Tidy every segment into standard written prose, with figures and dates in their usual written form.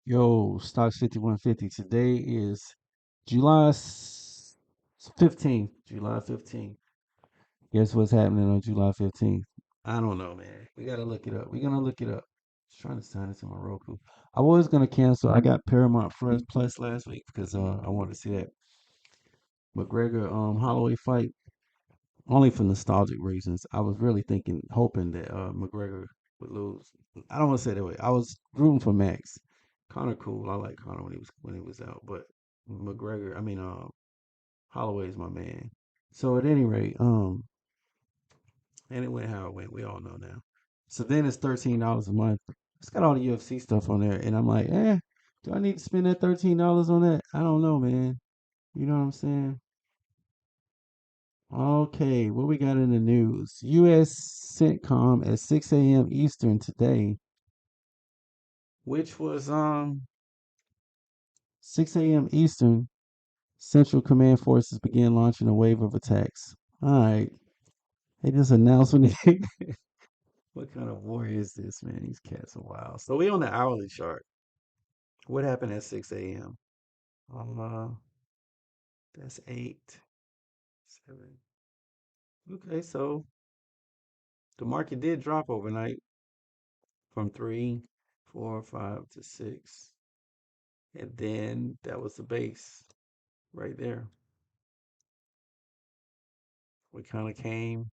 Yo, stocks 5150. Today is July 15th. July 15th. Guess what's happening on July 15th? I don't know, man. We gotta look it up. We're gonna look it up. Just trying to sign into my Roku. I was gonna cancel. I got Paramount Plus last week because I wanted to see that McGregor Holloway fight only for nostalgic reasons. I was really hoping that McGregor would lose. I don't want to say that way. I was rooting for Max. Connor cool. I like Connor when he was out, but McGregor, I mean, Holloway is my man. So at any rate, and it went how it went. We all know now. So then it's $13 a month. It's got all the UFC stuff on there, and I'm like, do I need to spend that $13 on that? I don't know, man. You know what I'm saying? Okay, what we got in the news? U.S. sitcom at 6 a.m. Eastern today, which was 6 a.m. Eastern. Central Command forces began launching a wave of attacks. All right, they just announced when they. What kind of war is this, man? These cats are wild. So we on the hourly chart. What happened at 6 a.m.? Uh, that's 8, 7. Okay, so the market did drop overnight from 3, 4, 5 to 6. And then that was the base right there. We kind of came.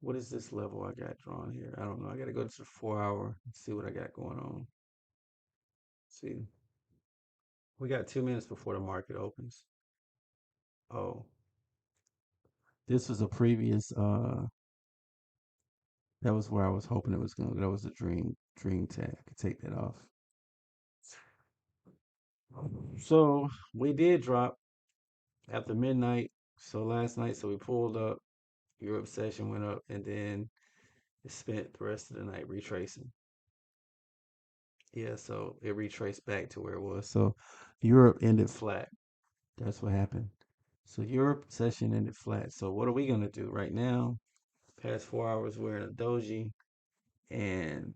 What is this level I got drawn here? I don't know. I got to go to the 4 hour and see what I got going on. See, we got 2 minutes before the market opens. Oh, this was a previous. That was where I was hoping it was going. That was a dream tag. I could take that off. So we did drop after midnight. So last night, so we pulled up. Europe session went up, and then it spent the rest of the night retracing. Yeah, so it retraced back to where it was. So Europe ended flat. That's what happened. So Europe session ended flat. So what are we gonna do right now? Past 4 hours, we're in a doji and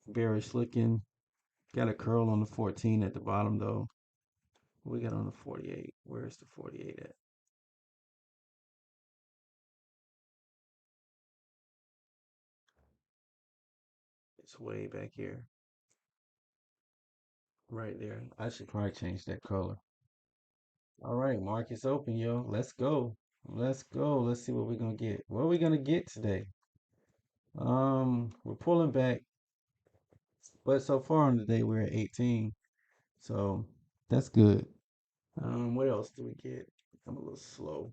bearish looking. Got a curl on the 14 at the bottom though. What we got on the 48? Where's the 48 at? It's way back here. Right there. I should probably change that color. All right, market's open, yo. Let's go. Let's go. Let's see what we're gonna get. What are we gonna get today? We're pulling back, but so far on the day we're at 18. So that's good. What else do we get? I'm a little slow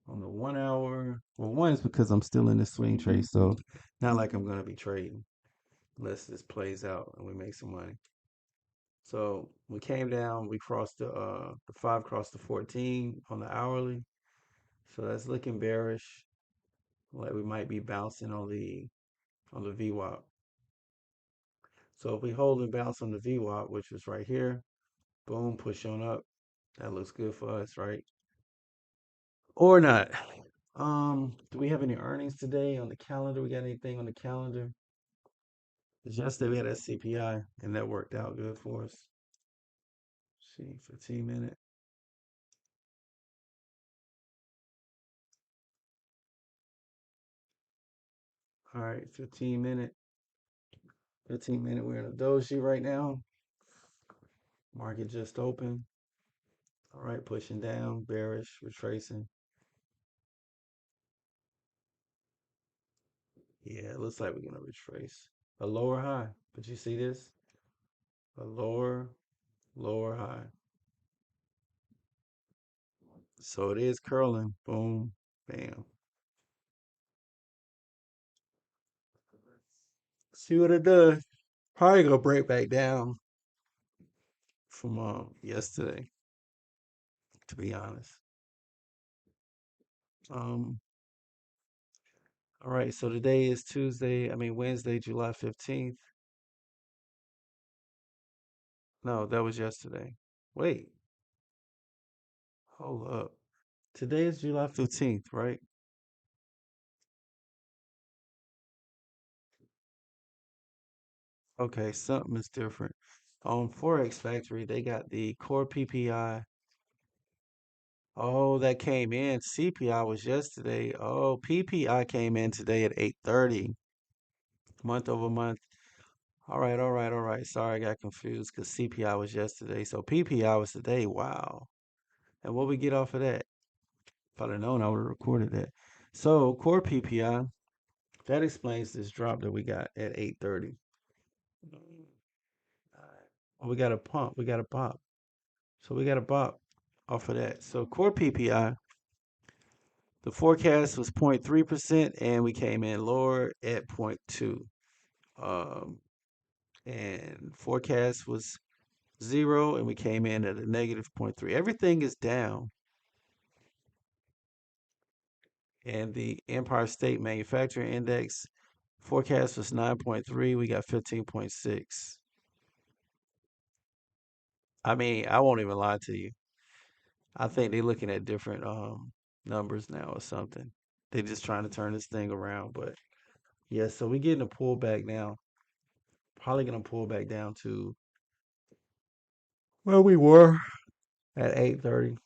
on the 1 hour. Well, one is because I'm still in this swing trade, so not like I'm gonna be trading unless this plays out and we make some money. So we came down, we crossed the 5 crossed the 14 on the hourly. So that's looking bearish. Like we might be bouncing on the VWAP. So if we hold and bounce on the VWAP, which is right here, boom, push on up. That looks good for us, right? Or not. Do we have any earnings today on the calendar? We got anything on the calendar? 'Cause yesterday we had that CPI and that worked out good for us. See, 15 minute. All right, 15 minute. 15 minute. We're in a doji right now. Market just open. All right, pushing down, bearish, retracing. Yeah, it looks like we're gonna retrace. A lower high. But you see this? A lower high. So it is curling. Boom, bam. See what it does. Probably gonna break back down from yesterday, to be honest. Um, all right, so today is Wednesday, July 15th. No, that was yesterday. Wait, hold up. Today is July 15th, right? Okay, something is different. On Forex Factory, they got the core PPI. Oh, that came in. CPI was yesterday. Oh, PPI came in today at 8:30, month over month. All right, all right, all right. Sorry, I got confused because CPI was yesterday. So PPI was today. Wow. And what we get off of that? If I'd have known, I would have recorded that. So core PPI, that explains this drop that we got at 8:30. Oh, we got a pump. We got a pop. So we got a pop off of that. So core PPI, the forecast was 0.3%, and we came in lower at 0.2. Um, and forecast was 0, and we came in at a negative 0.3. Everything is down. And the Empire State Manufacturing Index forecast was 9.3. We got 15.6. I mean, I won't even lie to you. I think they're looking at different numbers now or something. They're just trying to turn this thing around. But yeah, so we're getting a pullback now. Probably gonna pull back down to where we were at 8:30.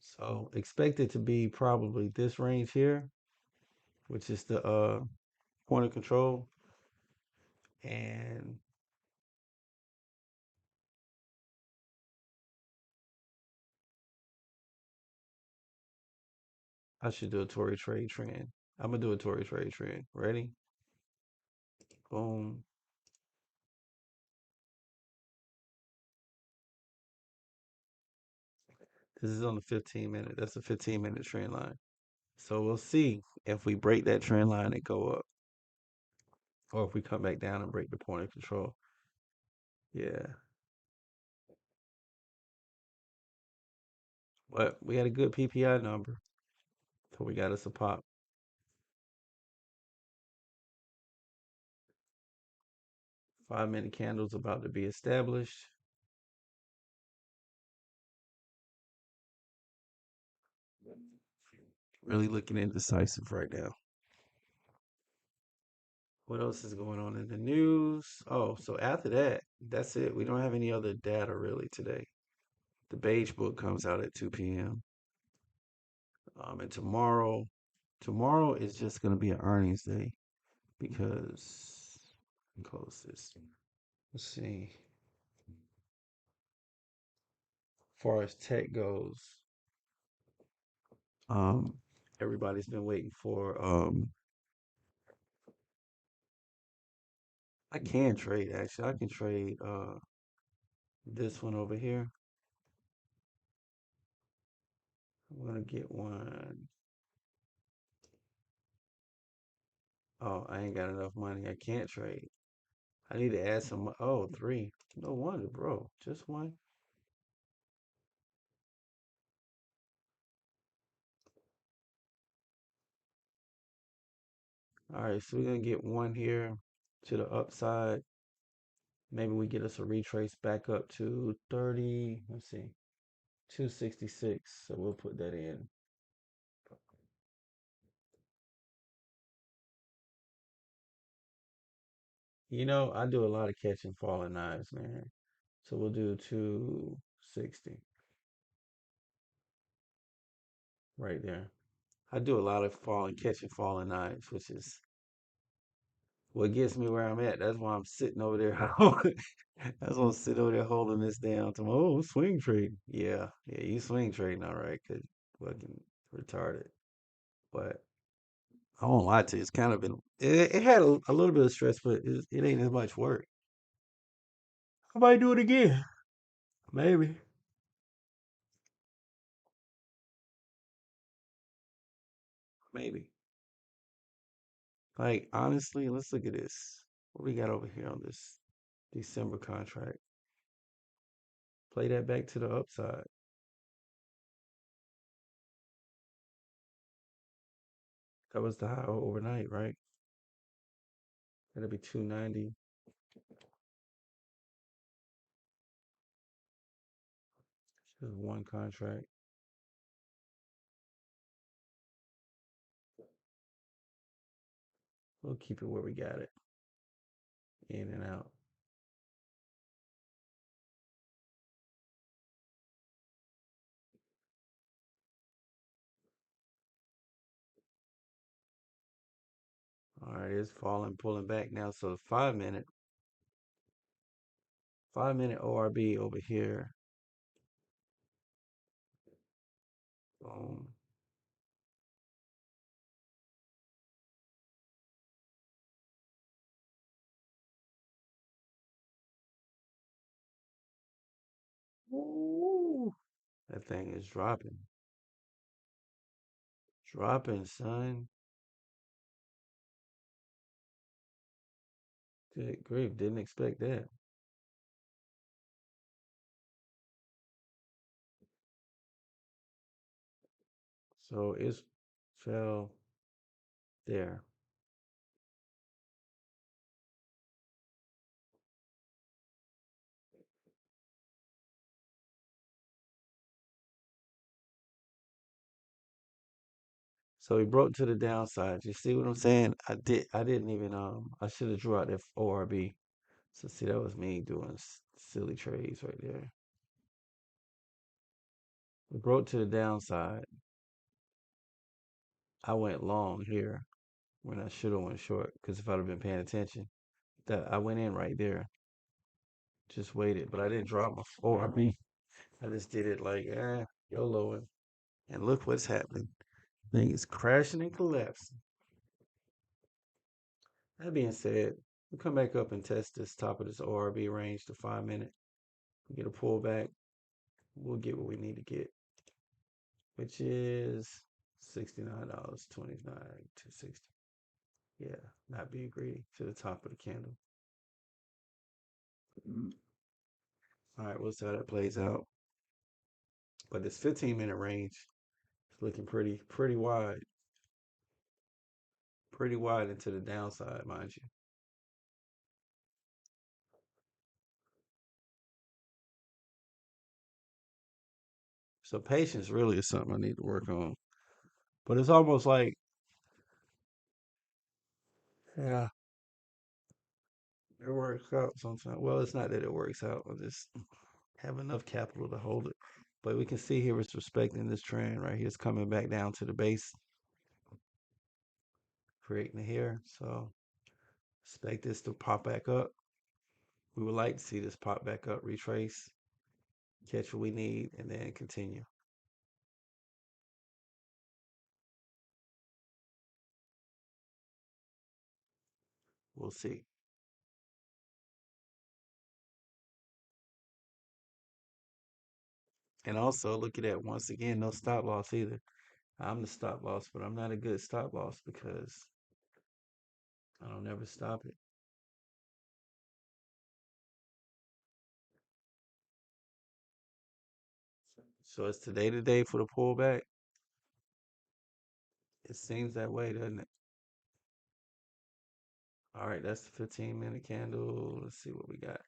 So expect it to be probably this range here, which is the point of control. And I should do a Tory trade trend. I'm gonna do a Tory trade trend. Ready? Boom. This is on the 15 minute. That's a 15-minute trend line. So we'll see if we break that trend line and go up, or if we come back down and break the point of control. Yeah. But we had a good PPI number. So we got us a pop. 5-minute candles about to be established. Really looking indecisive right now. What else is going on in the news? Oh, so after that, that's it. We don't have any other data really today. The Beige Book comes out at 2 p.m. And tomorrow is just going to be an earnings day because close this. Let's see. As far as tech goes, um, everybody's been waiting for. I can trade actually. I can trade this one over here. I'm gonna get one. Oh, I ain't got enough money. I can't trade. I need to add some. Oh, three. No wonder, bro. Just one. All right, so we're gonna get one here to the upside. Maybe we get us a retrace back up to 30. Let's see, 266. So we'll put that in. I do a lot of catching falling knives, man. So we'll do 260 right there. I do a lot of catching falling knives, which is what gets me where I'm at. That's why I'm sitting over there. That's why I'm sitting over there holding this down to swing trade. Yeah, yeah, you swing trading, all right, cause fucking retarded. But I won't lie to you, it's kind of been it had a little bit of stress, but it ain't as much work. I might do it again, maybe, maybe. Like honestly, let's look at this. What we got over here on this December contract? Play that back to the upside. That was the high overnight, right? That'll be 290. Just one contract. We'll keep it where we got it. In and out. All right, it's falling, pulling back now. So the 5 minute ORB over here. Boom. Ooh, that thing is dropping. Dropping, son. Good grief, didn't expect that. So it's fell there. So he broke to the downside. You see what I'm saying? I didn't even I should have drew out that ORB. So see that was me doing silly trades right there. He broke to the downside. I went long here when I should have went short because if I'd have been paying attention, that I went in right there. Just waited, but I didn't drop my ORB. I just did it like, YOLO. And look what's happening. Thing is crashing and collapsing. That being said, we'll come back up and test this top of this ORB range, the 5 minute. We get a pullback. We'll get what we need to get, which is $69.29 to 60. Yeah, not being greedy to the top of the candle. All right, we'll see how that plays out. But this 15-minute range is looking pretty wide into the downside, mind you. So patience really is something I need to work on. But it's almost like, yeah, it works out sometimes. Well, it's not that it works out. I just have enough capital to hold it. But we can see here it's respecting this trend right here. It's coming back down to the base, creating it here. So expect this to pop back up. We would like to see this pop back up, retrace, catch what we need, and then continue. We'll see. And also look at that. Once again, no stop loss either. I'm the stop loss, but I'm not a good stop loss because I don't ever stop it. So it's today the day for the pullback. It seems that way, doesn't it? All right, that's the 15-minute candle. Let's see what we got.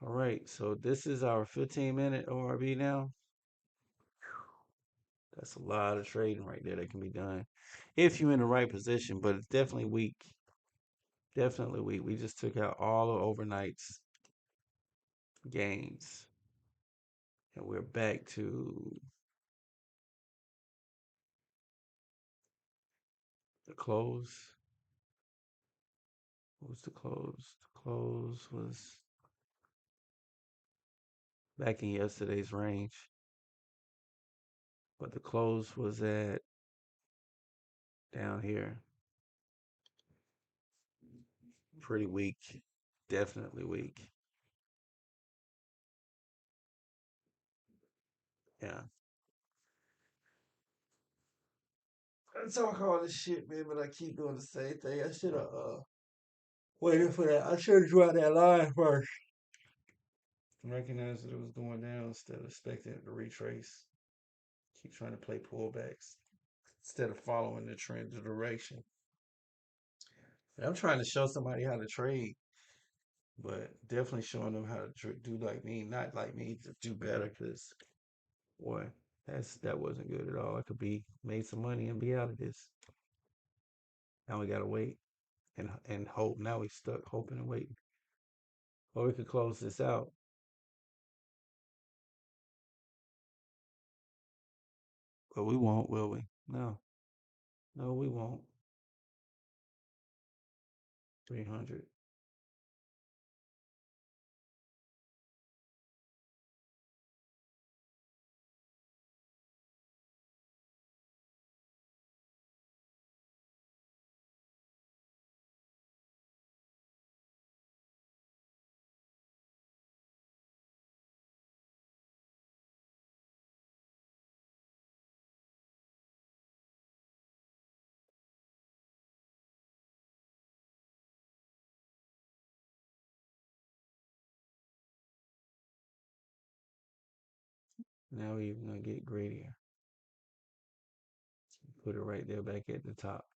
All right, so this is our 15-minute ORB now. That's a lot of trading right there that can be done if you're in the right position, but it's definitely weak. Definitely weak. We just took out all of overnight's gains, and we're back to the close. What was the close? The close was back in yesterday's range, but the close was at down here. Pretty weak. Definitely weak. Yeah. I talk all this shit, man, but I keep doing the same thing. I should have waited for that. I should have drawn that line first. Recognize that it was going down instead of expecting it to retrace. Keep trying to play pullbacks instead of following the trend or direction. And I'm trying to show somebody how to trade, but definitely showing them how to do like me, not like me to do better. Because boy, that wasn't good at all. I could be made some money and be out of this. Now we gotta wait and hope. Now we stuck hoping and waiting. Or we could close this out. But we won't, will we? No. No, we won't. 300. Now we're gonna get greedier. Put it right there back at the top.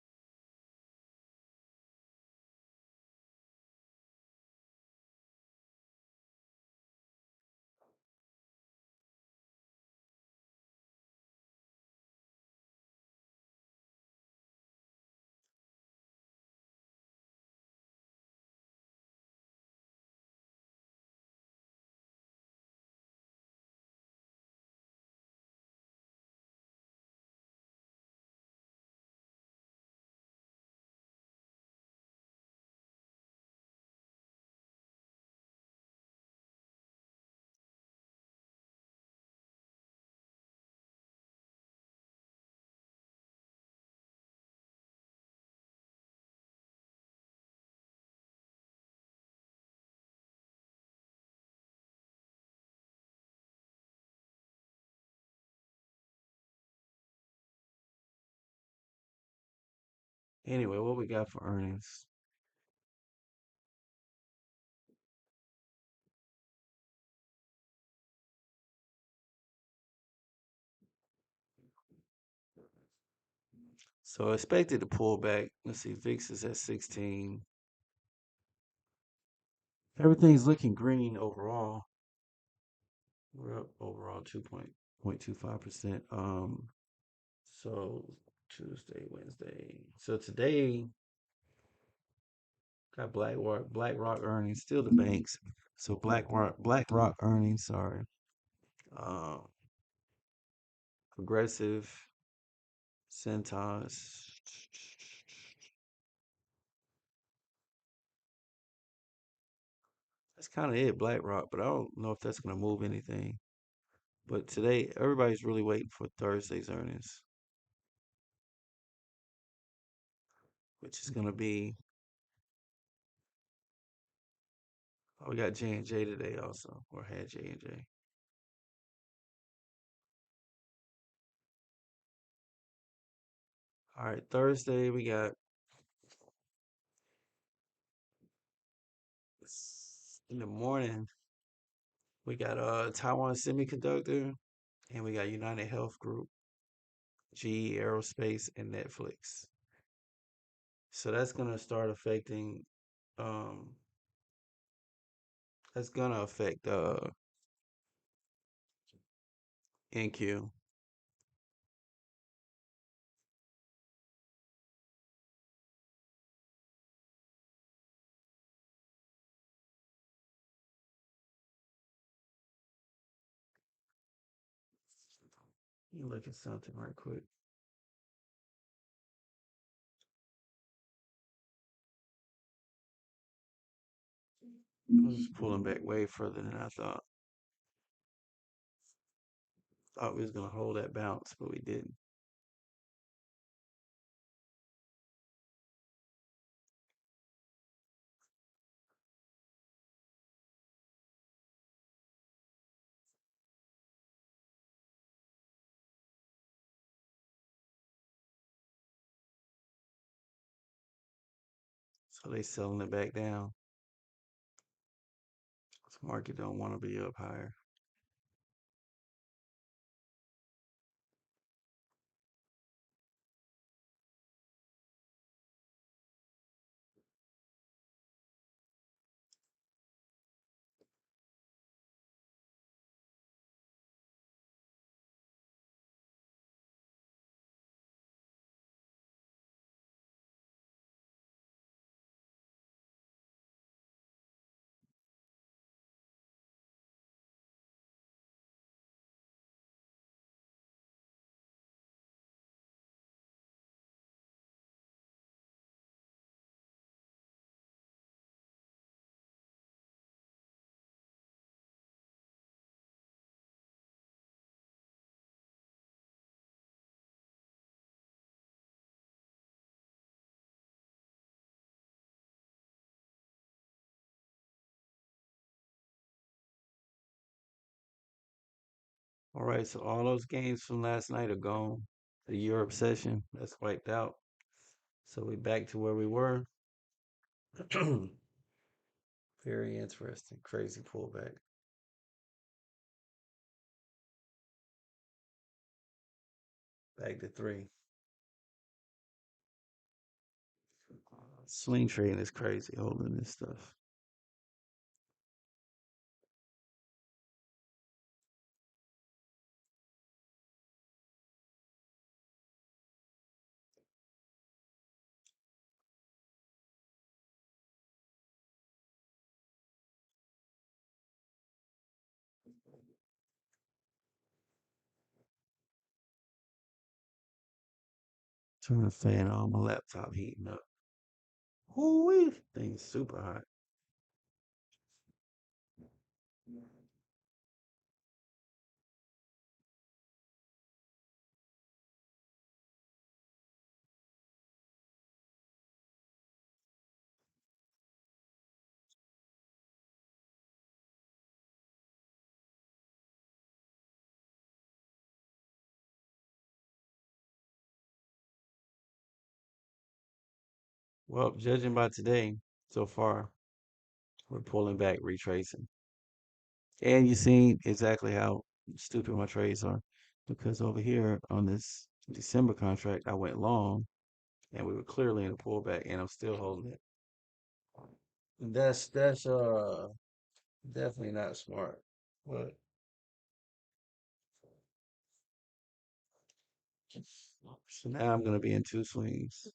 Anyway, what we got for earnings? So expected to pull back. Let's see, VIX is at 16. Everything's looking green overall. We're up overall 2.25%. So Tuesday, Wednesday. So today got BlackRock earnings, still the banks. So BlackRock earnings, sorry. Um, Progressive, Centos. That's kind of it, BlackRock, but I don't know if that's gonna move anything. But today, everybody's really waiting for Thursday's earnings, which is gonna be. Oh, we got J&J today also, or had J&J. All right, Thursday we got in the morning. We got Taiwan Semiconductor, and we got United Health Group, GE Aerospace, and Netflix. So that's gonna start affecting. Um, that's gonna affect NQ. You look at something right quick. I was pulling back way further than I thought. Thought we was gonna hold that bounce, but we didn't. So they selling it back down. This market don't want to be up higher. All right, so all those games from last night are gone. The Europe session, that's wiped out. So we back to where we were. Very interesting. Crazy pullback. Back to three. Swing trading is crazy holding this stuff. Turn the fan on, my laptop heating up. Whoo, thing's super hot. Well, judging by today, so far, we're pulling back, retracing. And you see exactly how stupid my trades are. Because over here on this December contract, I went long and we were clearly in a pullback and I'm still holding it. And that's definitely not smart. But so now I'm gonna be in two swings.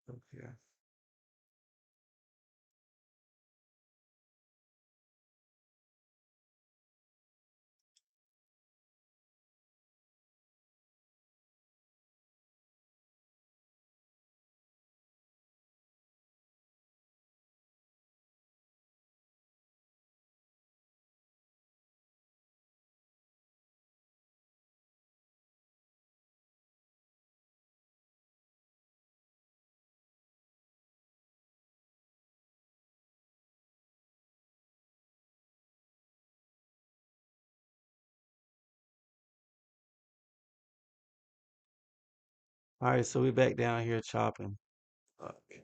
Okay. All right, so we back down here chopping. Okay.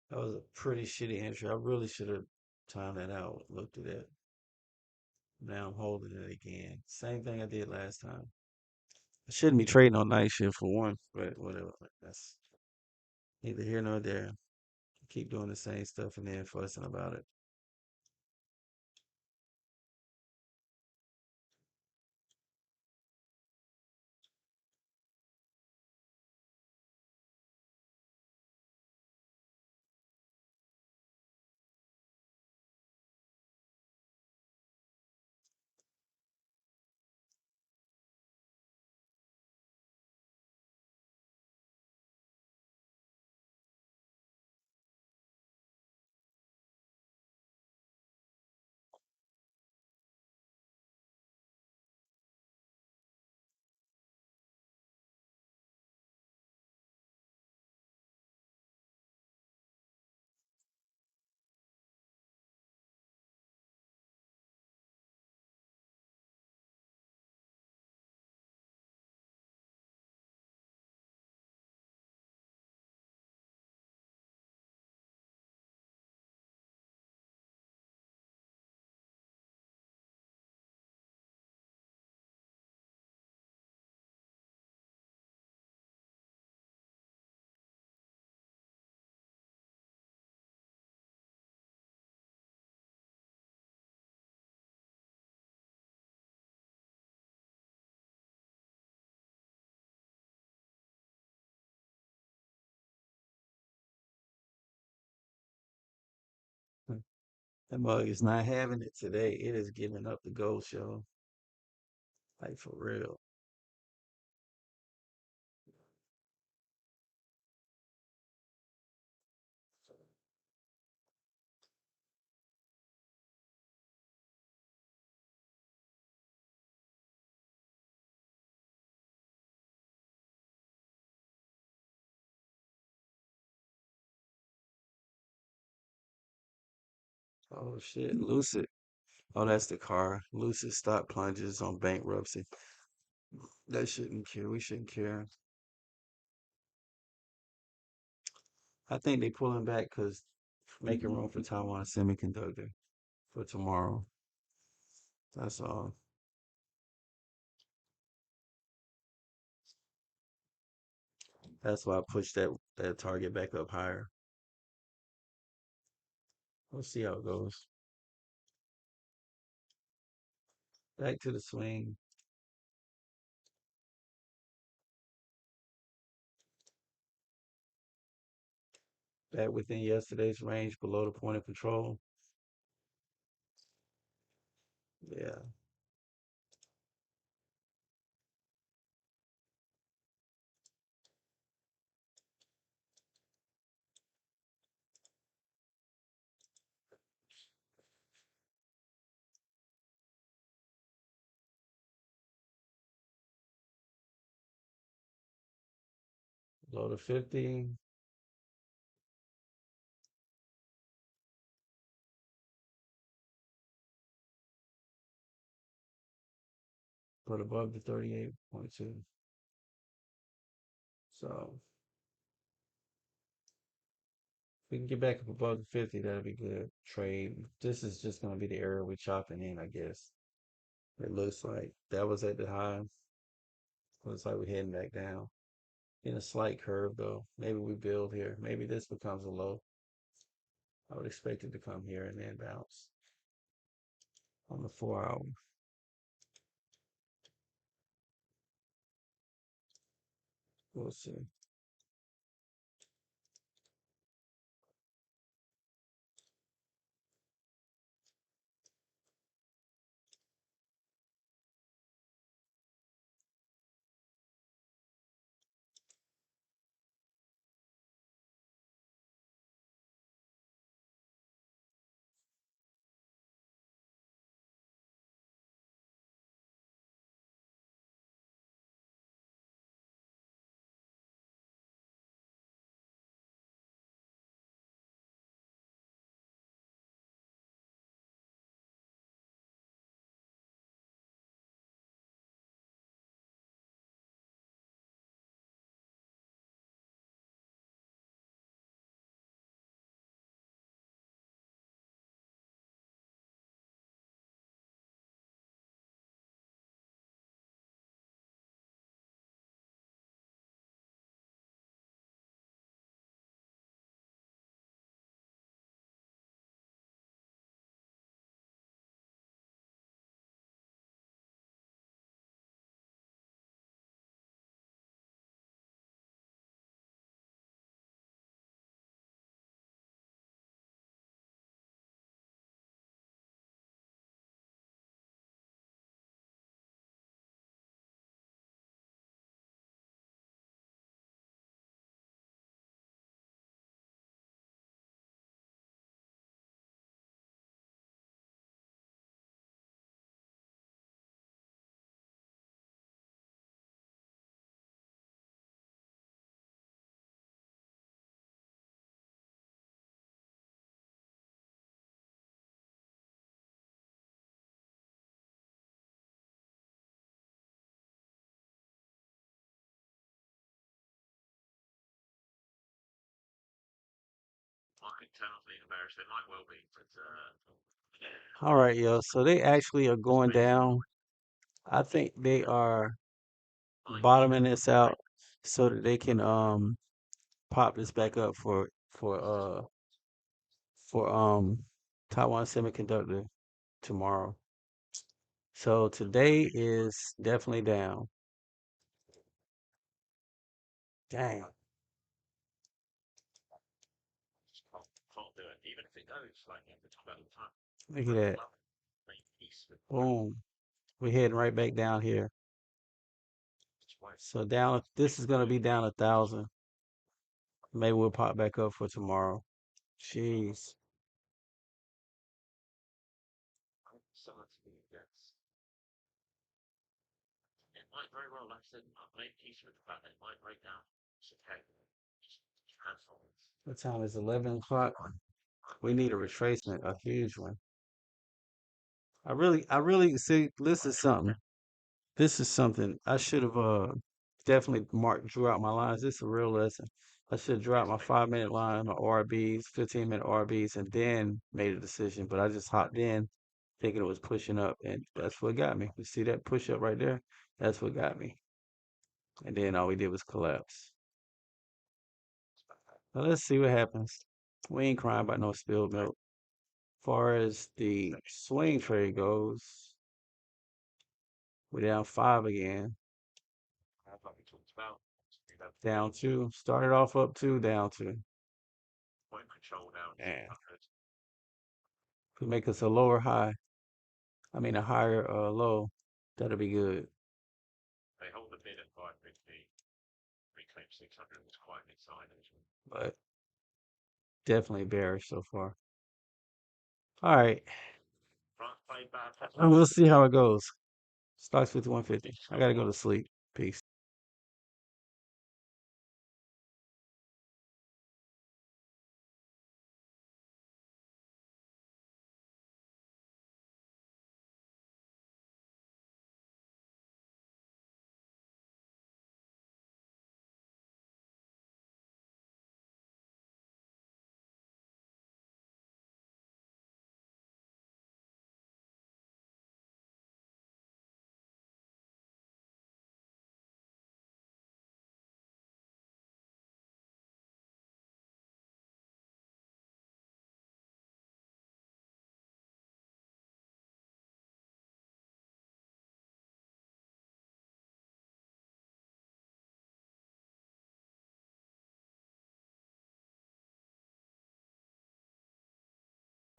That was a pretty shitty entry. I really should have timed that out, looked at it. Now I'm holding it again. Same thing I did last time. I shouldn't be trading on night shift for one, but whatever. That's neither here nor there. Keep doing the same stuff and then fussing about it. That mug is not having it today. It is giving up the ghost, yo. Like for real. Oh shit, Lucid. Oh, that's the car. Lucid stock plunges on bankruptcy. That shouldn't care. We shouldn't care. I think they pulling back because making room for Taiwan Semiconductor for tomorrow. That's all. That's why I pushed that target back up higher. We'll see how it goes. Back to the swing. Back within yesterday's range, below the point of control. Yeah, below the 50, but above the 38.2. So if we can get back up above the 50, that'd be good. Trade. This is just gonna be the area we're chopping in, I guess. It looks like that was at the high. Looks like we're heading back down. In a slight curve though. Maybe we build here. Maybe this becomes a low. I would expect it to come here and then bounce on the 4 hour. We'll see. All right, yo. So they actually are going down. I think they are bottoming this out so that they can pop this back up for Taiwan Semiconductor tomorrow. So today is definitely down. Dang. Look at that. Boom. We're heading right back down here. So down, this is gonna be down 1,000. Maybe we'll pop back up for tomorrow. Jeez. What time is 11 o'clock? We need a retracement, a huge one. I really see. This is something I should have definitely drew out my lines. This is a real lesson. I should have drew out my 5 minute line, my RBs, 15-minute RBs, and then made a decision. But I just hopped in thinking it was pushing up, and that's what got me. You see that push up right there? That's what got me. And then all we did was collapse. Now let's see what happens. We ain't crying about no spilled milk. Far as the swing trade goes, we're down 5 again. Down 2. Started off up 2, down 2. And if we make us a lower high, I mean a higher low, that'll be good. But definitely bearish so far. All right. And we'll see how it goes. Stocks 5150. I gotta go to sleep. Peace.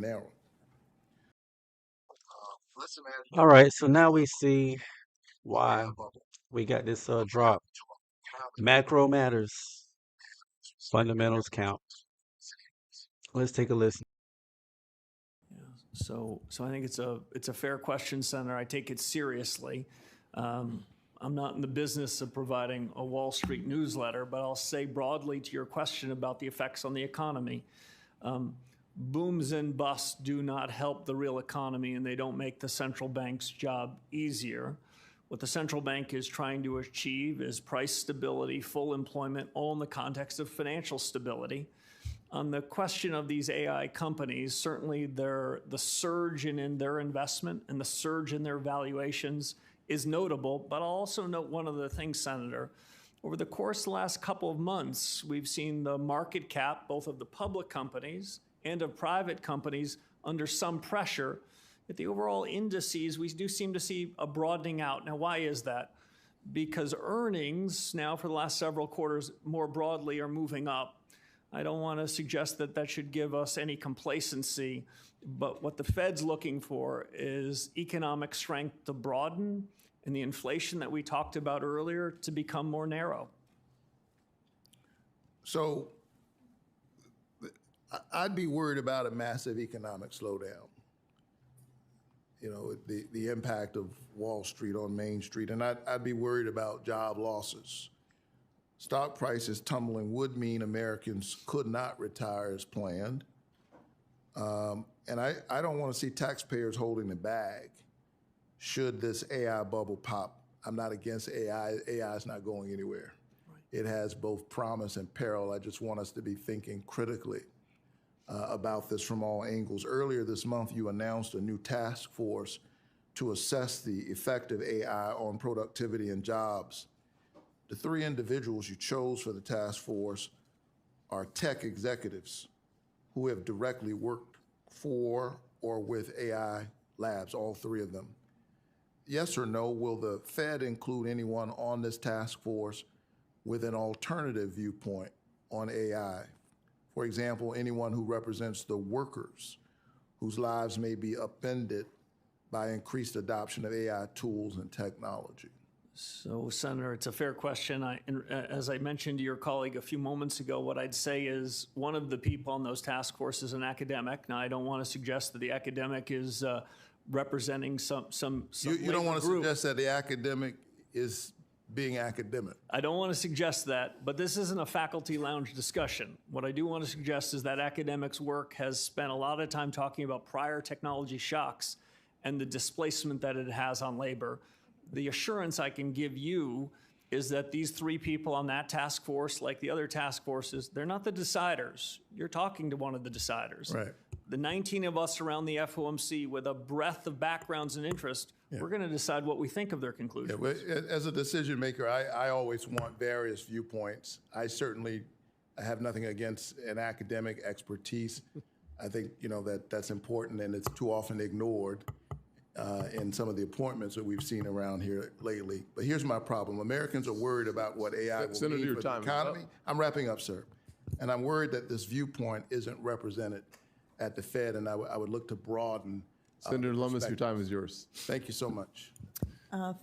Narrow. All right, so now we see why we got this drop. Macro matters. Fundamentals count. Let's take a listen. So I think it's a fair question, Senator. I take it seriously. Um, I'm not in the business of providing a Wall Street newsletter, but I'll say broadly to your question about the effects on the economy. Booms and busts do not help the real economy, and they don't make the central bank's job easier. What the central bank is trying to achieve is price stability, full employment, all in the context of financial stability. On the question of these AI companies, certainly the surge in their investment and the surge in their valuations is notable. But I'll also note one other thing, Senator. Over the course of the last couple of months, we've seen the market cap, both of the public companies and of private companies, under some pressure. At the overall indices, we do seem to see a broadening out. Now, why is that? Because earnings now for the last several quarters more broadly are moving up. I don't want to suggest that that should give us any complacency, but what the Fed's looking for is economic strength to broaden and the inflation that we talked about earlier to become more narrow. So I'd be worried about a massive economic slowdown. You know, the impact of Wall Street on Main Street, and I'd be worried about job losses. Stock prices tumbling would mean Americans could not retire as planned. And I don't want to see taxpayers holding the bag should this AI bubble pop. I'm not against AI. AI is not going anywhere. Right. It has both promise and peril. I just want us to be thinking critically about this from all angles. Earlier this month, you announced a new task force to assess the effect of AI on productivity and jobs. The 3 individuals you chose for the task force are tech executives who have directly worked for or with AI labs, all 3 of them. Yes or no, will the Fed include anyone on this task force with an alternative viewpoint on AI? For example, anyone who represents the workers whose lives may be upended by increased adoption of AI tools and technology? So, Senator, it's a fair question. As I mentioned to your colleague a few moments ago, what I'd say is one of the people on those task forces is an academic. Now, I don't want to suggest that the academic is representing some You don't want to group. suggest that the academic is being academic. I don't want to suggest that, but this isn't a faculty lounge discussion. What I do want to suggest is that academics' work has spent a lot of time talking about prior technology shocks and the displacement that it has on labor. The assurance I can give you is that these three people on that task force, like the other task forces, they're not the deciders. You're talking to one of the deciders. Right. The 19 of us around the FOMC with a breadth of backgrounds and interest, we're going to decide what we think of their conclusions. As a decision maker, I always want various viewpoints. I certainly have nothing against an academic expertise. I think that's important, and it's too often ignored in some of the appointments that we've seen around here lately. But here's my problem. Americans are worried about what AI will Senator, mean your for the time is economy. up. I'm wrapping up, sir. And I'm worried that this viewpoint isn't represented at the Fed, and I would look to broaden. Senator Lummis, your time is yours. Thank you so much.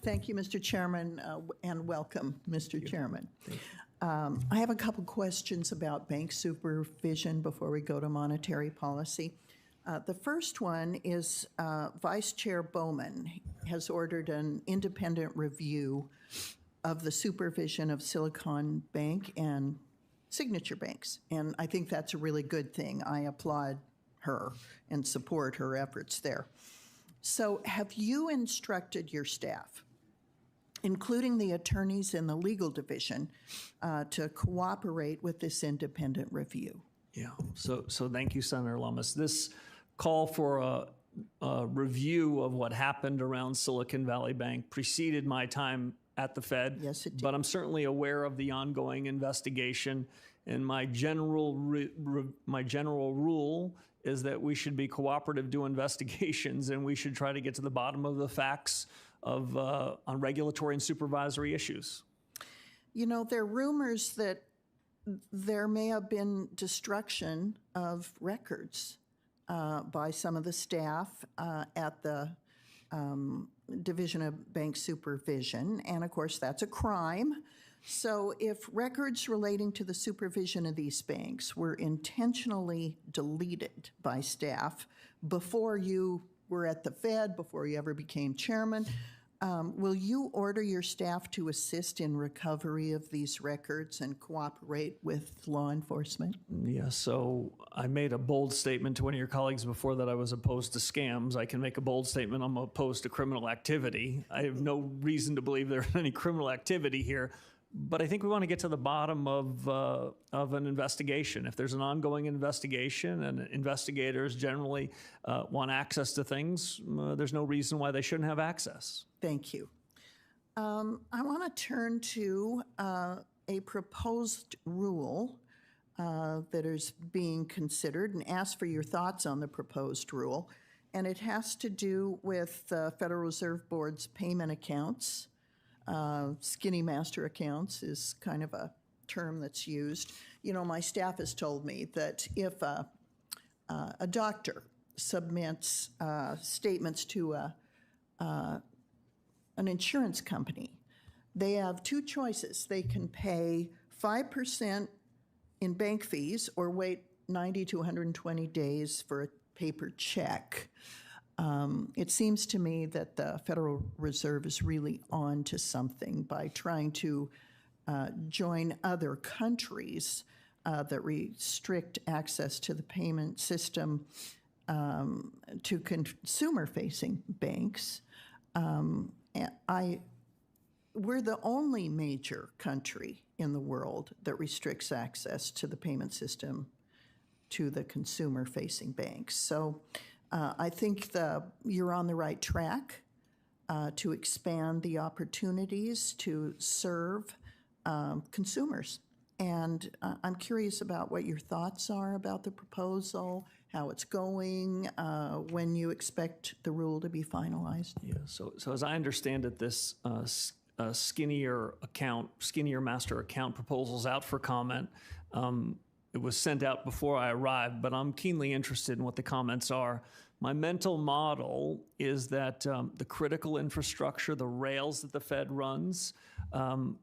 Thank you, Mr. Chairman, and welcome, Mr. Chairman. I have a couple questions about bank supervision before we go to monetary policy. The first one is Vice Chair Bowman has ordered an independent review of the supervision of Silicon Bank and Signature Banks, and I think that's a really good thing. I applaud her and support her efforts there. So have you instructed your staff, including the attorneys in the legal division, to cooperate with this independent review? Yeah, so thank you, Senator Lummis. This call for a review of what happened around Silicon Valley Bank preceded my time at the Fed. Yes, it did. But I'm certainly aware of the ongoing investigation, and my general rule is that we should be cooperative to investigations, and we should try to get to the bottom of the facts of on regulatory and supervisory issues. You know, there are rumors that there may have been destruction of records by some of the staff at the Division of Bank Supervision, and of course that's a crime. So if records relating to the supervision of these banks were intentionally deleted by staff before you were at the Fed, before you ever became chairman, will you order your staff to assist in recovery of these records and cooperate with law enforcement? Yeah, so I made a bold statement to one of your colleagues before that I was opposed to scams. I can make a bold statement I'm opposed to criminal activity. I have no reason to believe there's any criminal activity here. But I think we want to get to the bottom of an investigation. If there's an ongoing investigation and investigators generally want access to things, there's no reason why they shouldn't have access. Thank you. I want to turn to a proposed rule that is being considered and ask for your thoughts on the proposed rule. And it has to do with the Federal Reserve Board's payment accounts. Skinny master accounts is kind of a term that's used. You know, my staff has told me that if a doctor submits statements to an insurance company, they have two choices. They can pay 5% in bank fees or wait 90 to 120 days for a paper check. It seems to me that the Federal Reserve is really on to something by trying to join other countries that restrict access to the payment system to consumer-facing banks. We're the only major country in the world that restricts access to the payment system to the consumer-facing banks. So I think you're on the right track to expand the opportunities to serve consumers. And I'm curious about what your thoughts are about the proposal, how it's going, when you expect the rule to be finalized. Yeah. So as I understand it, this skinnier master account proposal's out for comment. It was sent out before I arrived, but I'm keenly interested in what the comments are My mental model is that the critical infrastructure, the rails that the Fed runs,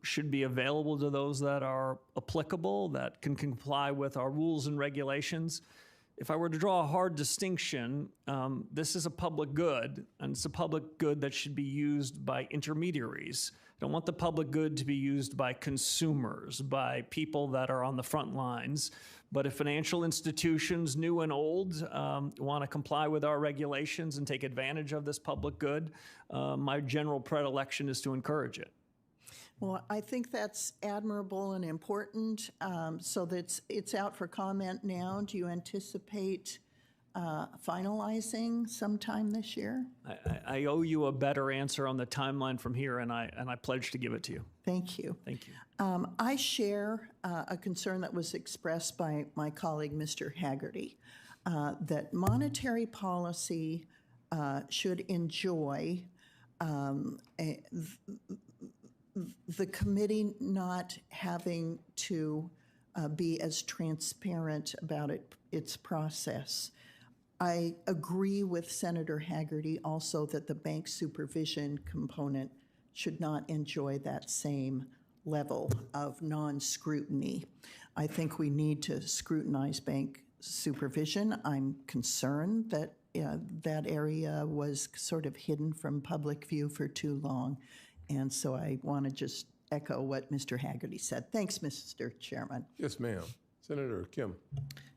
should be available to those that are applicable, that can comply with our rules and regulations. If I were to draw a hard distinction, this is a public good, and it's a public good that should be used by intermediaries. I don't want the public good to be used by consumers, by people that are on the front lines. But if financial institutions, new and old, want to comply with our regulations and take advantage of this public good, my general predilection is to encourage it. Well, I think that's admirable and important. So that's it's out for comment now. Do you anticipate finalizing sometime this year? I owe you a better answer on the timeline from here, and I pledge to give it to you. Thank you. Thank you. I share a concern that was expressed by my colleague, Mr. Haggerty, that monetary policy should enjoy the committee not having to be as transparent about its process. I agree with Senator Haggerty also that the bank supervision component should not enjoy that same level of non-scrutiny. I think we need to scrutinize bank supervision. I'm concerned that that area was sort of hidden from public view for too long. And so I want to just echo what Mr. Haggerty said. Thanks, Mr. Chairman. Yes, ma'am. Senator Kim.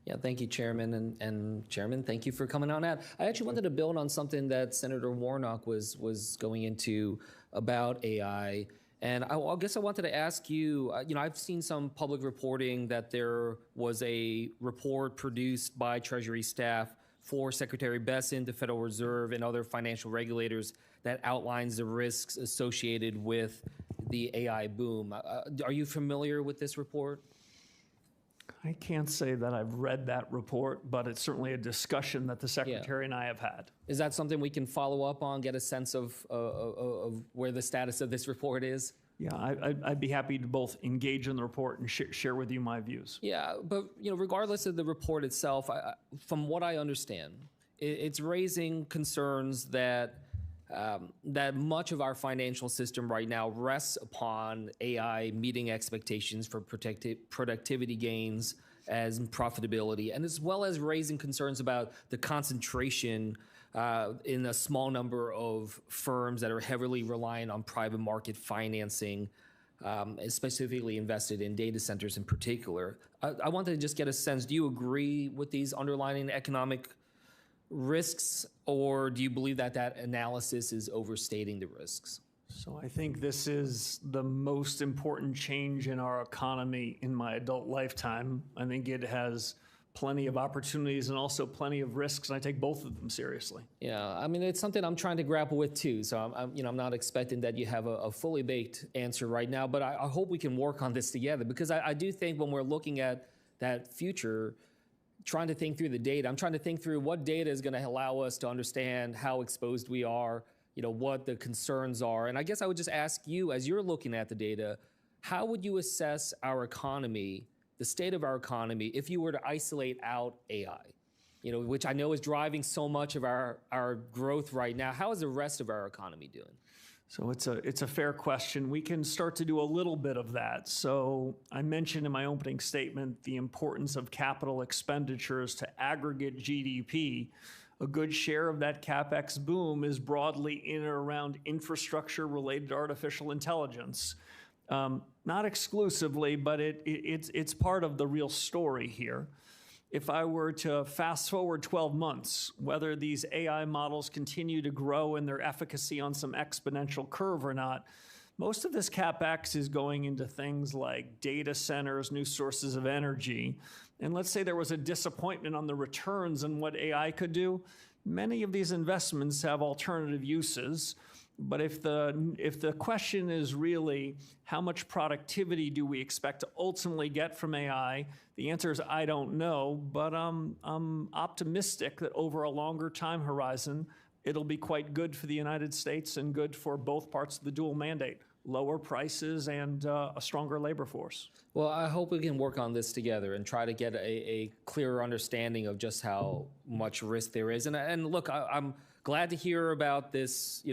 Yeah, thank you, Chairman. And Chairman, thank you for coming on out. I actually wanted to build on something that Senator Warnock was going into about AI. And I guess I wanted to ask you, I've seen some public reporting that there was a report produced by Treasury staff for Secretary Bessent, the Federal Reserve, and other financial regulators that outlines the risks associated with the AI boom. Are you familiar with this report? I can't say that I've read that report, but it's certainly a discussion that the Secretary and I have had. Is that something we can follow up on, get a sense of where the status of this report is? Yeah, I'd be happy to both engage in the report and share with you my views. Yeah, but regardless of the report itself, from what I understand, it's raising concerns that that much of our financial system right now rests upon AI meeting expectations for productivity gains as profitability, and as well as raising concerns about the concentration in a small number of firms that are heavily reliant on private market financing, specifically invested in data centers in particular. I wanted to just get a sense, do you agree with these underlying economic risks, or do you believe that that analysis is overstating the risks? So I think this is the most important change in our economy in my adult lifetime. I think it has plenty of opportunities and also plenty of risks, and I take both of them seriously. Yeah, I mean, it's something I'm trying to grapple with too. So I'm not expecting that you have a fully baked answer right now, but I hope we can work on this together, because I do think when we're looking at that future, trying to think through the data, I'm trying to think through what data is going to allow us to understand how exposed we are, what the concerns are. And I guess I would just ask you, as you're looking at the data, how would you assess our economy, the state of our economy, if you were to isolate out AI, which I know is driving so much of our growth right now? How is the rest of our economy doing? So it's a fair question. We can start to do a little bit of that. So I mentioned in my opening statement the importance of capital expenditures to aggregate GDP. A good share of that CapEx boom is broadly in or around infrastructure related to artificial intelligence. Not exclusively, but it's part of the real story here. If I were to fast forward 12 months, whether these AI models continue to grow in their efficacy on some exponential curve or not, most of this CapEx is going into things like data centers, new sources of energy. And let's say there was a disappointment on the returns and what AI could do. Many of these investments have alternative uses. But if the question is really how much productivity do we expect to ultimately get from AI, the answer is I don't know, but I'm optimistic that over a longer time horizon, it'll be quite good for the United States and good for both parts of the dual mandate, lower prices and a stronger labor force. Well, I hope we can work on this together and try to get a clearer understanding of just how much risk there is. And look, I'm glad to hear about this,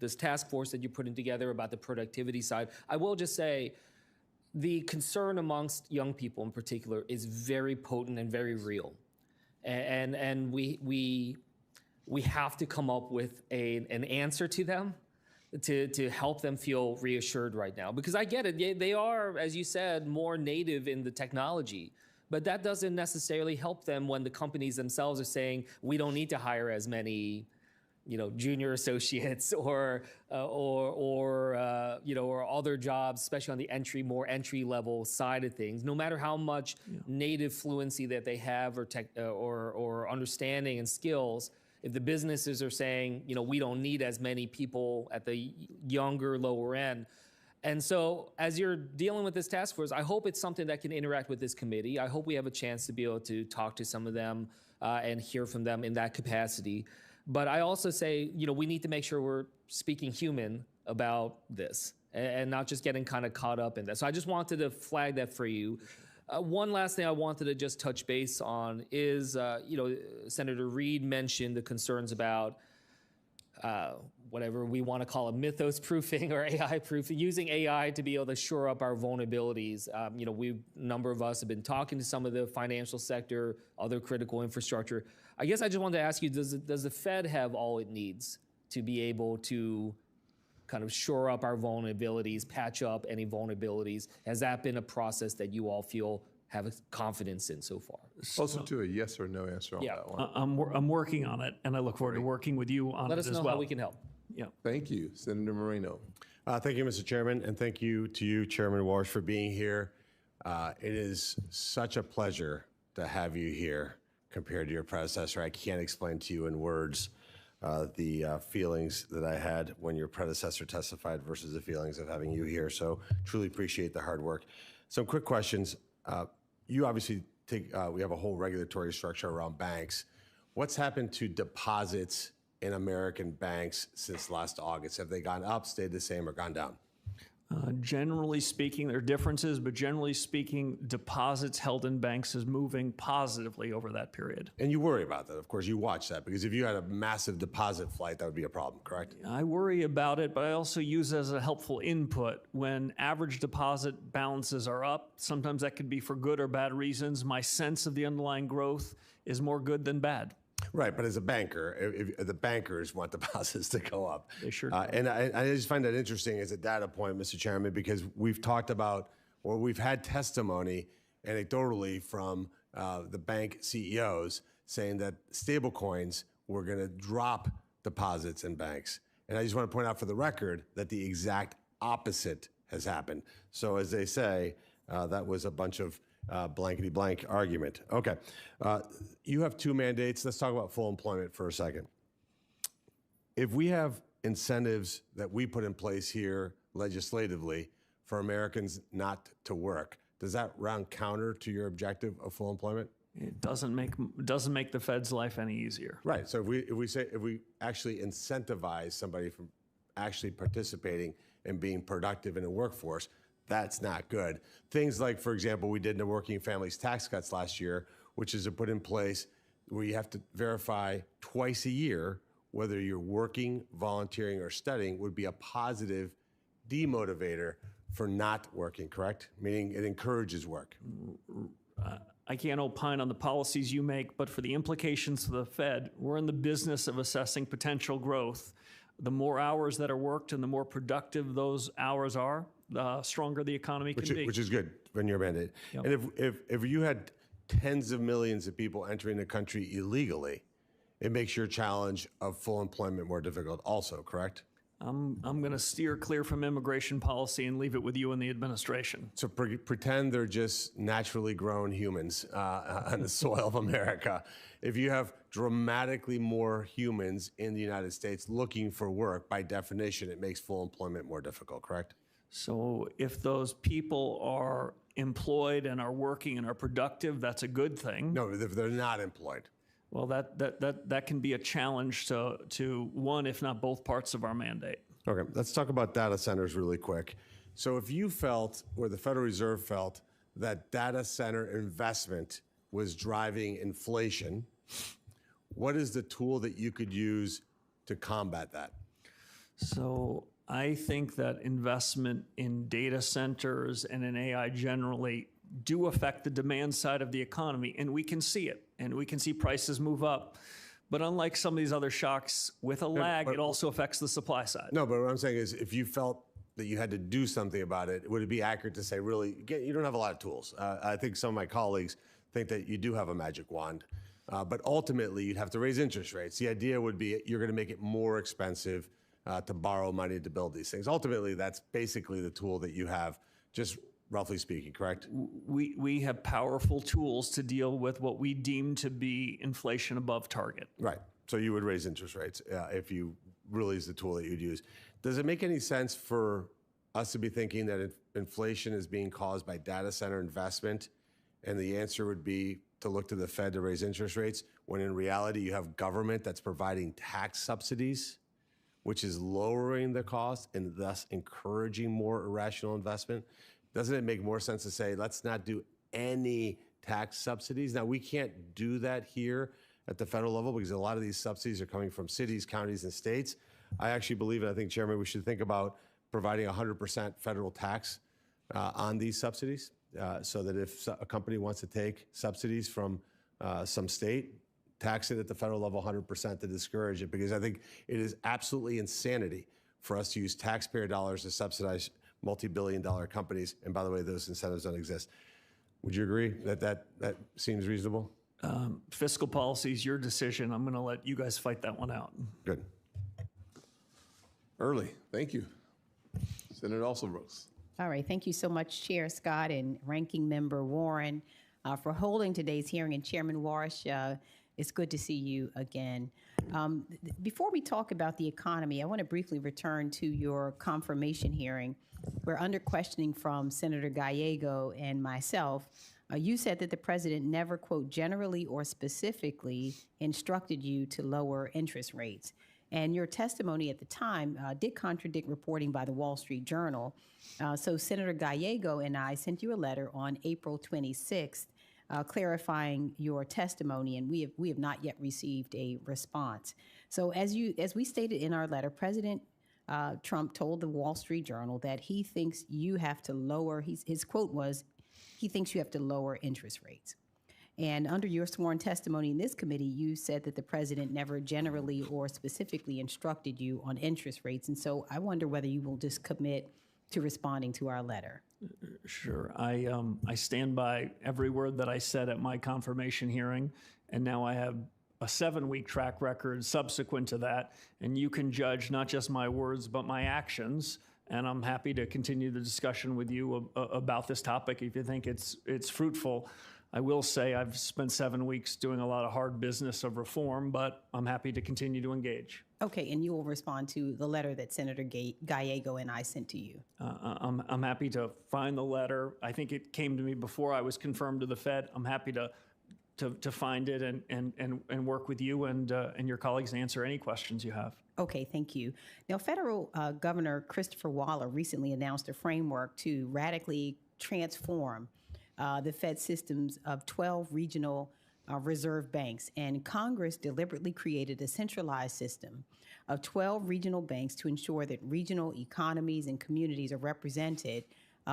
this task force that you're putting together about the productivity side. I will just say the concern amongst young people in particular is very potent and very real. And we have to come up with an answer to them to help them feel reassured right now. Because I get it, they are, as you said, more native in the technology. But that doesn't necessarily help them when the companies themselves are saying, we don't need to hire as many junior associates or other jobs, especially on the more entry level side of things. No matter how much native fluency that they have or understanding and skills, if the businesses are saying, we don't need as many people at the younger, lower end. And so as you're dealing with this task force, I hope it's something that can interact with this committee. I hope we have a chance to be able to talk to some of them and hear from them in that capacity. But I also say, we need to make sure we're speaking human about this and not just getting kind of caught up in that. So I just wanted to flag that for you. One last thing I wanted to just touch base on is, Senator Reid mentioned the concerns about whatever we want to call it, mythos proofing or AI proofing, using AI to be able to shore up our vulnerabilities. A number of us have been talking to some of the financial sector, other critical infrastructure. I guess I just wanted to ask you, does the Fed have all it needs to be able to kind of shore up our vulnerabilities, patch up any vulnerabilities? Has that been a process that you all feel have confidence in so far? Closer to a yes or no answer on that one. I'm working on it, and I look forward to working with you on Let it us as know well. how we can help. Yeah. Thank you, Senator Moreno. Thank you, Mr. Chairman, and thank you to you, Chairman Walsh, for being here. It is such a pleasure to have you here compared to your predecessor. I can't explain to you in words the feelings that I had when your predecessor testified versus the feelings of having you here. So truly appreciate the hard work. Some quick questions. You obviously we have a whole regulatory structure around banks. What's happened to deposits in American banks since last August? Have they gone up, stayed the same, or gone down? Generally speaking, there are differences, but generally speaking, deposits held in banks is moving positively over that period. And you worry about that, of course. You watch that because if you had a massive deposit flight, that would be a problem, correct? I worry about it, but I also use it as a helpful input. When average deposit balances are up, sometimes that could be for good or bad reasons. My sense of the underlying growth is more good than bad. Right, but as a banker, if the bankers want deposits to go up. They sure do. And I just find that interesting as a data point, Mr. Chairman, because we've talked about, or we've had testimony anecdotally from the bank CEOs saying that stablecoins were going to drop deposits in banks. And I just want to point out for the record that the exact opposite has happened. So as they say, that was a bunch of blankety blank argument. Okay. You have two mandates. Let's talk about full employment for a second. If we have incentives that we put in place here legislatively for Americans not to work, does that round counter to your objective of full employment? It doesn't make the Fed's life any easier. Right. So if we actually incentivize somebody from actually participating and being productive in a workforce, that's not good. Things like, for example, we did in the working families tax cuts last year, which is to put in place where you have to verify twice a year whether you're working, volunteering, or studying would be a positive demotivator for not working, correct? Meaning it encourages work. I can't opine on the policies you make, but for the implications to the Fed, we're in the business of assessing potential growth. The more hours that are worked and the more productive those hours are, the stronger the economy can be. Which is good when you're a mandate. Yep. And if you had tens of millions of people entering the country illegally, it makes your challenge of full employment more difficult also, correct? I'm going to steer clear from immigration policy and leave it with you and the administration. So pretend they're just naturally grown humans on the soil of America. If you have dramatically more humans in the United States looking for work, by definition, it makes full employment more difficult, correct? So if those people are employed and are working and are productive, that's a good thing. No, if they're not employed. Well, that can be a challenge to one, if not both parts of our mandate. Okay, let's talk about data centers really quick. So if you felt, or the Federal Reserve felt, that data center investment was driving inflation, what is the tool that you could use to combat that? So I think that investment in data centers and in AI generally do affect the demand side of the economy, and we can see it, and we can see prices move up. But unlike some of these other shocks, with a lag, it also affects the supply side. No, but what I'm saying is, if you felt that you had to do something about it, would it be accurate to say, really, you don't have a lot of tools? I think some of my colleagues think that you do have a magic wand, but ultimately you'd have to raise interest rates. The idea would be you're going to make it more expensive to borrow money to build these things. Ultimately, that's basically the tool that you have, just roughly speaking, correct? We have powerful tools to deal with what we deem to be inflation above target. Right. So you would raise interest rates if you really is the tool that you'd use. Does it make any sense for us to be thinking that inflation is being caused by data center investment, and the answer would be to look to the Fed to raise interest rates, when in reality you have government that's providing tax subsidies, which is lowering the cost and thus encouraging more irrational investment? Doesn't it make more sense to say, let's not do any tax subsidies? Now, we can't do that here at the federal level because a lot of these subsidies are coming from cities, counties, and states. I actually believe, and I think, Chairman, we should think about providing 100% federal tax on these subsidies, so that if a company wants to take subsidies from some state, tax it at the federal level 100% to discourage it, because I think it is absolutely insanity for us to use taxpayer dollars to subsidize multi-billion-dollar companies. And by the way, those incentives don't exist. Would you agree that that seems reasonable? Fiscal policy is your decision. I'm going to let you guys fight that one out. Good. Early, thank you. Senator Alsobros. All right, thank you so much, Chair Scott and Ranking Member Warren, for holding today's hearing. And Chairman Warsh, it's good to see you again. Before we talk about the economy, I want to briefly return to your confirmation hearing, where under questioning from Senator Gallego and myself, you said that the president never, quote, generally or specifically instructed you to lower interest rates. And your testimony at the time did contradict reporting by the Wall Street Journal. So Senator Gallego and I sent you a letter on April 26th clarifying your testimony, and we have not yet received a response. So as we stated in our letter, President Trump told the Wall Street Journal that he thinks you have to lower, his quote was, he thinks you have to lower interest rates. And under your sworn testimony in this committee, you said that the president never generally or specifically instructed you on interest rates. And so I wonder whether you will just commit to responding to our letter. Sure. I stand by every word that I said at my confirmation hearing, and now I have a 7-week track record subsequent to that, and you can judge not just my words but my actions. And I'm happy to continue the discussion with you about this topic if you think it's fruitful. I will say I've spent 7 weeks doing a lot of hard business of reform, but I'm happy to continue to engage. Okay, and you will respond to the letter that Senator Gallego and I sent to you. I'm happy to find the letter. I think it came to me before I was confirmed to the Fed. I'm happy to find it and work with you and your colleagues and answer any questions you have. Okay, thank you. Now, Federal Governor Christopher Waller recently announced a framework to radically transform the Fed systems of 12 regional reserve banks, and Congress deliberately created a centralized system of 12 regional banks to ensure that regional economies and communities are represented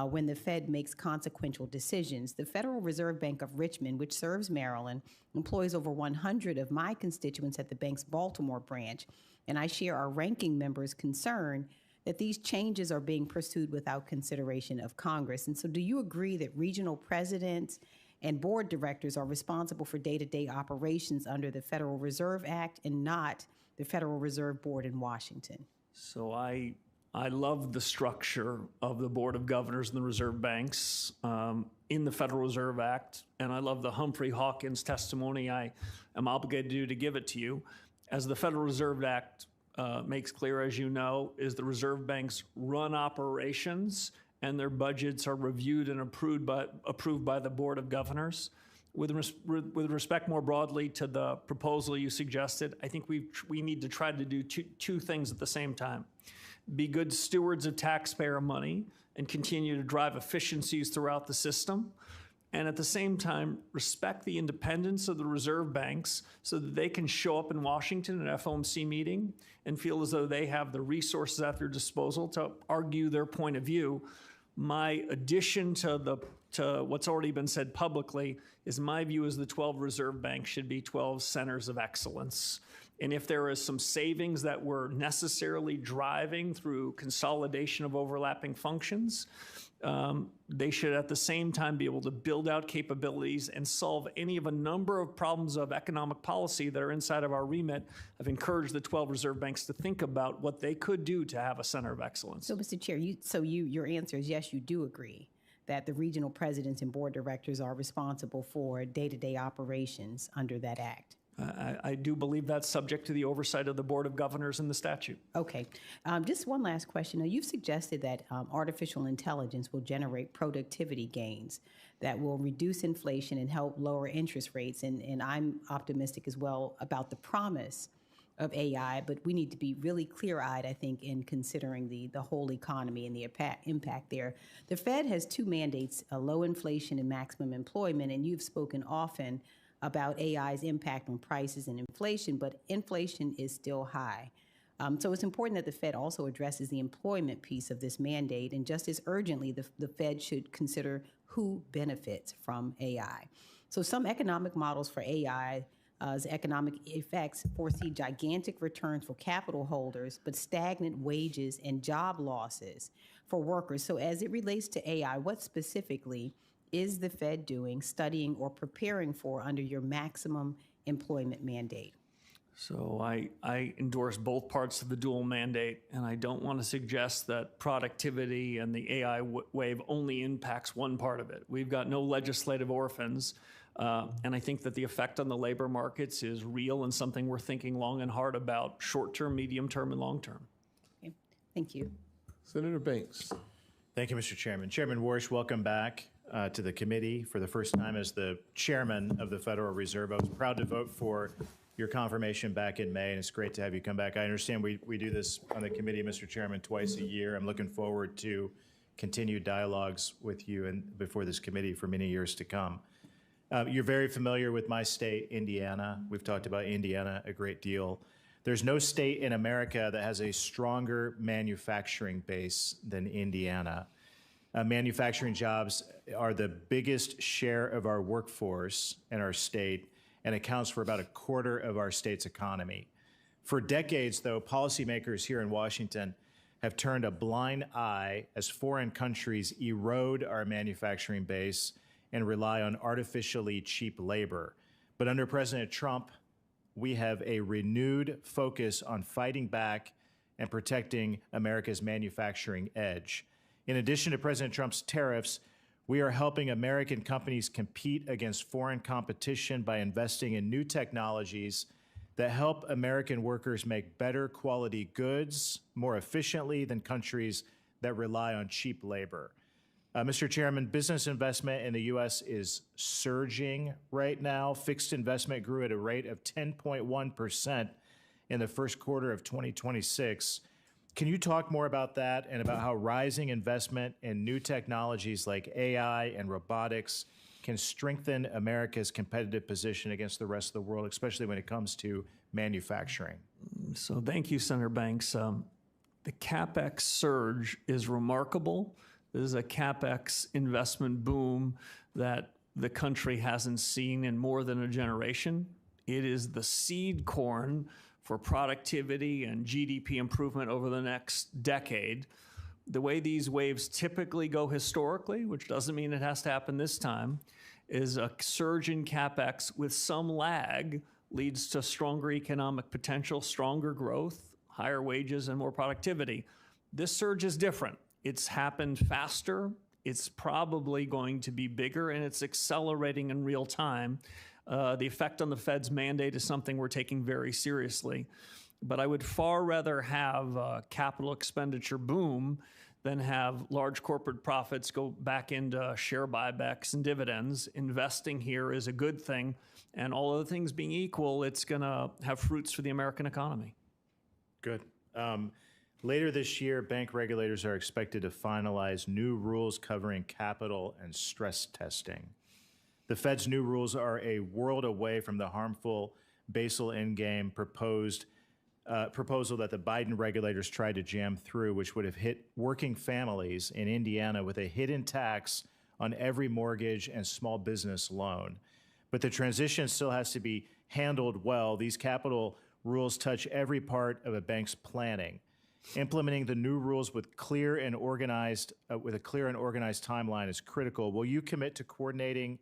when the Fed makes consequential decisions. The Federal Reserve Bank of Richmond, which serves Maryland, employs over 100 of my constituents at the bank's Baltimore branch, and I share our ranking member's concern that these changes are being pursued without consideration of Congress. And so do you agree that regional presidents and board directors are responsible for day-to-day operations under the Federal Reserve Act and not the Federal Reserve Board in Washington? So I love the structure of the Board of Governors and the Reserve Banks in the Federal Reserve Act, and I love the Humphrey Hawkins testimony. I am obligated to give it to you. As the Federal Reserve Act makes clear, as you know, is the reserve banks run operations and their budgets are reviewed and approved by the Board of Governors. with respect more broadly to the proposal you suggested, I think we need to try to do two things at the same time. Be good stewards of taxpayer money and continue to drive efficiencies throughout the system. And at the same time, respect the independence of the reserve banks so that they can show up in Washington at an FOMC meeting and feel as though they have the resources at their disposal to argue their point of view. My addition to what's already been said publicly is my view is the 12 reserve banks should be 12 centers of excellence. And if there is some savings that we're necessarily driving through consolidation of overlapping functions, they should at the same time be able to build out capabilities and solve any of a number of problems of economic policy that are inside of our remit. I've encouraged the 12 reserve banks to think about what they could do to have a center of excellence. So, Mr. Chair, your answer is yes, you do agree that the regional presidents and board directors are responsible for day-to-day operations under that act. I do believe that's subject to the oversight of the Board of Governors in the statute. Okay. Just one last question. Now, you've suggested that artificial intelligence will generate productivity gains that will reduce inflation and help lower interest rates. And I'm optimistic as well about the promise of AI, but we need to be really clear-eyed, I think, in considering the whole economy and the impact there. The Fed has two mandates, low inflation and maximum employment, and you've spoken often about AI's impact on prices and inflation, but inflation is still high. So it's important that the Fed also addresses the employment piece of this mandate, and just as urgently, the Fed should consider who benefits from AI. So some economic models for AI's economic effects foresee gigantic returns for capital holders, but stagnant wages and job losses for workers. So as it relates to AI, what specifically is the Fed doing, studying, or preparing for under your maximum employment mandate? So I endorse both parts of the dual mandate, and I don't want to suggest that productivity and the AI wave only impacts one part of it. We've got no legislative orphans, and I think that the effect on the labor markets is real and something we're thinking long and hard about, short-term, medium-term, and long-term. Okay. Thank you. Senator Banks. Thank you, Mr. Chairman. Chairman Warsh, welcome back to the committee for the first time as the chairman of the Federal Reserve. I was proud to vote for your confirmation back in May, and it's great to have you come back. I understand we do this on the committee, Mr. Chairman, twice a year. I'm looking forward to continued dialogues with you and before this committee for many years to come. You're very familiar with my state, Indiana. We've talked about Indiana a great deal. There's no state in America that has a stronger manufacturing base than Indiana. Manufacturing jobs are the biggest share of our workforce in our state and accounts for about a quarter of our state's economy. For decades, though, policymakers here in Washington have turned a blind eye as foreign countries erode our manufacturing base and rely on artificially cheap labor. But under President Trump, we have a renewed focus on fighting back and protecting America's manufacturing edge. In addition to President Trump's tariffs, we are helping American companies compete against foreign competition by investing in new technologies that help American workers make better quality goods more efficiently than countries that rely on cheap labor. Mr. Chairman, business investment in the U.S. is surging right now. Fixed investment grew at a rate of 10.1% in the first quarter of 2026. Can you talk more about that and about how rising investment in new technologies like AI and robotics can strengthen America's competitive position against the rest of the world, especially when it comes to manufacturing? So thank you, Senator Banks. The CapEx surge is remarkable. This is a CapEx investment boom that the country hasn't seen in more than a generation. It is the seed corn for productivity and GDP improvement over the next decade. The way these waves typically go historically, which doesn't mean it has to happen this time, is a surge in CapEx with some lag leads to stronger economic potential, stronger growth, higher wages, and more productivity. This surge is different. It's happened faster. It's probably going to be bigger, and it's accelerating in real time. The effect on the Fed's mandate is something we're taking very seriously. But I would far rather have a capital expenditure boom than have large corporate profits go back into share buybacks and dividends. Investing here is a good thing. And all other things being equal, it's going to have fruits for the American economy. Good. Later this year, bank regulators are expected to finalize new rules covering capital and stress testing. The Fed's new rules are a world away from the harmful Basel Endgame proposal that the Biden regulators tried to jam through, which would have hit working families in Indiana with a hidden tax on every mortgage and small business loan. But the transition still has to be handled well. These capital rules touch every part of a bank's planning. Implementing the new rules with a clear and organized timeline is critical. Will you commit to coordinating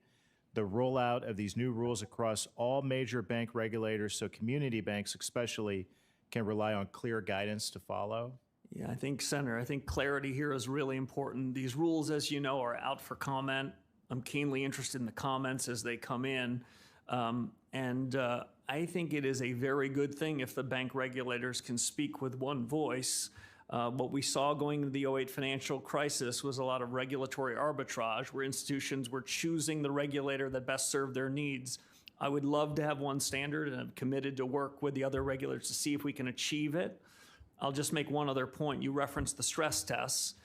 the rollout of these new rules across all major bank regulators so community banks especially can rely on clear guidance to follow? Yeah, I think, Senator, I think clarity here is really important. These rules, as you know, are out for comment. I'm keenly interested in the comments as they come in. I think it is a very good thing if the bank regulators can speak with one voice. What we saw going into the 2008 financial crisis was a lot of regulatory arbitrage where institutions were choosing the regulator that best served their needs. I would love to have one standard, and I'm committed to work with the other regulators to see if we can achieve it. I'll just make one other point. You referenced the stress tests.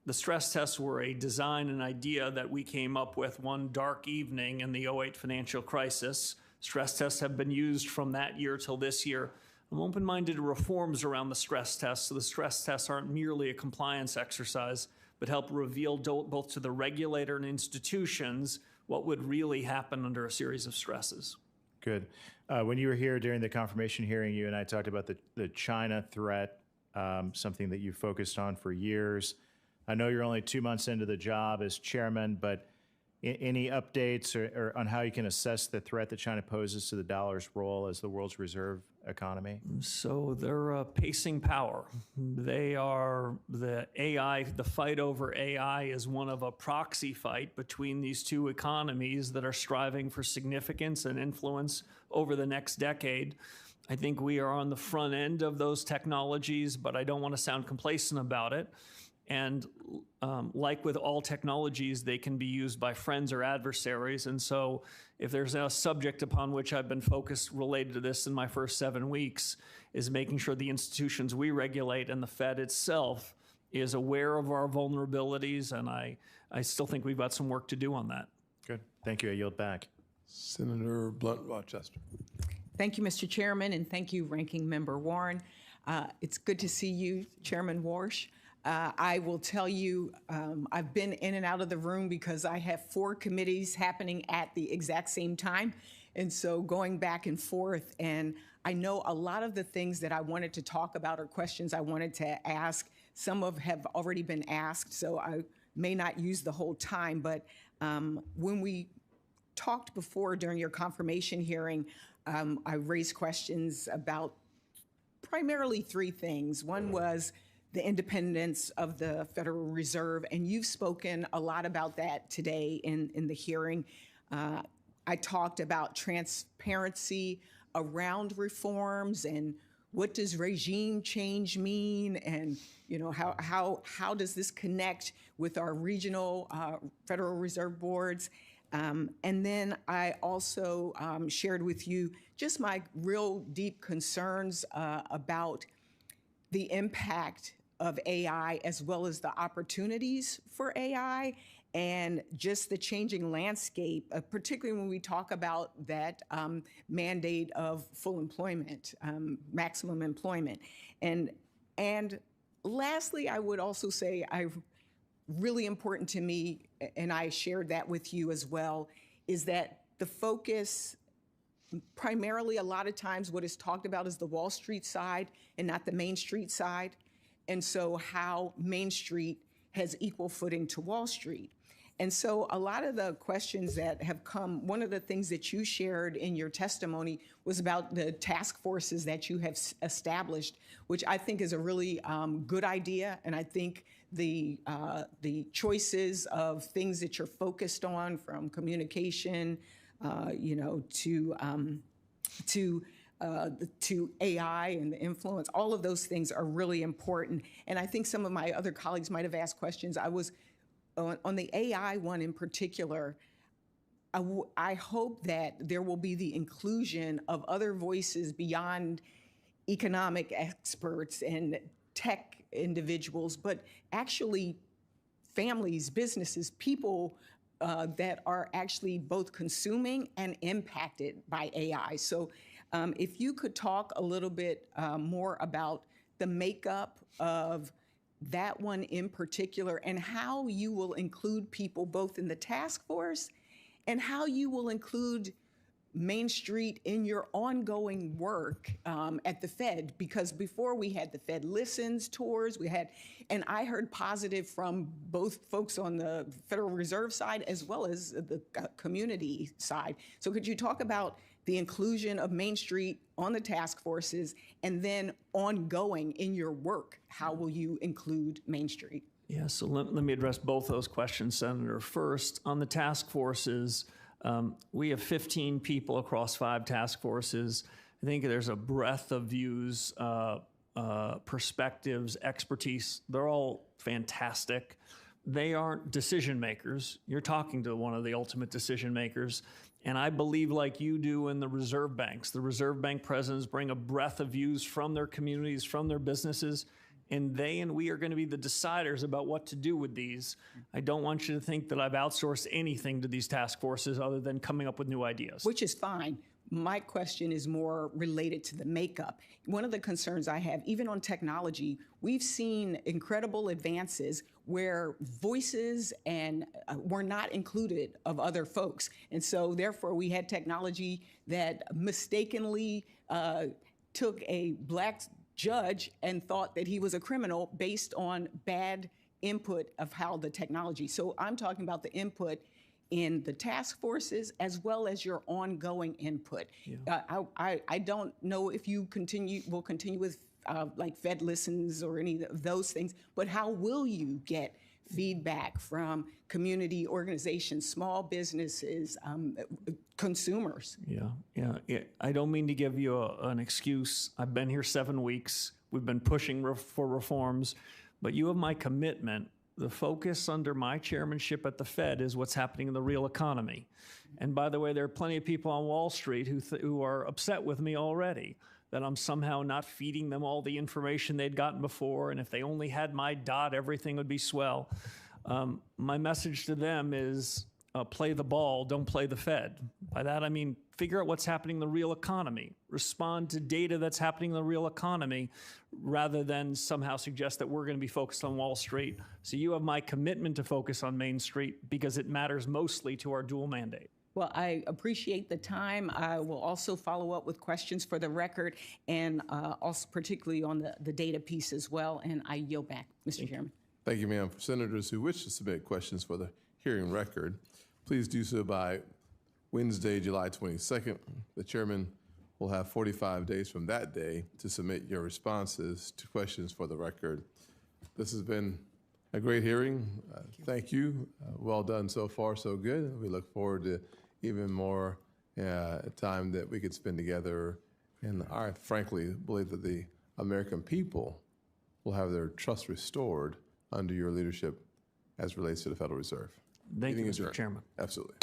The stress tests were a design and idea that we came up with one dark evening in the 2008 financial crisis. Stress tests have been used from that year till this year. I'm open-minded to reforms around the stress tests, so the stress tests aren't merely a compliance exercise, but help reveal both to the regulator and institutions what would really happen under a series of stresses. Good. When you were here during the confirmation hearing, you and I talked about the China threat, something that you focused on for years. I know you're only 2 months into the job as chairman, but any updates or on how you can assess the threat that China poses to the dollar's role as the world's reserve economy? So they're pacing power. They are the AI, the fight over AI is one of a proxy fight between these two economies that are striving for significance and influence over the next decade. I think we are on the front end of those technologies, but I don't want to sound complacent about it. And like with all technologies, they can be used by friends or adversaries. And so if there's a subject upon which I've been focused related to this in my first 7 weeks is making sure the institutions we regulate and the Fed itself is aware of our vulnerabilities. And I still think we've got some work to do on that. Good. Thank you. I yield back. Senator Blunt Rochester. Thank you, Mr. Chairman, and thank you, Ranking Member Warren. It's good to see you, Chairman Warsh. I will tell you, I've been in and out of the room because I have 4 committees happening at the exact same time. And so going back and forth, and I know a lot of the things that I wanted to talk about or questions I wanted to ask, some have already been asked, so I may not use the whole time. But when we talked before during your confirmation hearing, I raised questions about primarily 3 things. One was the independence of the Federal Reserve, and you've spoken a lot about that today in the hearing. I talked about transparency around reforms and what does regime change mean, and how does this connect with our regional Federal Reserve boards. And then I also shared with you just my real deep concerns about the impact of AI as well as the opportunities for AI and just the changing landscape, particularly when we talk about that mandate of full employment, maximum employment. And lastly, I would also say really important to me, and I shared that with you as well, is that the focus primarily a lot of times what is talked about is the Wall Street side and not the Main Street side. And so how Main Street has equal footing to Wall Street. And so a lot of the questions that have come, one of the things that you shared in your testimony was about the task forces that you have established, which I think is a really good idea. And I think the choices of things that you're focused on, from communication, to to AI and the influence. All of those things are really important. And I think some of my other colleagues might have asked questions. I was on the AI one in particular. I hope that there will be the inclusion of other voices beyond economic experts and tech individuals, but actually families, businesses, people that are actually both consuming and impacted by AI. So if you could talk a little bit more about the makeup of that one in particular and how you will include people both in the task force and how you will include Main Street in your ongoing work at the Fed, because before we had the Fed Listens tours, and I heard positive from both folks on the Federal Reserve side as well as the community side. So could you talk about the inclusion of Main Street on the task forces and then ongoing in your work, how will you include Main Street? Yeah, so let me address both those questions, Senator. First, on the task forces, we have 15 people across 5 task forces. I think there's a breadth of views, perspectives, expertise. They're all fantastic. They aren't decision makers. You're talking to one of the ultimate decision makers. And I believe, like you do in the reserve banks, the reserve bank presidents bring a breadth of views from their communities, from their businesses, and they and we are going to be the deciders about what to do with these. I don't want you to think that I've outsourced anything to these task forces other than coming up with new ideas. Which is fine. My question is more related to the makeup. One of the concerns I have, even on technology, we've seen incredible advances where voices and were not included of other folks. And so therefore we had technology that mistakenly took a Black judge and thought that he was a criminal based on bad input of how the technology. So I'm talking about the input in the task forces as well as your ongoing input. Yeah. I don't know if you will continue with like Fed Listens or any of those things, but how will you get feedback from community organizations, small businesses, consumers? Yeah. I don't mean to give you an excuse. I've been here 7 weeks. We've been pushing for reforms, but you have my commitment. The focus under my chairmanship at the Fed is what's happening in the real economy. And by the way, there are plenty of people on Wall Street who are upset with me already that I'm somehow not feeding them all the information they'd gotten before, and if they only had my dot, everything would be swell. My message to them is play the ball, don't play the Fed. By that I mean figure out what's happening in the real economy, respond to data that's happening in the real economy, rather than somehow suggest that we're going to be focused on Wall Street. So you have my commitment to focus on Main Street because it matters mostly to our dual mandate. Well, I appreciate the time. I will also follow up with questions for the record and also particularly on the data piece as well. And I yield back, Mr. Chairman. Thank you, ma'am. For senators who wish to submit questions for the hearing record, please do so by Wednesday, July 22nd. The chairman will have 45 days from that day to submit your responses to questions for the record. This has been a great hearing. Thank you. Well done so far, so good. We look forward to even more time that we could spend together. And I frankly believe that the American people will have their trust restored under your leadership as relates to the Federal Reserve. Thank you, Mr. Chairman. Absolutely.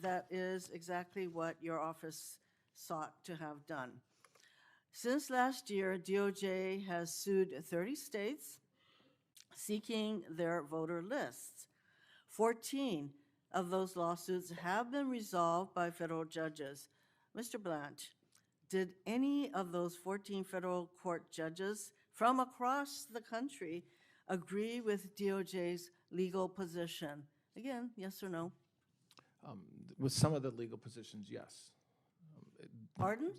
That is exactly what your office sought to have done. Since last year, DOJ has sued 30 states seeking their voter lists. 14 of those lawsuits have been resolved by federal judges. Mr. Blanche, did any of those 14 federal court judges from across the country agree with DOJ's legal position? Again, yes or no? With some of the legal positions, yes. Pardon?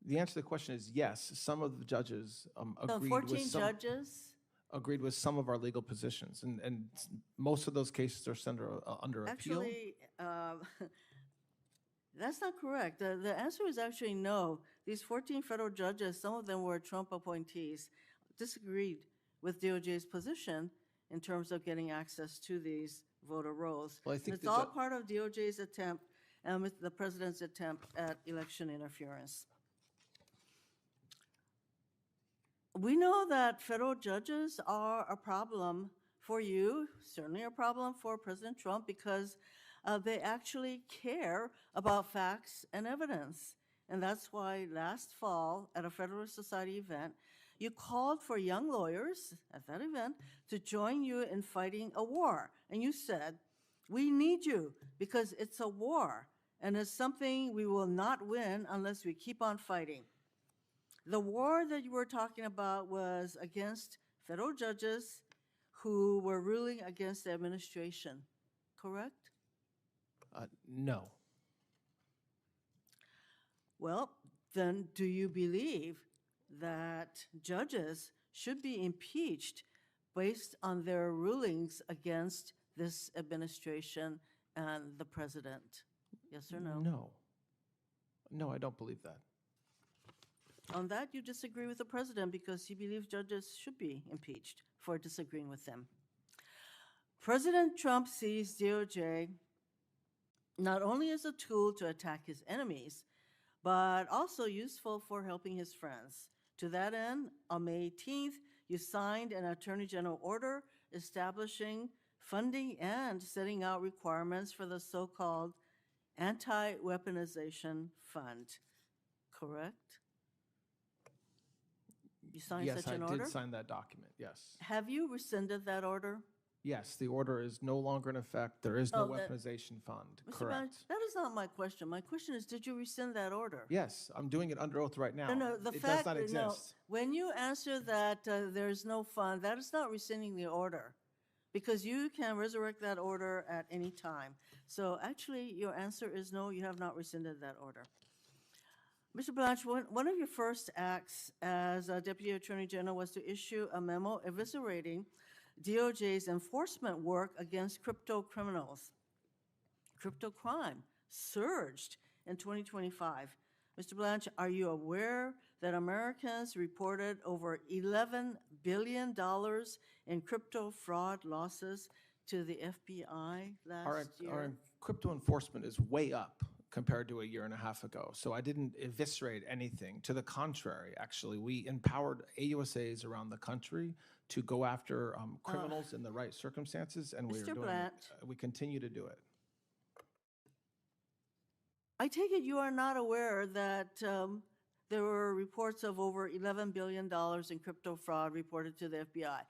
The answer to the question is yes. Some of the judges So agreed 14 with some, judges? agreed with some of our legal positions, and most of those cases are under appeal. Actually, that's not correct. The answer is actually no. These 14 federal judges, some of them were Trump appointees, disagreed with DOJ's position in terms of getting access to these voter rolls. Well, I think it's all part of DOJ's attempt and with the president's attempt at election interference. We know that federal judges are a problem for you, certainly a problem for President Trump, because they actually care about facts and evidence. And that's why last fall at a Federalist Society event, you called for young lawyers at that event to join you in fighting a war. And you said, we need you because it's a war, and it's something we will not win unless we keep on fighting. The war that you were talking about was against federal judges who were ruling against the administration, correct? No. Well, then do you believe that judges should be impeached based on their rulings against this administration and the president? Yes or no? No. No, I don't believe that. On that, you disagree with the president because you believe judges should be impeached for disagreeing with them. President Trump sees DOJ not only as a tool to attack his enemies, but also useful for helping his friends. To that end, on May 18th, you signed an Attorney General order establishing funding and setting out requirements for the so-called Anti-Weaponization Fund, correct? You signed Yes, such an I order? did sign that document, yes. Have you rescinded that order? Yes, the order is no longer in effect. There is no Oh, that- weaponization fund, Mr. correct? Bannon, that is not my question. My question is, did you rescind that order? Yes, I'm doing it under oath right now. No, the It fact does not that, no, exist. when you answer that there's no fund, that is not rescinding the order, because you can resurrect that order at any time. So actually, your answer is no, you have not rescinded that order. Mr. Blanche, one of your first acts as a Deputy Attorney General was to issue a memo eviscerating DOJ's enforcement work against crypto criminals. Crypto crime surged in 2025. Mr. Blanche, are you aware that Americans reported over $11 billion in crypto fraud losses to the FBI last year? Our crypto enforcement is way up compared to a year and a half ago. So I didn't eviscerate anything. To the contrary, actually, we empowered AUSAs around the country to go after criminals in the right circumstances, and Mr. Blanche. We continue to do it. I take it you are not aware that there were reports of over $11 billion in crypto fraud reported to the FBI.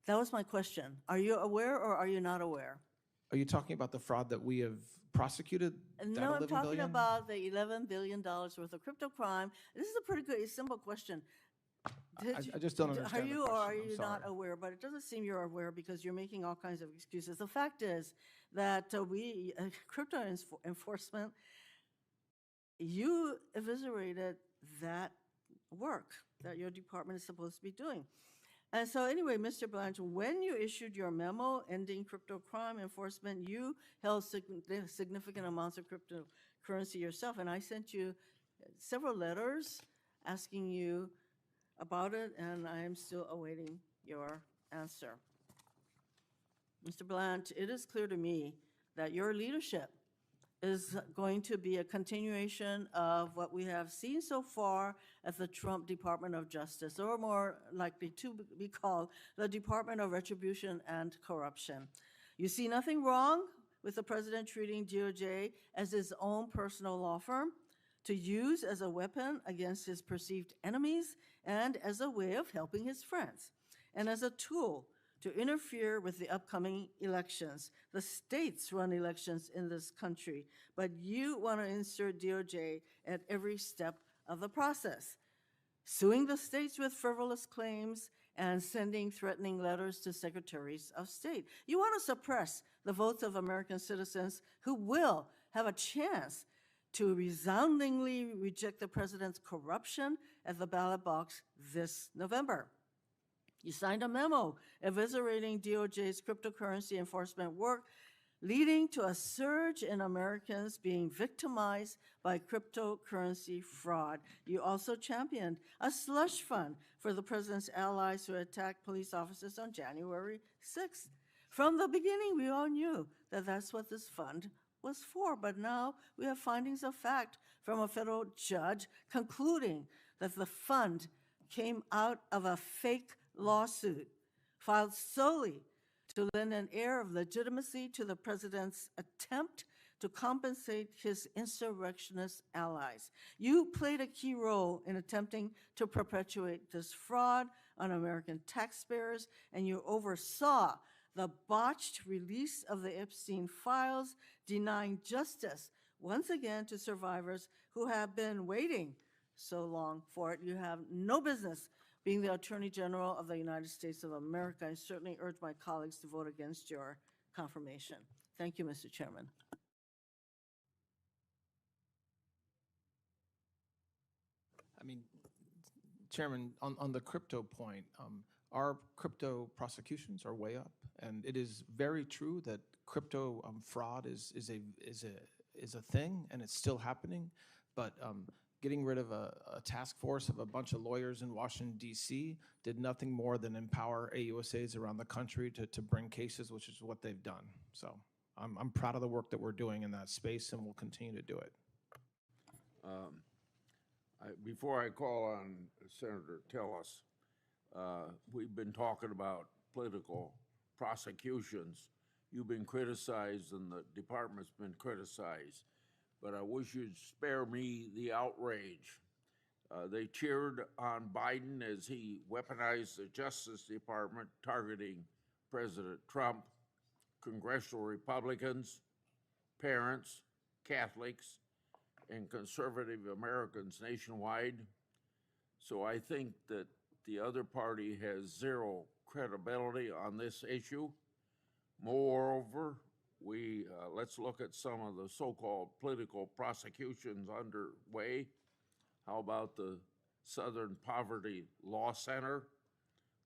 That was my question. Are you aware or are you not aware? Are you talking about the fraud that we have prosecuted? No, I'm talking billion? about the $11 billion worth of crypto crime. This is a pretty good, simple question. I just don't understand Are the you or question. are I'm you not sorry. aware? But it doesn't seem you're aware because you're making all kinds of excuses. The fact is that crypto enforcement, you eviscerated that work that your department is supposed to be doing. And so anyway, Mr. Blanche, when you issued your memo ending crypto crime enforcement, you held significant amounts of cryptocurrency yourself. And I sent you several letters asking you about it, and I am still awaiting your answer. Mr. Blanche, it is clear to me that your leadership is going to be a continuation of what we have seen so far at the Trump Department of Justice, or more likely to be called the Department of Retribution and Corruption. You see nothing wrong with the president treating DOJ as his own personal law firm to use as a weapon against his perceived enemies and as a way of helping his friends. and as a tool to interfere with the upcoming elections. The states run elections in this country, but you want to insert DOJ at every step of the process, suing the states with frivolous claims and sending threatening letters to secretaries of state. You want to suppress the votes of American citizens who will have a chance to resoundingly reject the president's corruption at the ballot box this November. You signed a memo eviscerating DOJ's cryptocurrency enforcement work, leading to a surge in Americans being victimized by cryptocurrency fraud. You also championed a slush fund for the president's allies who attacked police officers on January 6th. From the beginning, we all knew that that's what this fund was for, but now we have findings of fact from a federal judge concluding that the fund came out of a fake lawsuit filed solely to lend an air of legitimacy to the president's attempt to compensate his insurrectionist allies. You played a key role in attempting to perpetuate this fraud on American taxpayers, and you oversaw the botched release of the Epstein files, denying justice once again to survivors who have been waiting so long for it. You have no business being the Attorney General of the United States of America. I certainly urge my colleagues to vote against your confirmation. Thank you, Mr. Chairman. I mean, Chairman, on the crypto point, our crypto prosecutions are way up, and it is very true that crypto fraud is a thing, and it's still happening. But getting rid of a task force of a bunch of lawyers in Washington, D.C. did nothing more than empower AUSAs around the country to bring cases, which is what they've done. So I'm proud of the work that we're doing in that space, and we'll continue to do it. Before I call on Senator Tillis, we've been talking about political prosecutions. You've been criticized and the department's been criticized, but I wish you'd spare me the outrage. They cheered on Biden as he weaponized the Justice Department, targeting President Trump, congressional Republicans, parents, Catholics, and conservative Americans nationwide. So I think that the other party has zero credibility on this issue. Moreover, let's look at some of the so-called political prosecutions underway. How about the Southern Poverty Law Center?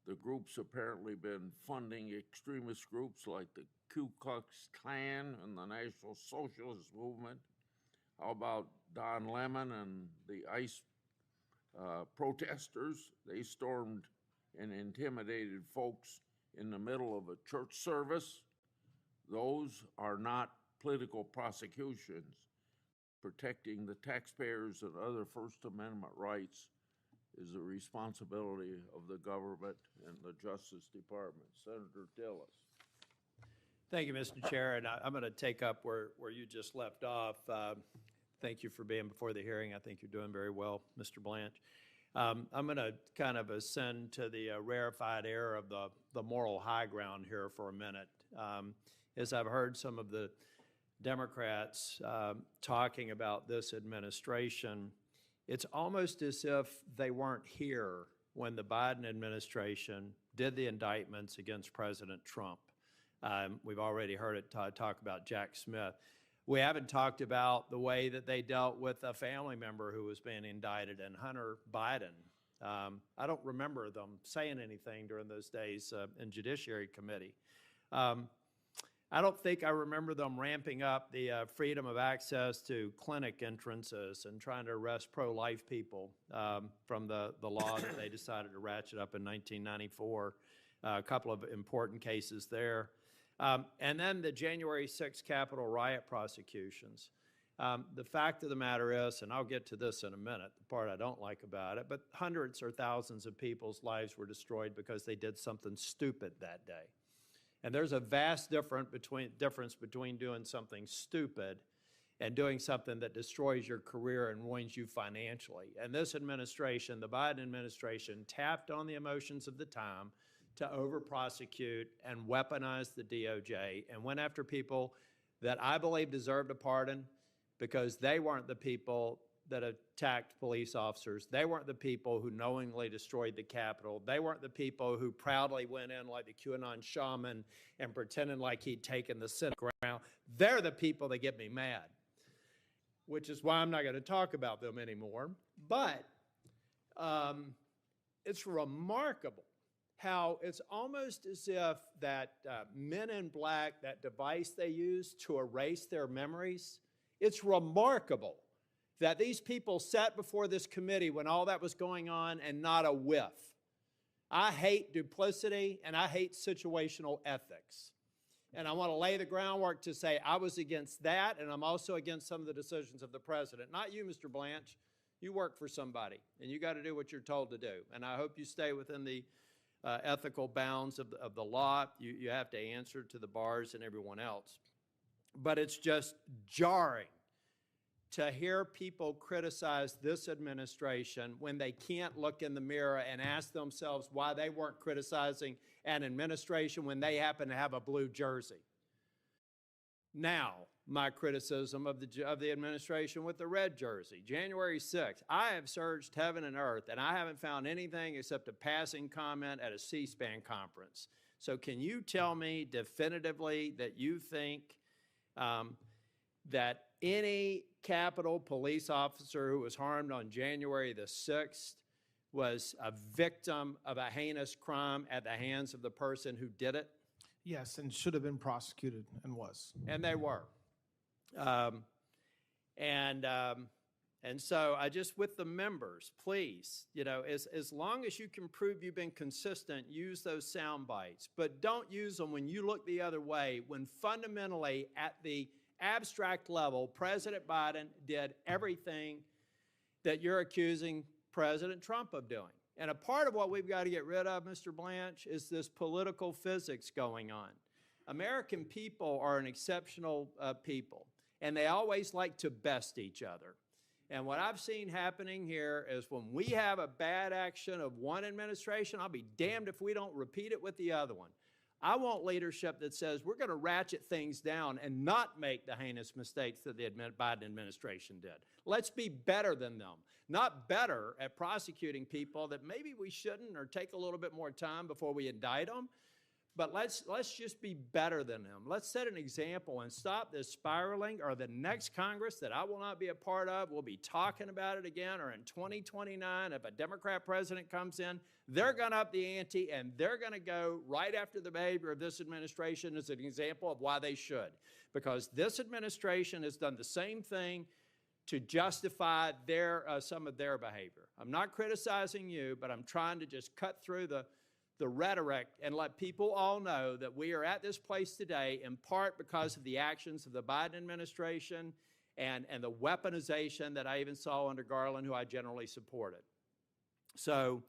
The group's apparently been funding extremist groups like the Ku Klux Klan and the National Socialist Movement. How about Don Lemon and the ICE protesters? They stormed and intimidated folks in the middle of a church service. Those are not political prosecutions. Protecting the taxpayers and other First Amendment rights is the responsibility of the government and the Justice Department. Senator Tillis. Thank you, Mr. Chair, and I'm going to take up where you just left off. Thank you for being before the hearing. I think you're doing very well, Mr. Blanche. I'm going to kind of ascend to the rarefied air of the moral high ground here for a minute. As I've heard some of the Democrats talking about this administration, it's almost as if they weren't here when the Biden administration did the indictments against President Trump. We've already heard it talk about Jack Smith. We haven't talked about the way that they dealt with a family member who was being indicted, and Hunter Biden. I don't remember them saying anything during those days in Judiciary Committee. I don't think I remember them ramping up the freedom of access to clinic entrances and trying to arrest pro-life people from the law that they decided to ratchet up in 1994. A couple of important cases there. And then the January 6th Capitol riot prosecutions. The fact of the matter is, and I'll get to this in a minute, the part I don't like about it, but hundreds or thousands of people's lives were destroyed because they did something stupid that day. And there's a vast difference between doing something stupid and doing something that destroys your career and ruins you financially. And this administration, the Biden administration, tapped on the emotions of the time to over-prosecute and weaponize the DOJ and went after people that I believe deserved a pardon because they weren't the people that attacked police officers. They weren't the people who knowingly destroyed the Capitol. They weren't the people who proudly went in like the QAnon shaman and pretending like he'd taken the Senate ground. They're the people that get me mad, which is why I'm not going to talk about them anymore. But it's remarkable how it's almost as if that Men in Black, that device they use to erase their memories, it's remarkable that these people sat before this committee when all that was going on and not a whiff. I hate duplicity and I hate situational ethics. And I want to lay the groundwork to say I was against that, and I'm also against some of the decisions of the president. Not you, Mr. Blanche. You work for somebody, and you got to do what you're told to do. And I hope you stay within the ethical bounds of the law. You have to answer to the bars and everyone else. But it's just jarring to hear people criticize this administration when they can't look in the mirror and ask themselves why they weren't criticizing an administration when they happen to have a blue jersey. Now, my criticism of the administration with the red jersey. January 6th, I have searched heaven and earth, and I haven't found anything except a passing comment at a C-SPAN conference. So can you tell me definitively that you think that any Capitol police officer who was harmed on January the 6th was a victim of a heinous crime at the hands of the person who did it? Yes, and should have been prosecuted and was. And they were. And so I just, with the members, please, as long as you can prove you've been consistent, use those sound bites. But don't use them when you look the other way, when fundamentally at the abstract level, President Biden did everything that you're accusing President Trump of doing. And a part of what we've got to get rid of, Mr. Blanche, is this political physics going on. American people are an exceptional people, and they always like to best each other. And what I've seen happening here is when we have a bad action of one administration, I'll be damned if we don't repeat it with the other one. I want leadership that says we're going to ratchet things down and not make the heinous mistakes that the Biden administration did. Let's be better than them, not better at prosecuting people that maybe we shouldn't, or take a little bit more time before we indict them. But let's just be better than them. Let's set an example and stop this spiraling, or the next Congress that I will not be a part of will be talking about it again, or in 2029, if a Democrat president comes in, they're going to up the ante, and they're going to go right after the behavior of this administration as an example of why they should. Because this administration has done the same thing to justify some of their behavior. I'm not criticizing you, but I'm trying to just cut through the rhetoric and let people all know that we are at this place today in part because of the actions of the Biden administration and the weaponization that I even saw under Garland, who I generally supported. So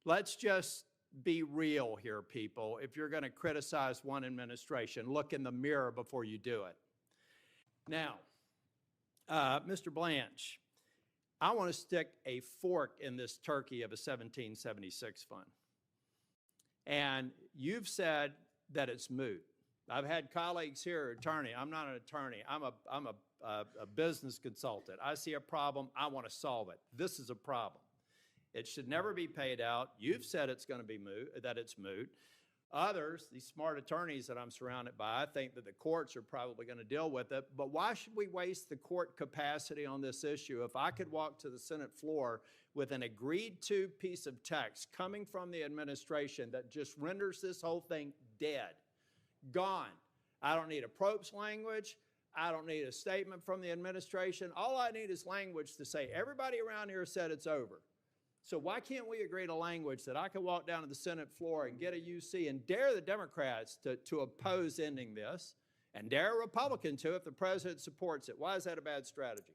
let's just be real here, people. If you're going to criticize one administration, look in the mirror before you do it. Now, Mr. Blanche, I want to stick a fork in this turkey of a 1776 fund. And you've said that it's moot. I've had colleagues here, attorney. I'm not an attorney. I'm a business consultant. I see a problem. I want to solve it. This is a problem. It should never be paid out. You've said it's going to be moot, that it's moot. Others, these smart attorneys that I'm surrounded by, think that the courts are probably going to deal with it. But why should we waste the court capacity on this issue? If I could walk to the Senate floor with an agreed-to piece of text coming from the administration that just renders this whole thing dead, gone. I don't need a Probst language. I don't need a statement from the administration. All I need is language to say, everybody around here said it's over. So why can't we agree to language that I can walk down to the Senate floor and get a UC and dare the Democrats to oppose ending this, and dare a Republican to if the president supports it? Why is that a bad strategy?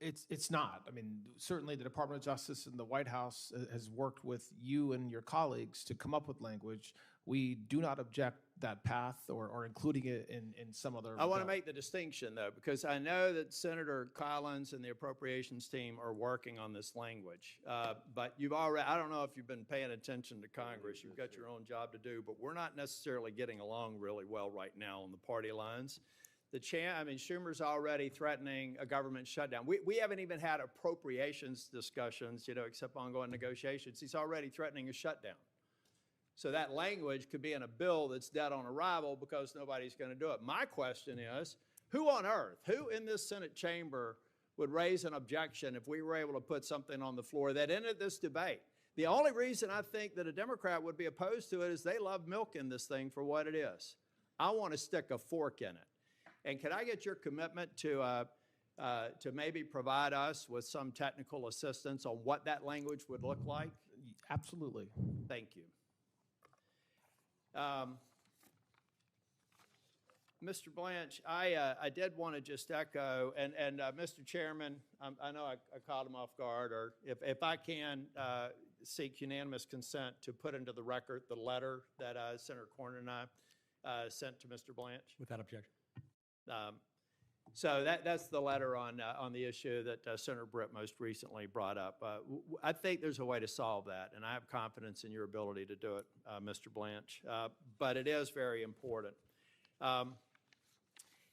It's not. I mean, certainly the Department of Justice and the White House has worked with you and your colleagues to come up with language we do not object that path or including it in some other. I want to bill. make the distinction, though, because I know that Senator Collins and the appropriations team are working on this language. But you've already, I don't know if you've been paying attention to Congress. You've got your own job to do, but we're not necessarily getting along really well right now on the party lines. Schumer's already threatening a government shutdown. We haven't even had appropriations discussions, except ongoing negotiations. He's already threatening a shutdown. So that language could be in a bill that's dead on arrival because nobody's going to do it. My question is, who on earth, who in this Senate chamber would raise an objection if we were able to put something on the floor that ended this debate? The only reason I think that a Democrat would be opposed to it is they love milking this thing for what it is. I want to stick a fork in it. And can I get your commitment to maybe provide us with some technical assistance on what that language would look like? Absolutely. Thank you. Mr. Blanche, I did want to just echo, and Mr. Chairman, I know I caught him off guard, or if I can seek unanimous consent to put into the record the letter that Senator Cornyn and I sent to Mr. Blanche. Without objection. So that's the letter on the issue that Senator Britt most recently brought up. I think there's a way to solve that, and I have confidence in your ability to do it, Mr. Blanche. But it is very important.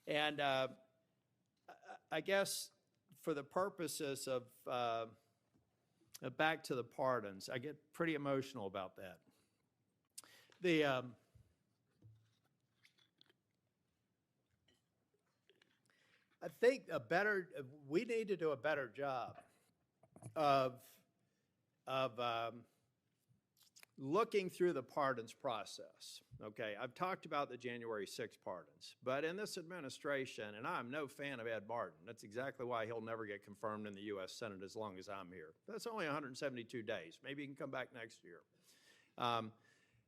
And I guess for the purposes of back to the pardons, I get pretty emotional about that. I think we need to do a better job of looking through the pardons process. Okay, I've talked about the January 6 pardons, but in this administration, and I'm no fan of Ed Martin, that's exactly why he'll never get confirmed in the U.S. Senate as long as I'm here. That's only 172 days. Maybe he can come back next year.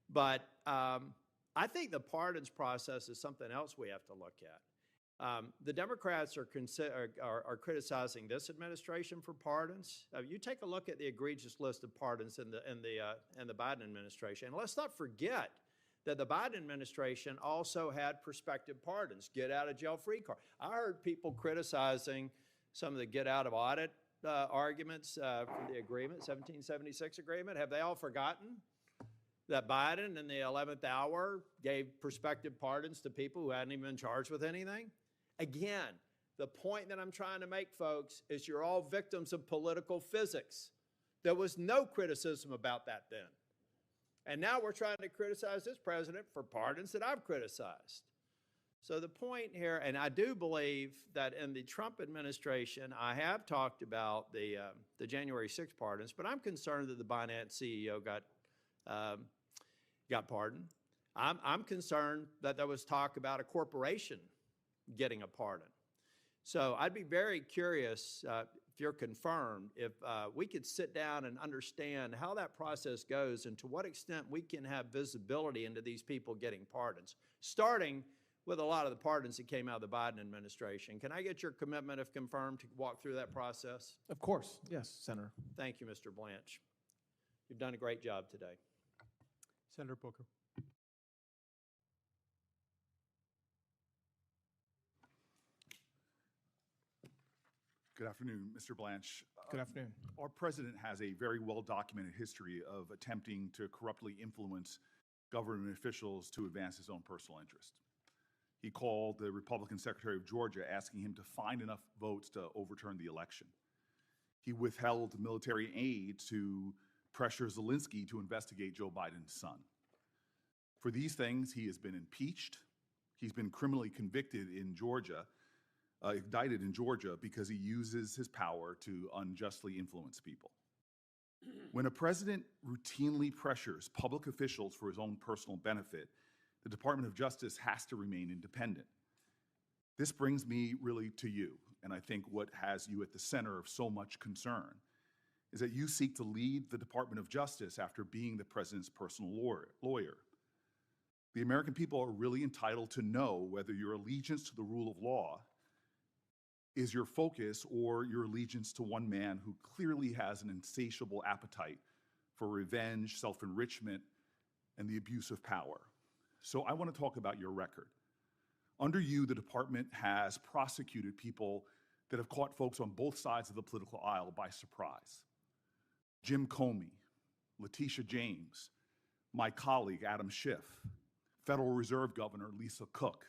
But I think the pardons process is something else we have to look at. The Democrats are criticizing this administration for pardons. You take a look at the egregious list of pardons in the Biden administration. And let's not forget that the Biden administration also had prospective pardons, get out of jail free card. I heard people criticizing some of the get out of audit arguments for the agreement, 1776 agreement. Have they all forgotten that Biden in the 11th hour gave prospective pardons to people who hadn't even been charged with anything? Again, the point that I'm trying to make, folks, is you're all victims of political physics. There was no criticism about that then. And now we're trying to criticize this president for pardons that I've criticized. So the point here, and I do believe that in the Trump administration, I have talked about the January 6 pardons, but I'm concerned that the Binance CEO got pardoned. I'm concerned that there was talk about a corporation getting a pardon. So I'd be very curious, if you're confirmed, if we could sit down and understand how that process goes and to what extent we can have visibility into these people getting pardons, starting with a lot of the pardons that came out of the Biden administration. Can I get your commitment, if confirmed, to walk through that process? Of course. Yes, Senator. Thank you, Mr. Blanche. You've done a great job today. Senator Booker. Good afternoon, Mr. Blanche. Good afternoon. Our president has a very well-documented history of attempting to corruptly influence government officials to advance his own personal interest. He called the Republican Secretary of Georgia asking him to find enough votes to overturn the election. He withheld military aid to pressure Zelensky to investigate Joe Biden's son. For these things, he has been impeached. He's been criminally convicted in Georgia, indicted in Georgia, because he uses his power to unjustly influence people. When a president routinely pressures public officials for his own personal benefit, the Department of Justice has to remain independent. This brings me really to you, and I think what has you at the center of so much concern is that you seek to lead the Department of Justice after being the president's personal lawyer. The American people are really entitled to know whether your allegiance to the rule of law is your focus or your allegiance to one man who clearly has an insatiable appetite for revenge, self-enrichment, and the abuse of power. So I want to talk about your record. Under you, the department has prosecuted people that have caught folks on both sides of the political aisle by surprise. Jim Comey, Letitia James, my colleague Adam Schiff, Federal Reserve Governor Lisa Cook.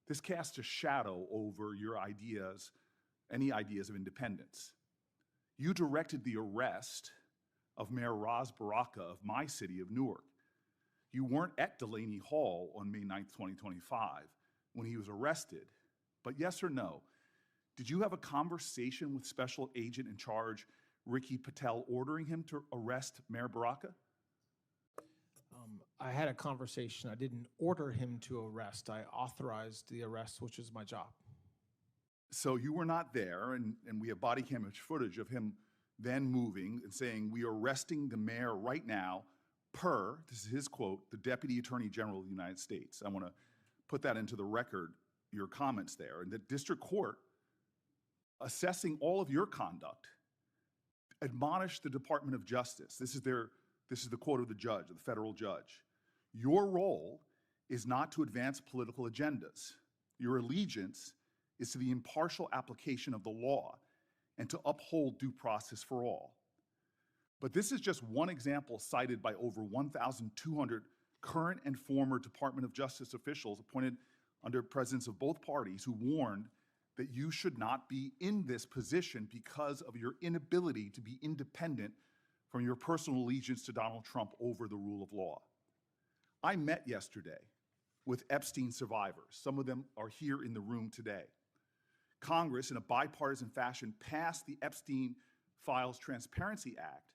This casts a shadow over your ideas, any ideas of independence. You directed the arrest of Mayor Ras Baraka of my city of Newark. You weren't at Delaney Hall on May 9th, 2025, when he was arrested, but yes or no, did you have a conversation with Special Agent in Charge Ricky Patel ordering him to arrest Mayor Baraka? I had a conversation. I didn't order him to arrest. I authorized the arrest, which is my job. So you were not there, and we have body camera footage of him then moving and saying, "We are arresting the mayor right now per," this is his quote, "the Deputy Attorney General of the United States." I want to put that into the record, your comments there. And the district court, assessing all of your conduct, admonished the Department of Justice. This is the quote of the judge, the federal judge. "Your role is not to advance political agendas. Your allegiance is to the impartial application of the law and to uphold due process for all." But this is just one example cited by over 1,200 current and former Department of Justice officials appointed under presidents of both parties who warned that you should not be in this position because of your inability to be independent from your personal allegiance to Donald Trump over the rule of law. I met yesterday with Epstein survivors. Some of them are here in the room today. Congress, in a bipartisan fashion, passed the Epstein Files Transparency Act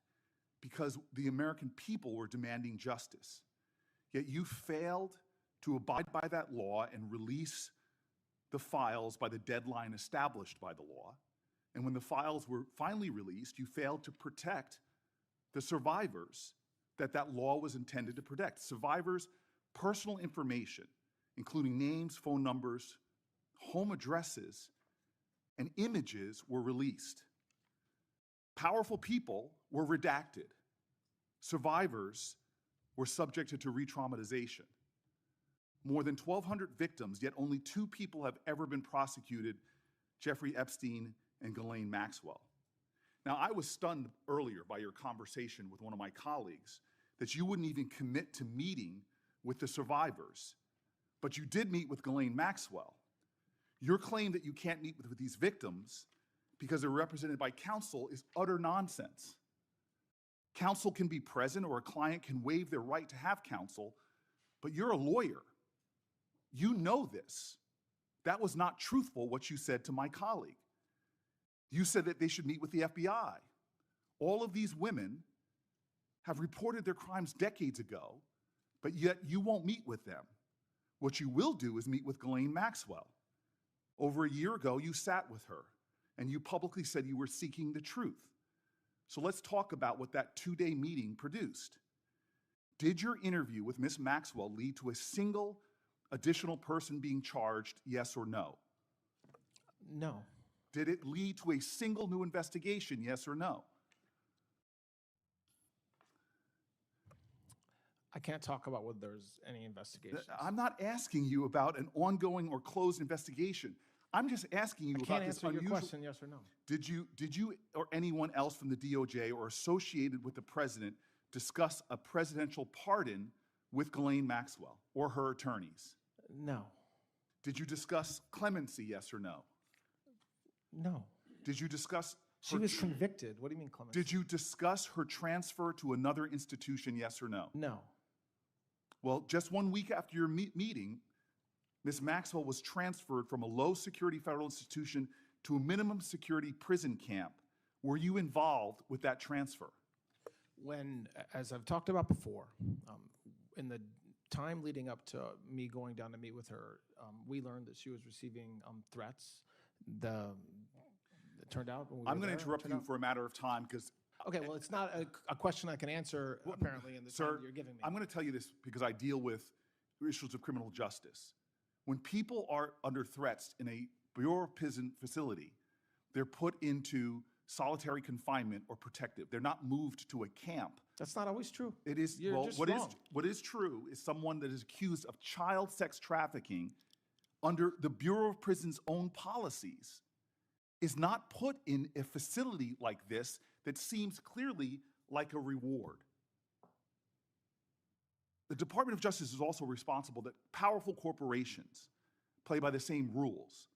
because the American people were demanding justice. Yet you failed to abide by that law and release the files by the deadline established by the law. And when the files were finally released, you failed to protect the survivors that law was intended to protect. Survivors' personal information, including names, phone numbers, home addresses, and images were released. Powerful people were redacted. Survivors were subjected to re-traumatization. More than 1,200 victims, yet only 2 people have ever been prosecuted, Jeffrey Epstein and Ghislaine Maxwell. Now, I was stunned earlier by your conversation with one of my colleagues that you wouldn't even commit to meeting with the survivors, but you did meet with Ghislaine Maxwell. Your claim that you can't meet with these victims because they're represented by counsel is utter nonsense. Counsel can be present or a client can waive their right to have counsel, but you're a lawyer. You know this. That was not truthful, what you said to my colleague. You said that they should meet with the FBI. All of these women have reported their crimes decades ago, but yet you won't meet with them. What you will do is meet with Ghislaine Maxwell. Over a year ago, you sat with her, and you publicly said you were seeking the truth. So let's talk about what that 2-day meeting produced. Did your interview with Ms. Maxwell lead to a single additional person being charged, yes or no? No. Did it lead to a single new investigation, yes or no? I can't talk about whether there's any investigations. I'm not asking you about an ongoing or closed investigation. I'm just asking you I about can't this answer your unusual. question, yes or no. Did you or anyone else from the DOJ or associated with the president discuss a presidential pardon with Ghislaine Maxwell or her attorneys? No. Did you discuss clemency, yes or no? No. Did you discuss She was convicted. What do you mean clemency? Did you discuss her transfer to another institution, yes or no? No. Well, just 1 week after your meeting, Ms. Maxwell was transferred from a low-security federal institution to a minimum security prison camp. Were you involved with that transfer? When, as I've talked about before, in the time leading up to me going down to meet with her, we learned that she was receiving threats. It turned out when we were I'm going to there, interrupt you for a matter of time because. Okay, well, it's not a question I can answer apparently in the time you're giving me. I'm going to tell you this because I deal with issues of criminal justice. When people are under threats in a Bureau of Prison facility, they're put into solitary confinement, or protective. They're not moved to a camp. That's not always true. It is, You're well, just what is wrong. what is true is someone that is accused of child sex trafficking under the Bureau of Prisons' own policies is not put in a facility like this that seems clearly like a reward. The Department of Justice is also responsible that powerful corporations play by the same rules.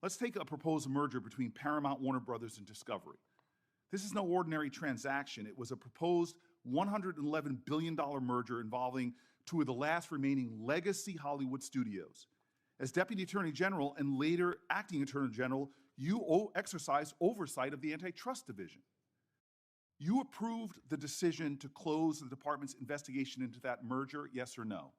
Let's take a proposed merger between Paramount, Warner Brothers, and Discovery. This is no ordinary transaction. It was a proposed $111 billion merger involving two of the last remaining legacy Hollywood studios. As Deputy Attorney General and later Acting Attorney General, you exercise oversight of the Antitrust Division. You approved the decision to close the department's investigation into that merger, yes or no?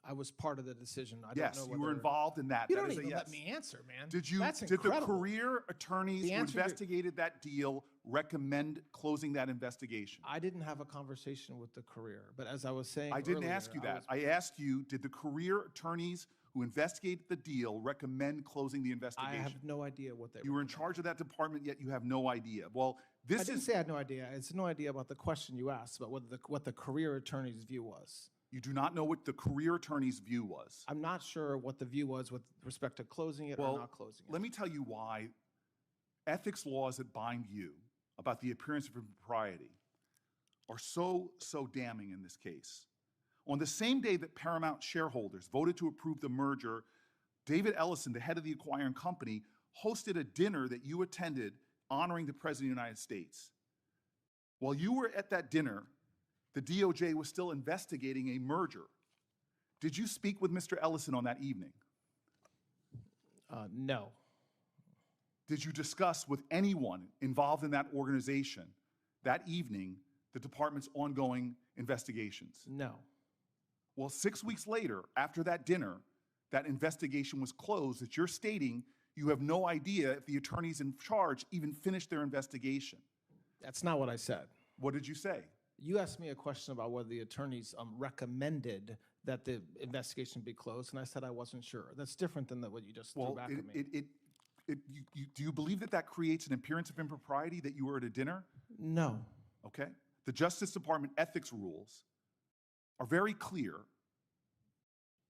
I was part of the decision. I Yes, don't know you were whether- involved in that. You That don't is a even yes. let me answer, man. Did you? That's Did the incredible. career attorneys The who answer to- investigated that deal recommend closing that investigation? I didn't have a conversation with the career, but as I was saying I didn't earlier, ask you I that. was- I asked you, did the career attorneys who investigated the deal recommend closing the I investigation? have no idea what they You were in charge of that department, yet you have no idea. Well, I this didn't is, say I had no idea. It's no idea about the question you asked about what the career attorney's view was. you do not know what the career attorney's view was. I'm not sure what the view was with respect to closing it Well, or not closing it. let me tell you why ethics laws that bind you about the appearance of impropriety are so damning in this case. On the same day that Paramount shareholders voted to approve the merger, David Ellison, the head of the acquiring company, hosted a dinner that you attended honoring the President of the United States. While you were at that dinner, the DOJ was still investigating a merger. Did you speak with Mr. Ellison on that evening? No. Did you discuss with anyone involved in that organization that evening the department's ongoing investigations? No. Well, 6 weeks later, after that dinner, that investigation was closed, that you're stating you have no idea if the attorneys in charge even finished their investigation. That's not what I said. What did you say? You asked me a question about whether the attorneys recommended that the investigation be closed, and I said I wasn't sure. That's different than what you just threw back at me. Do you believe that that creates an appearance of impropriety that you were at a dinner? No. Okay. The Justice Department ethics rules are very clear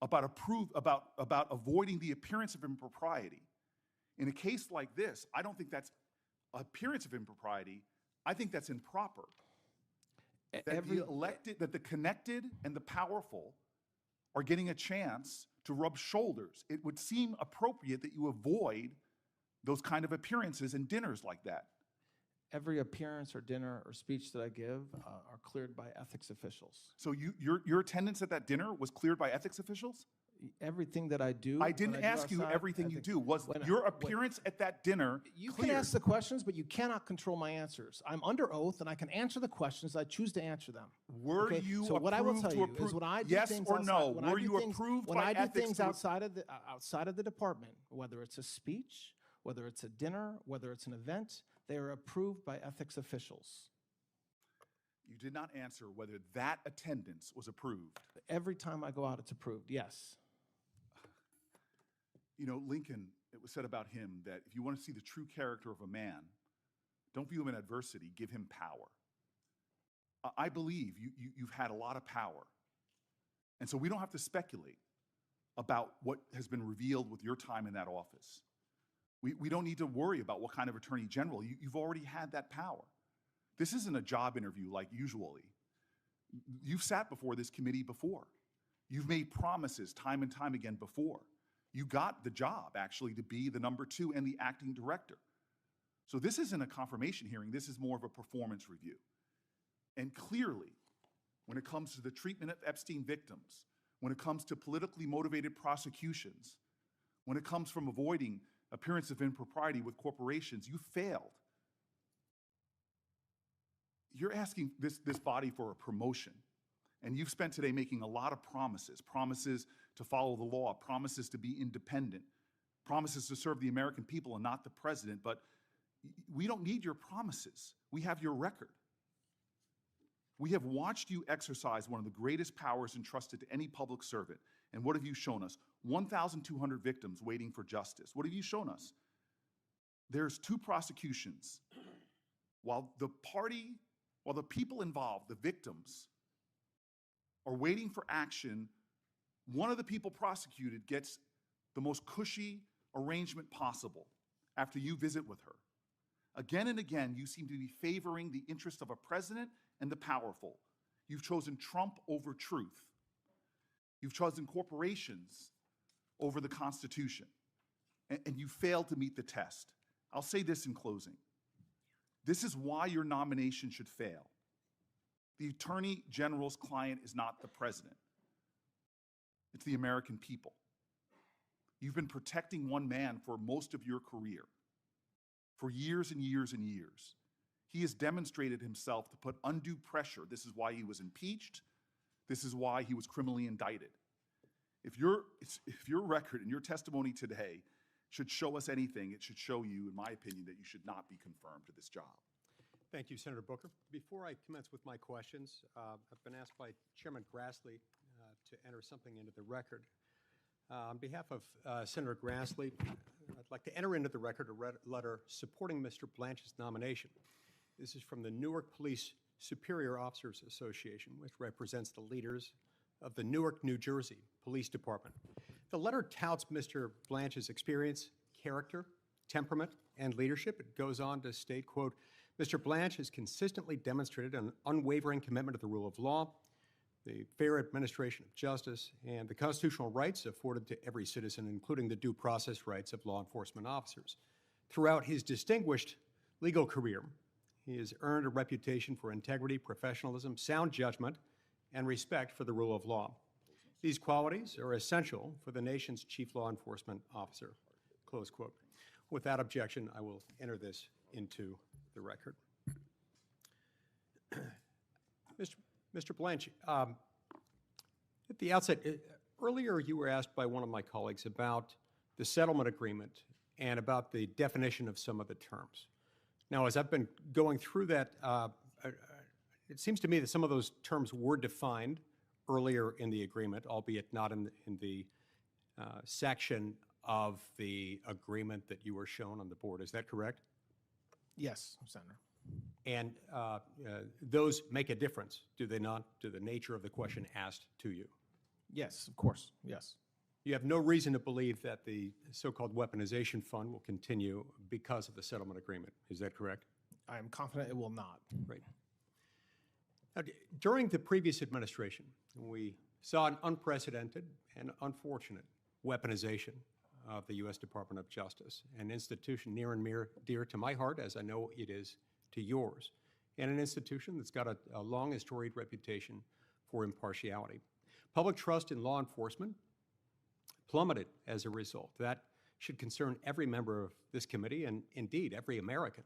about avoiding the appearance of impropriety. In a case like this, I don't think that's appearance of impropriety. I think that's improper. That the connected and the powerful are getting a chance to rub shoulders. It would seem appropriate that you avoid those kind of appearances and dinners like that. Every appearance or dinner or speech that I give are cleared by ethics officials. So your attendance at that dinner was cleared by ethics officials? Everything that I do. I didn't ask you everything you do. Was your appearance at that dinner You cleared? can ask the questions, but you cannot control my answers. I'm under oath, and I can answer the questions. I choose to answer them. Were Okay? you So what I will approved tell to you approve- is when I do yes things or outside, no? when I Were do you things- approved when by I do ethics things to- outside of the department, whether it's a speech, whether it's a dinner, whether it's an event, they are approved by ethics officials. You did not answer whether that attendance was approved. Every time I go out, it's approved. Yes. You know, Lincoln, it was said about him that if you want to see the true character of a man, don't view him in adversity, give him power. I believe you've had a lot of power. And so we don't have to speculate about what has been revealed with your time in that office. We don't need to worry about what kind of attorney general. You've already had that power. This isn't a job interview like usually. You've sat before this committee before. You've made promises time and time again before. You got the job, actually, to be the number 2 and the acting director. So this isn't a confirmation hearing. This is more of a performance review. And clearly, when it comes to the treatment of Epstein victims, when it comes to politically motivated prosecutions, when it comes from avoiding appearance of impropriety with corporations, you failed. You're asking this body for a promotion. And you've spent today making a lot of promises to follow the law, promises to be independent, promises to serve the American people and not the president. But we don't need your promises. We have your record. We have watched you exercise one of the greatest powers entrusted to any public servant. And what have you shown us? 1,200 victims waiting for justice. What have you shown us? there's 2 prosecutions. While the people involved, the victims, are waiting for action, one of the people prosecuted gets the most cushy arrangement possible after you visit with her. Again and again, you seem to be favoring the interest of a president and the powerful. You've chosen Trump over truth. You've chosen corporations over the Constitution. And you failed to meet the test. I'll say this in closing. This is why your nomination should fail. The Attorney General's client is not the president. It's the American people. You've been protecting one man for most of your career, for years and years and years. He has demonstrated himself to put undue pressure. This is why he was impeached. This is why he was criminally indicted. If your record and your testimony today should show us anything, it should show you, in my opinion, that you should not be confirmed to this job. Thank you, Senator Booker. Before I commence with my questions, I've been asked by Chairman Grassley to enter something into the record. On behalf of Senator Grassley, I'd like to enter into the record a letter supporting Mr. Blanche's nomination. This is from the Newark Police Superior Officers Association, which represents the leaders of the Newark, New Jersey Police Department. The letter touts Mr. Blanche's experience, character, temperament, and leadership. It goes on to state, quote, Mr. Blanche has consistently demonstrated an unwavering commitment to the rule of law, the fair administration of justice, and the constitutional rights afforded to every citizen, including the due process rights of law enforcement officers. Throughout his distinguished legal career, he has earned a reputation for integrity, professionalism, sound judgment, and respect for the rule of law. These qualities are essential for the nation's chief law enforcement officer, close quote. Without objection, I will enter this into the record. Mr. Blanche, at the outset, earlier you were asked by one of my colleagues about the settlement agreement and about the definition of some of the terms. Now, as I've been going through that, it seems to me that some of those terms were defined earlier in the agreement, albeit not in the section of the agreement that you were shown on the board. Is that correct? Yes, Senator. And those make a difference, do they not, to the nature of the question asked to you? Yes, of course, yes. You have no reason to believe that the so-called weaponization fund will continue because of the settlement agreement. Is that correct? I am confident it will not. Right. Now, during the previous administration, we saw an unprecedented and unfortunate weaponization of the U.S. Department of Justice, an institution near and dear to my heart, as I know it is to yours, and an institution that's got a long and storied reputation for impartiality. Public trust in law enforcement plummeted as a result. That should concern every member of this committee and indeed every American.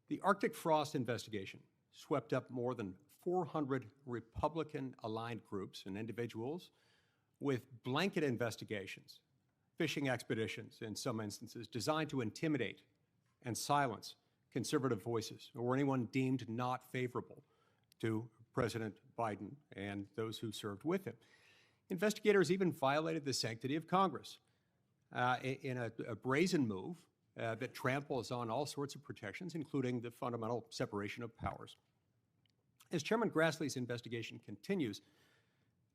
The Arctic Frost investigation swept up more than 400 Republican-aligned groups and individuals with blanket investigations, fishing expeditions in some instances, designed to intimidate and silence conservative voices or anyone deemed not favorable to President Biden and those who served with him. Investigators even violated the sanctity of Congress in a brazen move that tramples on all sorts of protections, including the fundamental separation of powers. As Chairman Grassley's investigation continues,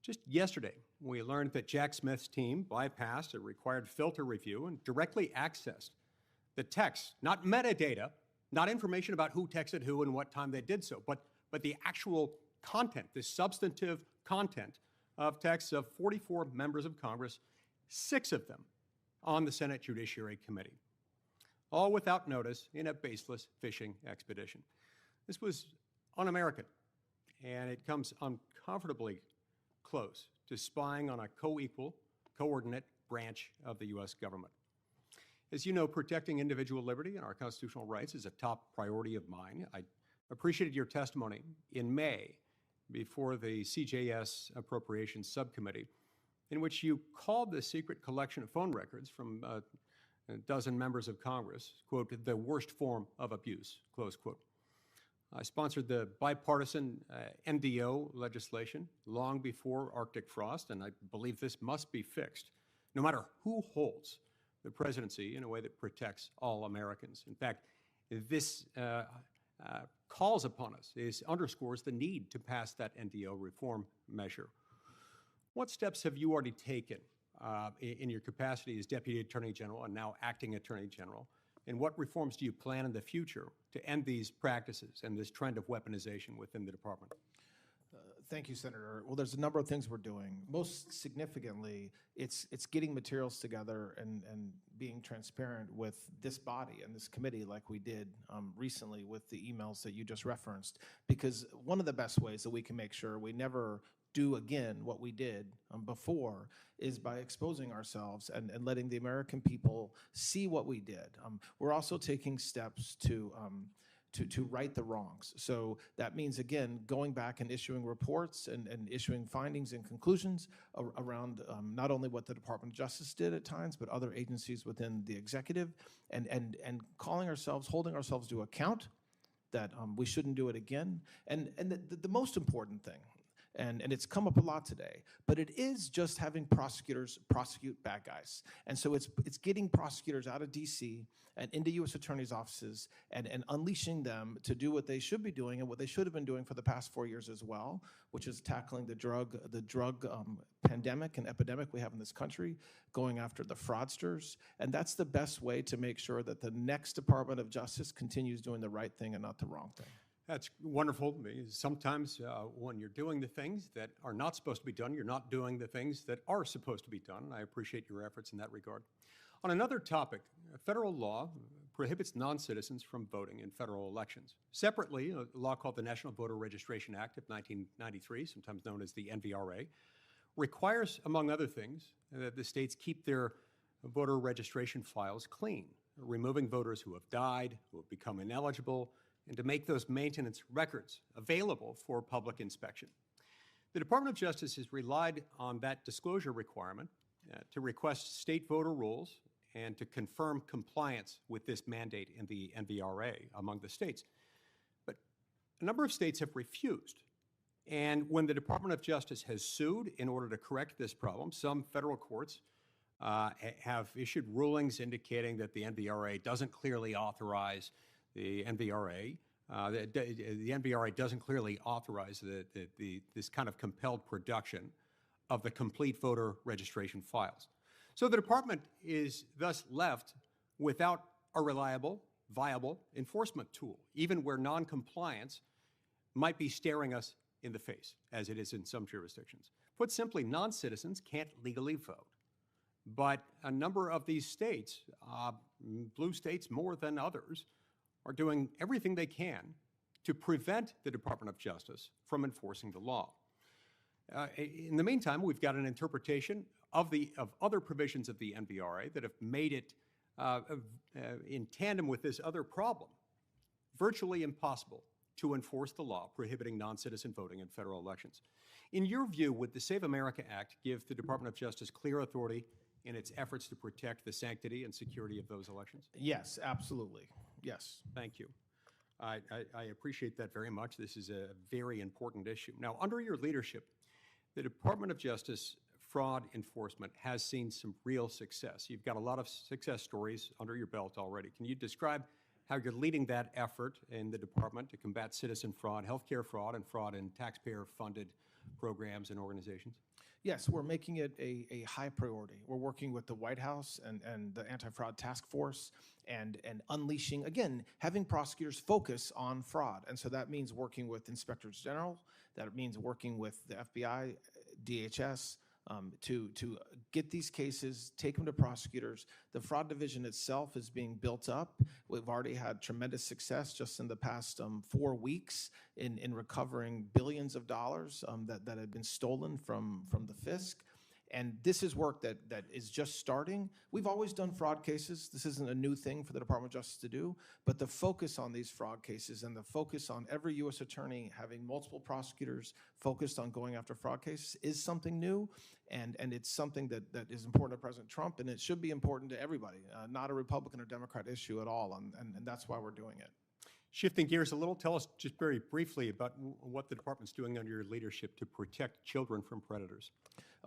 just yesterday, we learned that Jack Smith's team bypassed a required filter review and directly accessed the text, not metadata, not information about who texted who and what time they did so, but the actual content, the substantive content of texts of 44 members of Congress, 6 of them on the Senate Judiciary Committee, all without notice in a baseless fishing expedition. This was un-American, and it comes uncomfortably close to spying on a co-equal, coordinate branch of the U.S. government. As you know, protecting individual liberty and our constitutional rights is a top priority of mine. I appreciated your testimony in May before the CJS Appropriations Subcommittee, in which you called the secret collection of phone records from a dozen members of Congress, quote, the worst form of abuse, close quote. I sponsored the bipartisan MDO legislation long before Arctic Frost, and I believe this must be fixed, no matter who holds the presidency in a way that protects all Americans. In fact, this calls upon us, underscores the need to pass that NDO reform measure. What steps have you already taken in your capacity as Deputy Attorney General and now Acting Attorney General? And what reforms do you plan in the future to end these practices and this trend of weaponization within the department? Thank you, Senator. Well, there's a number of things we're doing. Most significantly, it's getting materials together and being transparent with this body and this committee like we did recently with the emails that you just referenced. Because one of the best ways that we can make sure we never do again what we did before is by exposing ourselves and letting the American people see what we did. We're also taking steps to right the wrongs. So that means, again, going back and issuing reports and issuing findings and conclusions around not only what the Department of Justice did at times, but other agencies within the executive, and calling ourselves, holding ourselves to account that we shouldn't do it again. And the most important thing, and it's come up a lot today, but it is just having prosecutors prosecute bad guys. And so it's getting prosecutors out of DC and into U.S. attorneys' offices and unleashing them to do what they should be doing and what they should have been doing for the past 4 years as well, which is tackling the drug pandemic and epidemic we have in this country, going after the fraudsters. And that's the best way to make sure that the next Department of Justice continues doing the right thing and not the wrong thing. That's wonderful. Sometimes when you're doing the things that are not supposed to be done, you're not doing the things that are supposed to be done. I appreciate your efforts in that regard. On another topic, federal law prohibits non-citizens from voting in federal elections. Separately, a law called the National Voter Registration Act of 1993, sometimes known as the NVRA, requires, among other things, that the states keep their voter registration files clean, removing voters who have died, who have become ineligible, and to make those maintenance records available for public inspection. The Department of Justice has relied on that disclosure requirement to request state voter rolls and to confirm compliance with this mandate in the NVRA among the states. But a number of states have refused. And when the Department of Justice has sued in order to correct this problem, some federal courts have issued rulings indicating that the NVRA doesn't clearly authorize the NVRA. The NVRA doesn't clearly authorize this kind of compelled production of the complete voter registration files. So the department is thus left without a reliable, viable enforcement tool, even where noncompliance might be staring us in the face, as it is in some jurisdictions. Put simply, non-citizens can't legally vote. But a number of these states, blue states more than others, are doing everything they can to prevent the Department of Justice from enforcing the law. In the meantime, we've got an interpretation of other provisions of the NVRA that have made it, in tandem with this other problem, virtually impossible to enforce the law prohibiting non-citizen voting in federal elections. In your view, would the Save America Act give the Department of Justice clear authority in its efforts to protect the sanctity and security of those elections? Yes, absolutely. Yes. Thank you. I appreciate that very much. This is a very important issue. Now, under your leadership, the Department of Justice fraud enforcement has seen some real success. You've got a lot of success stories under your belt already. Can you describe how you're leading that effort in the department to combat citizen fraud, healthcare fraud, and fraud in taxpayer-funded programs and organizations? Yes, we're making it a high priority. We're working with the White House and the Anti-Fraud Task Force and unleashing, again, having prosecutors focus on fraud. And so that means working with inspectors general, that means working with the FBI, DHS, to get these cases, take them to prosecutors. The fraud division itself is being built up. We've already had tremendous success just in the past 4 weeks in recovering billions of dollars that had been stolen from the FISC. And this is work that is just starting. We've always done fraud cases. This isn't a new thing for the Department of Justice to do, but the focus on these fraud cases and the focus on every U.S. attorney having multiple prosecutors focused on going after fraud cases is something new, and it's something that is important to President Trump, and it should be important to everybody, not a Republican or Democrat issue at all, and that's why we're doing it. Shifting gears a little, tell us just very briefly about what the department's doing under your leadership to protect children from predators.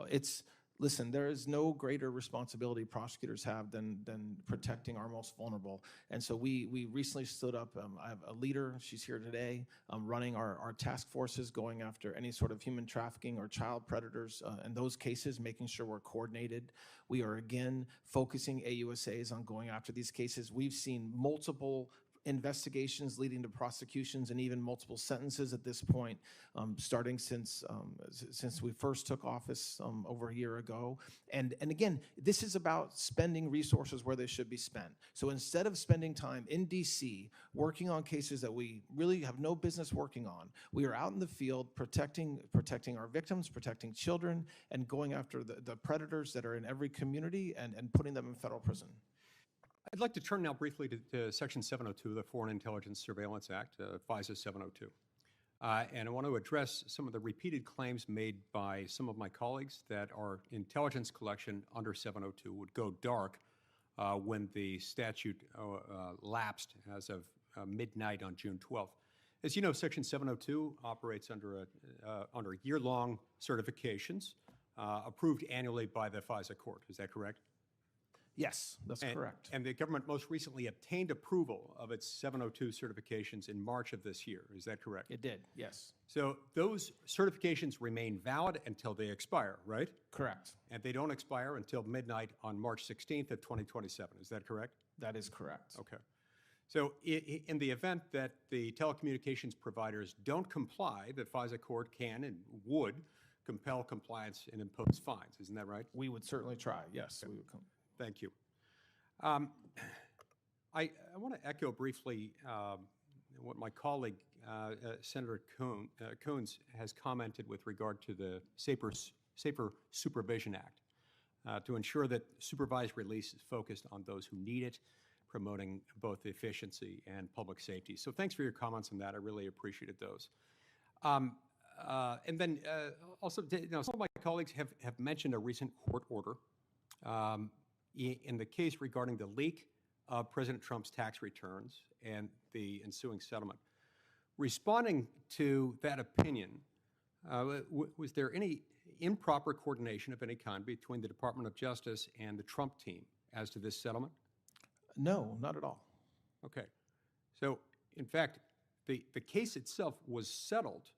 It's listen, there is no greater responsibility prosecutors have than protecting our most vulnerable. And so we recently stood up, I have a leader, she's here today, running our task forces, going after any sort of human trafficking or child predators in those cases, making sure we're coordinated. We are again focusing AUSAs on going after these cases. We've seen multiple investigations leading to prosecutions and even multiple sentences at this point, starting since we first took office over a year ago. And again, this is about spending resources where they should be spent. So instead of spending time in DC working on cases that we really have no business working on, we are out in the field protecting our victims, protecting children, and going after the predators that are in every community and putting them in federal prison. I'd like to turn now briefly to Section 702 of the Foreign Intelligence Surveillance Act, FISA 702. And I want to address some of the repeated claims made by some of my colleagues that our intelligence collection under 702 would go dark when the statute lapsed as of midnight on June 12th. As you know, Section 702 operates under year-long certifications approved annually by the FISA court. Is that correct? Yes, that's correct. And the government most recently obtained approval of its 702 certifications in March of this year. Is that correct? It did, yes. So those certifications remain valid until they expire, right? Correct. And they don't expire until midnight on March 16th of 2027. Is that correct? That is correct. Okay. So in the event that the telecommunications providers don't comply, the FISA court can and would compel compliance and impose fines. Isn't that right? We would certainly try, yes. Okay. We would come. Thank you. I want to echo briefly what my colleague, Senator Coons, has commented with regard to the Safer Supervision Act to ensure that supervised release is focused on those who need it, promoting both efficiency and public safety. So thanks for your comments on that. I really appreciated those. And then also, some of my colleagues have mentioned a recent court order in the case regarding the leak of President Trump's tax returns and the ensuing settlement. Responding to that opinion, was there any improper coordination of any kind between the Department of Justice and the Trump team as to this settlement? No, not at all. Okay. So, in fact, the case itself was settled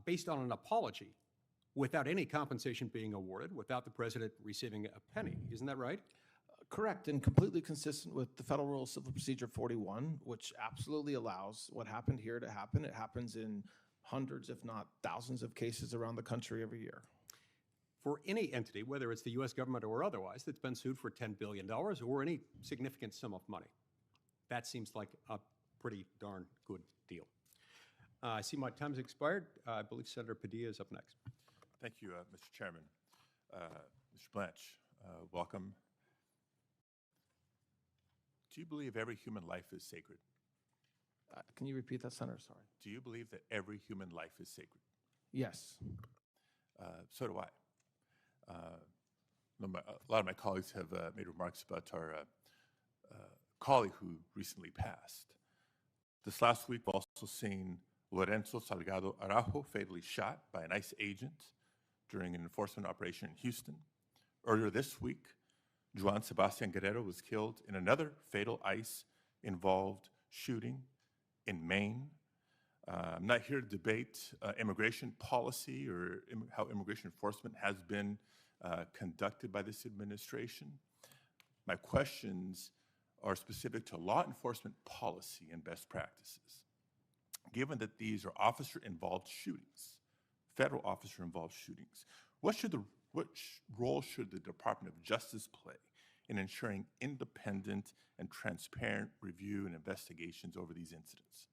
based on an apology, without any compensation being awarded, without the president receiving a penny. Isn't that right? Correct, and completely consistent with the Federal Rule of Civil Procedure 41, which absolutely allows what happened here to happen. It happens in hundreds, if not thousands, of cases around the country every year. For any entity, whether it's the U.S. government or otherwise, that's been sued for $10 billion or any significant sum of money, that seems like a pretty darn good deal. I see my time's expired. I believe Senator Padilla is up next. Thank you, Mr. Chairman. Mr. Blanche, welcome. Do you believe every human life is sacred? Can you repeat that, Senator? Sorry. Do you believe that every human life is sacred? Yes. So do I. A lot of my colleagues have made remarks about our colleague who recently passed. This last week, we've also seen Lorenzo Salgado Araujo fatally shot by an ICE agent during an enforcement operation in Houston. Earlier this week, Juan Sebastian Guerrero was killed in another fatal ICE-involved shooting in Maine. I'm not here to debate immigration policy or how immigration enforcement has been conducted by this administration. My questions are specific to law enforcement policy and best practices. Given that these are officer-involved shootings, federal officer-involved shootings, what role should the Department of Justice play in ensuring independent and transparent review and investigations over these incidents?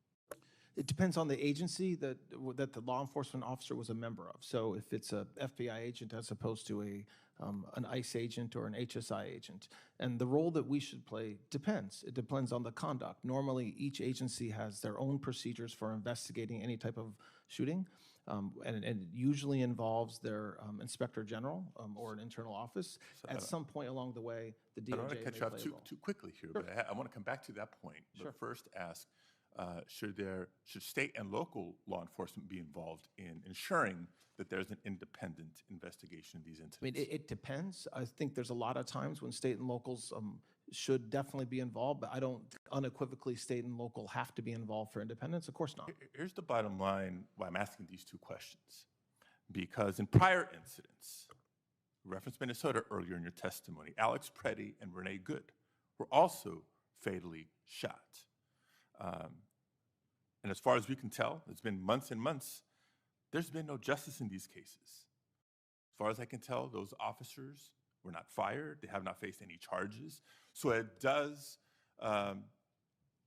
It depends on the agency that the law enforcement officer was a member of. So if it's a FBI agent as opposed to an ICE agent or an HSI agent. And the role that we should play depends. It depends on the conduct. Normally, each agency has their own procedures for investigating any type of shooting. And it usually involves their inspector general or an internal office. At some point along the way, the DOJ I don't want to cut you off too quickly here, Sure. but I want to come back to that point. Sure. But first ask, Should state and local law enforcement be involved in ensuring that there's an independent investigation of these incidents? I mean, it depends. I think there's a lot of times when state and locals should definitely be involved, but I don't unequivocally state and local have to be involved for independence. Of course not. Here's the bottom line why I'm asking these two questions. Because in prior incidents, reference Minnesota earlier in your testimony, Alex Preddy and Renee Good were also fatally shot. And as far as we can tell, it's been months and months, there's been no justice in these cases. As far as I can tell, those officers were not fired. They have not faced any charges. So it does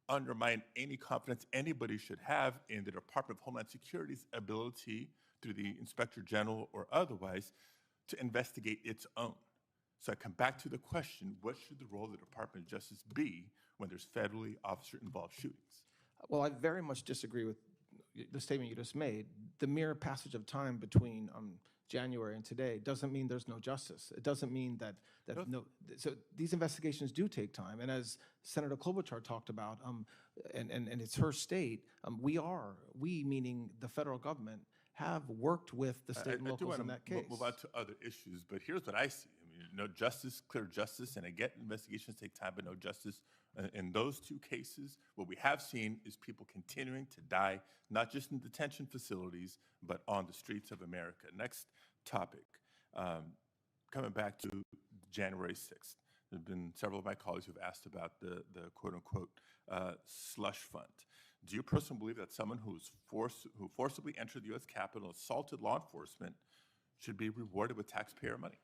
undermine any confidence anybody should have in the Department of Homeland Security's ability, through the Inspector General or otherwise, to investigate its own. So I come back to the question, what should the role of the Department of Justice be when there's federally officer-involved shootings? Well, I very much disagree with the statement you just made. The mere passage of time between January and today doesn't mean there's no justice. It doesn't mean that so these investigations do take time. And as Senator Klobuchar talked about, and it's her state, we meaning the federal government, have worked with the state and locals in that case. Move on to other issues, but here's what I see. I mean, no justice, clear justice, and I get investigations take time, but no justice. In those two cases, what we have seen is people continuing to die, not just in detention facilities, but on the streets of America. Next topic, coming back to January 6th. There have been several of my colleagues who have asked about the quote-unquote slush fund. Do you personally believe that someone who forcibly entered the U.S. Capitol, assaulted law enforcement, should be rewarded with taxpayer money?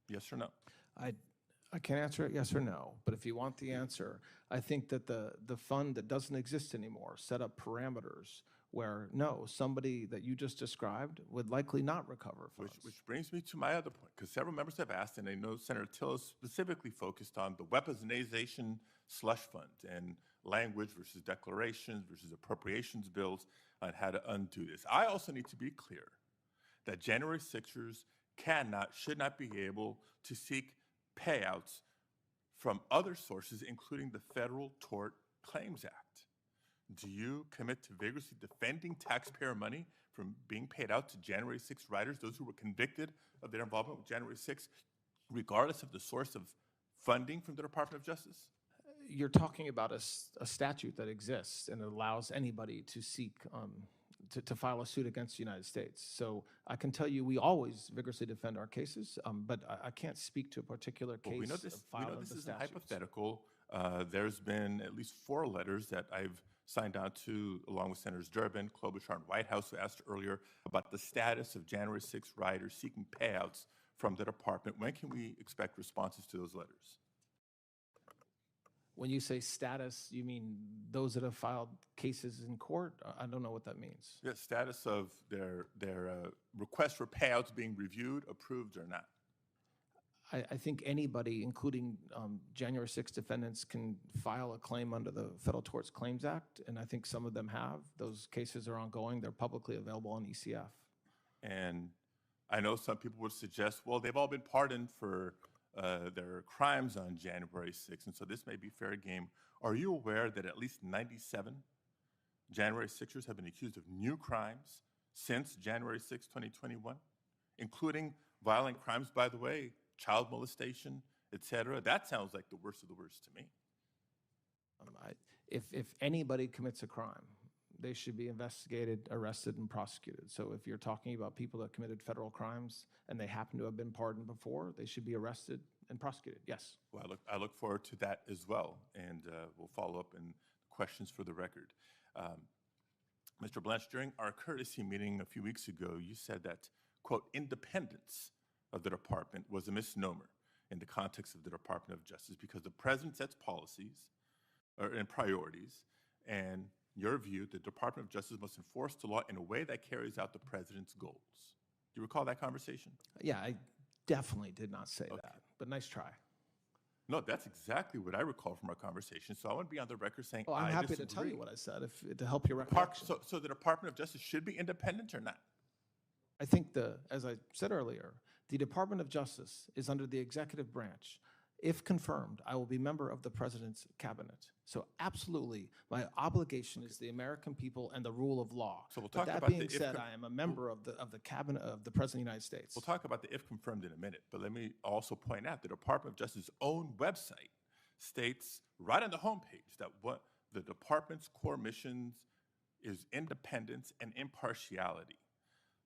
Yes or no? I can't answer it yes or no, but if you want the answer, I think that the fund that doesn't exist anymore set up parameters where, no, somebody that you just described would likely not recover funds. Which brings me to my other point, because several members have asked, and I know Senator Tillis specifically focused on the weaponization slush fund and language versus declarations versus appropriations bills on how to undo this. I also need to be clear that January 6ers should not be able to seek payouts from other sources, including the Federal Tort Claims Act. Do you commit to vigorously defending taxpayer money from being paid out to January 6 riders, those who were convicted of their involvement with January 6, regardless of the source of funding from the Department of Justice? You're talking about a statute that exists and it allows anybody to seek to file a suit against the United States. So I can tell you we always vigorously defend our cases, but I can't speak to a particular case. Well, we know this is a hypothetical. There's been at least 4 letters that I've signed on to, along with Senators Durbin, Klobuchar, and Whitehouse, who asked earlier about the status of January 6 riders seeking payouts from the department. When can we expect responses to those letters? When you say status, you mean those that have filed cases in court? I don't know what that means. The status of their request for payouts being reviewed, approved, or not? I think anybody, including January 6 defendants, can file a claim under the Federal Tort Claims Act, and I think some of them have. Those cases are ongoing. They're publicly available on ECF. And I know some people would suggest, well, they've all been pardoned for their crimes on January 6th, and so this may be fair game. Are you aware that at least 97 January 6ers have been accused of new crimes since January 6, 2021, including violent crimes, by the way, child molestation, etc.? That sounds like the worst of the worst to me. If anybody commits a crime, they should be investigated, arrested, and prosecuted. So if you're talking about people that committed federal crimes and they happen to have been pardoned before, they should be arrested and prosecuted, yes. Well, I look forward to that as well, and we'll follow up in questions for the record. Mr. Blanche, during our courtesy meeting a few weeks ago, you said that, quote, independence of the department was a misnomer in the context of the Department of Justice because the president sets policies and priorities, and your view, the Department of Justice must enforce the law in a way that carries out the president's goals. Do you recall that conversation? Yeah, I definitely did not say that, but nice try. No, that's exactly what I recall from our conversation. So I want to be on the record saying well, I'm happy disagree. To tell you what I said to help your recollection. So the Department of Justice should be independent or not? I think as I said earlier, the Department of Justice is under the executive branch. If confirmed, I will be member of the president's cabinet. So absolutely, my obligation is the American people and the rule of law. So we'll But talk that about being the if said, con- I am a member of the cabinet of the president of the United States. We'll talk about the if confirmed in a minute, but let me also point out the Department of Justice's own website states right on the homepage that what the department's core missions is independence and impartiality.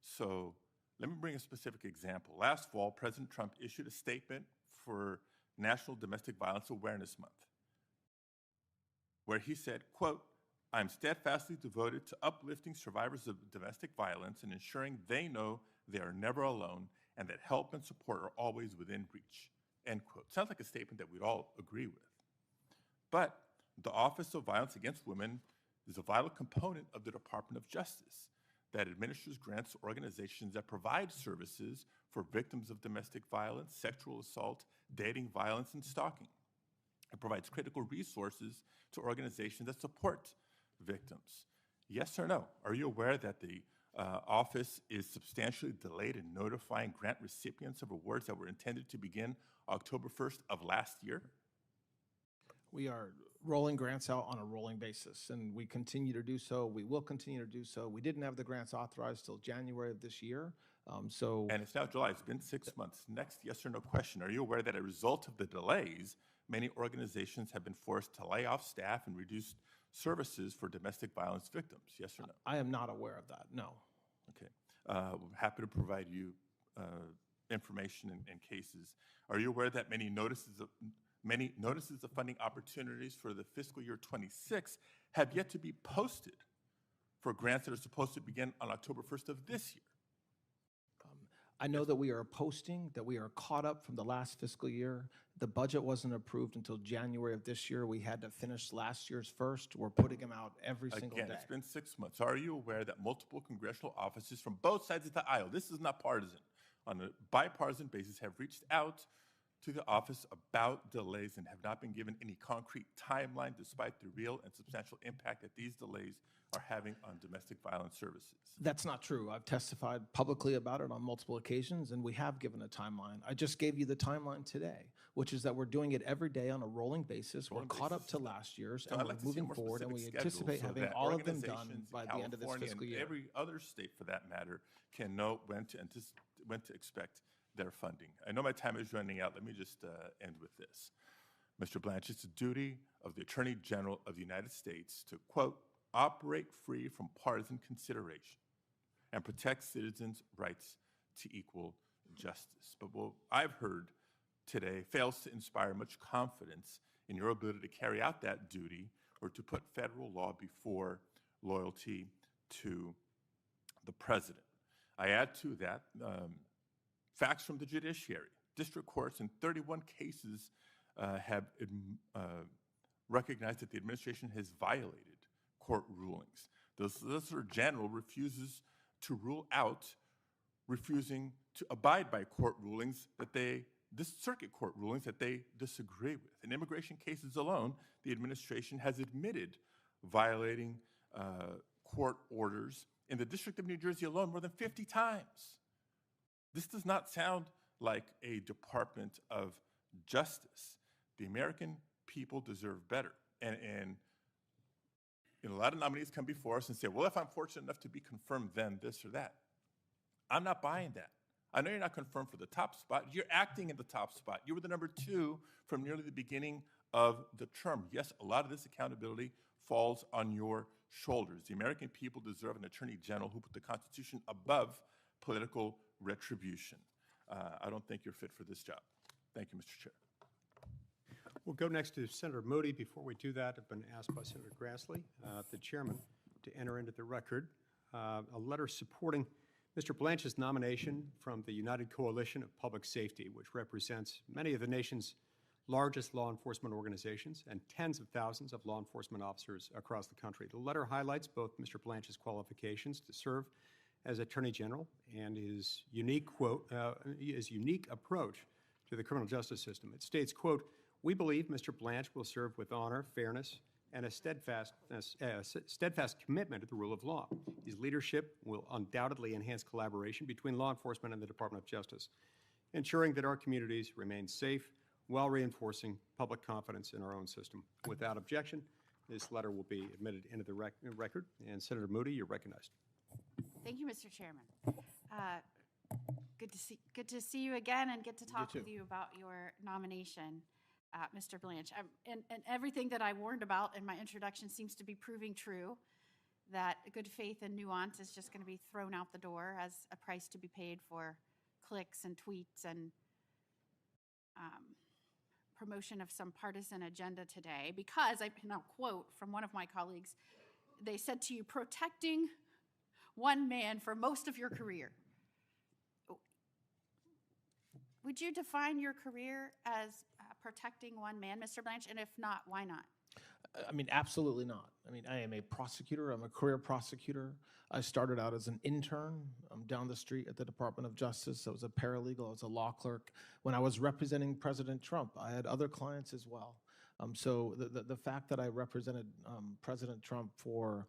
So let me bring a specific example. Last fall, President Trump issued a statement for National Domestic Violence Awareness Month, where he said, quote, "I'm steadfastly devoted to uplifting survivors of domestic violence and ensuring they know they are never alone and that help and support are always within reach," end quote. Sounds like a statement that we'd all agree with. But the Office of Violence Against Women is a vital component of the Department of Justice that administers grants to organizations that provide services for victims of domestic violence, sexual assault, dating violence, and stalking. It provides critical resources to organizations that support victims. Yes or no? Are you aware that the office is substantially delayed in notifying grant recipients of awards that were intended to begin October 1st of last year? We are rolling grants out on a rolling basis, and we continue to do so. We will continue to do so. We didn't have the grants authorized till January of this year. And it's now July. It's been 6 months. Next, yes or no question. Are you aware that as a result of the delays, many organizations have been forced to lay off staff and reduce services for domestic violence victims? Yes or no? I am not aware of that, no. Okay. We're happy to provide you information and cases. Are you aware that many notices of funding opportunities for the fiscal year 26 have yet to be posted for grants that are supposed to begin on October 1st of this year? I know that we are posting, that we are caught up from the last fiscal year. The budget wasn't approved until January of this year. We had to finish last year's first. We're putting them out every single day. Again, it's been 6 months. Are you aware that multiple congressional offices from both sides of the aisle, this is not partisan, on a bipartisan basis, have reached out to the office about delays and have not been given any concrete timeline despite the real and substantial impact that these delays are having on domestic violence services? That's not true. I've testified publicly about it on multiple occasions, and we have given a timeline. I just gave you the timeline today, which is that we're doing it every day on a rolling basis. We're caught up to last year's, and we're moving forward, and we anticipate having all of them done by the end of this fiscal year. Every other state, for that matter, can know when to expect their funding. I know my time is running out. Let me just end with this. Mr. Blanche, it's the duty of the Attorney General of the United States to, quote, "operate free from partisan consideration and protect citizens' rights to equal justice." But what I've heard today fails to inspire much confidence in your ability to carry out that duty or to put federal law before loyalty to the president. I add to that facts from the judiciary. District courts in 31 cases have recognized that the administration has violated court rulings. The Solicitor General refuses to rule out, refusing to abide by court rulings circuit court rulings that they disagree with. In immigration cases alone, the administration has admitted violating court orders in the District of New Jersey alone more than 50 times. This does not sound like a Department of Justice. The American people deserve better. And a lot of nominees come before us and say, well, if I'm fortunate enough to be confirmed, then this or that. I'm not buying that. I know you're not confirmed for the top spot. You're acting in the top spot. You were the number 2 from nearly the beginning of the term. Yes, a lot of this accountability falls on your shoulders. The American people deserve an Attorney General who put the Constitution above political retribution. I don't think you're fit for this job. Thank you, Mr. Chair. We'll go next to Senator Moody. Before we do that, I've been asked by Senator Grassley, the chairman, to enter into the record a letter supporting Mr. Blanche's nomination from the United Coalition of Public Safety, which represents many of the nation's largest law enforcement organizations and tens of thousands of law enforcement officers across the country. The letter highlights both Mr. Blanche's qualifications to serve as Attorney General and his unique approach to the criminal justice system. It states, quote, "We believe Mr. Blanche will serve with honor, fairness, and a steadfast commitment to the rule of law. His leadership will undoubtedly enhance collaboration between law enforcement and the Department of Justice, ensuring that our communities remain safe, while reinforcing public confidence in our own system. Without objection, this letter will be admitted into the record. And Senator Moody, you're recognized. Thank you, Mr. Chairman. Good to see you again and get to talk with you about your nomination, Mr. Blanche. And everything that I warned about in my introduction seems to be proving true, that good faith and nuance is just going to be thrown out the door as a price to be paid for clicks and tweets and promotion of some partisan agenda today. Because I now quote from one of my colleagues, they said to you, protecting one man for most of your career. Would you define your career as protecting one man, Mr. Blanche? And if not, why not? I mean, absolutely not. I mean, I am a prosecutor. I'm a career prosecutor. I started out as an intern down the street at the Department of Justice. I was a paralegal. I was a law clerk. When I was representing President Trump, I had other clients as well. So the fact that I represented President Trump for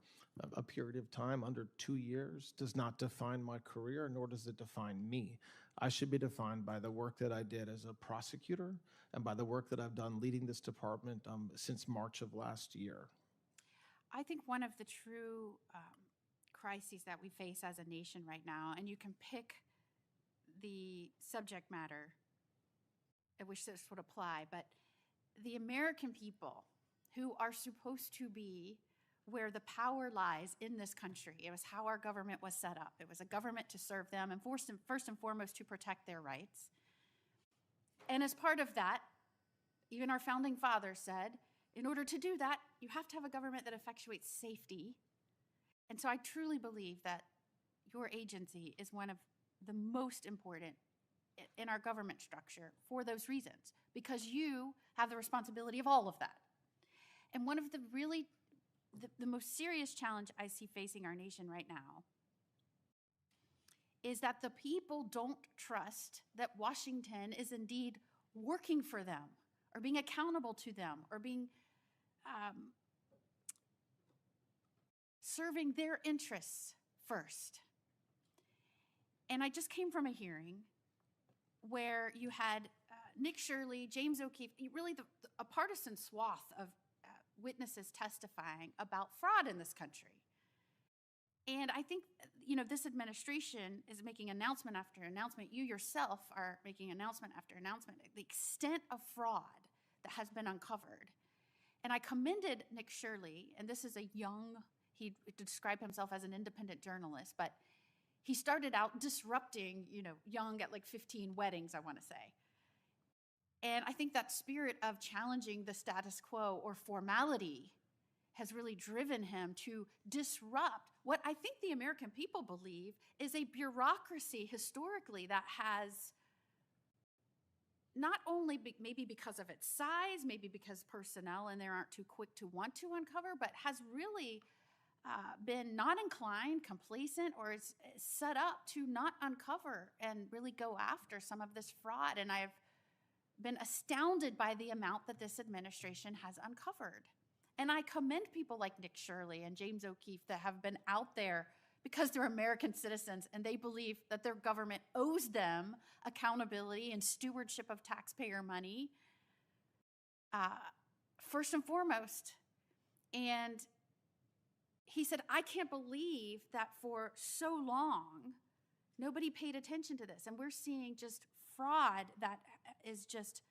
a period of time, under 2 years, does not define my career, nor does it define me. I should be defined by the work that I did as a prosecutor and by the work that I've done leading this department since March of last year. I think one of the true crises that we face as a nation right now, and you can pick the subject matter at which this would apply, but the American people who are supposed to be where the power lies in this country. It was how our government was set up. It was a government to serve them and first and foremost to protect their rights. And as part of that, even our founding fathers said, in order to do that, you have to have a government that effectuates safety. And so I truly believe that your agency is one of the most important in our government structure for those reasons, because you have the responsibility of all of that. And one of the really, the most serious challenge I see facing our nation right now is that the people don't trust that Washington is indeed working for them or being accountable to them or being serving their interests first. And I just came from a hearing where you had Nick Shirley, James O'Keefe, really a partisan swath of witnesses testifying about fraud in this country. And I think, this administration is making announcement after announcement. You yourself are making announcement after announcement, the extent of fraud that has been uncovered. And I commended Nick Shirley, and this is he described himself as an independent journalist, but he started out disrupting, young at like 15 weddings, I want to say. And I think that spirit of challenging the status quo or formality has really driven him to disrupt what I think the American people believe is a bureaucracy historically that has not only maybe because of its size, maybe because personnel in there aren't too quick to want to uncover, but has really been not inclined, complacent, or is set up to not uncover and really go after some of this fraud. And I've been astounded by the amount that this administration has uncovered. And I commend people like Nick Shirley and James O'Keefe that have been out there because they're American citizens and they believe that their government owes them accountability and stewardship of taxpayer money, first and foremost. And he said, I can't believe that for so long, nobody paid attention to this. And we're seeing just fraud that is just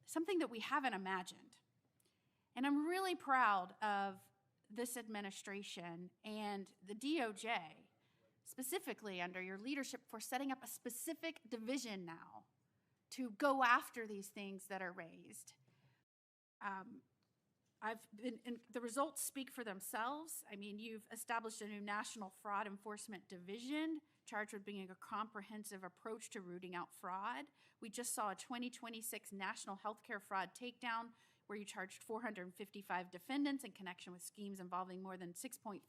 something that we haven't imagined. And I'm really proud of this administration and the DOJ, specifically under your leadership, for setting up a specific division now to go after these things that are raised. And the results speak for themselves. I mean, you've established a new National Fraud Enforcement Division charged with bringing a comprehensive approach to rooting out fraud. We just saw a 2026 National Healthcare Fraud Takedown where you charged 455 defendants in connection with schemes involving more than $6.5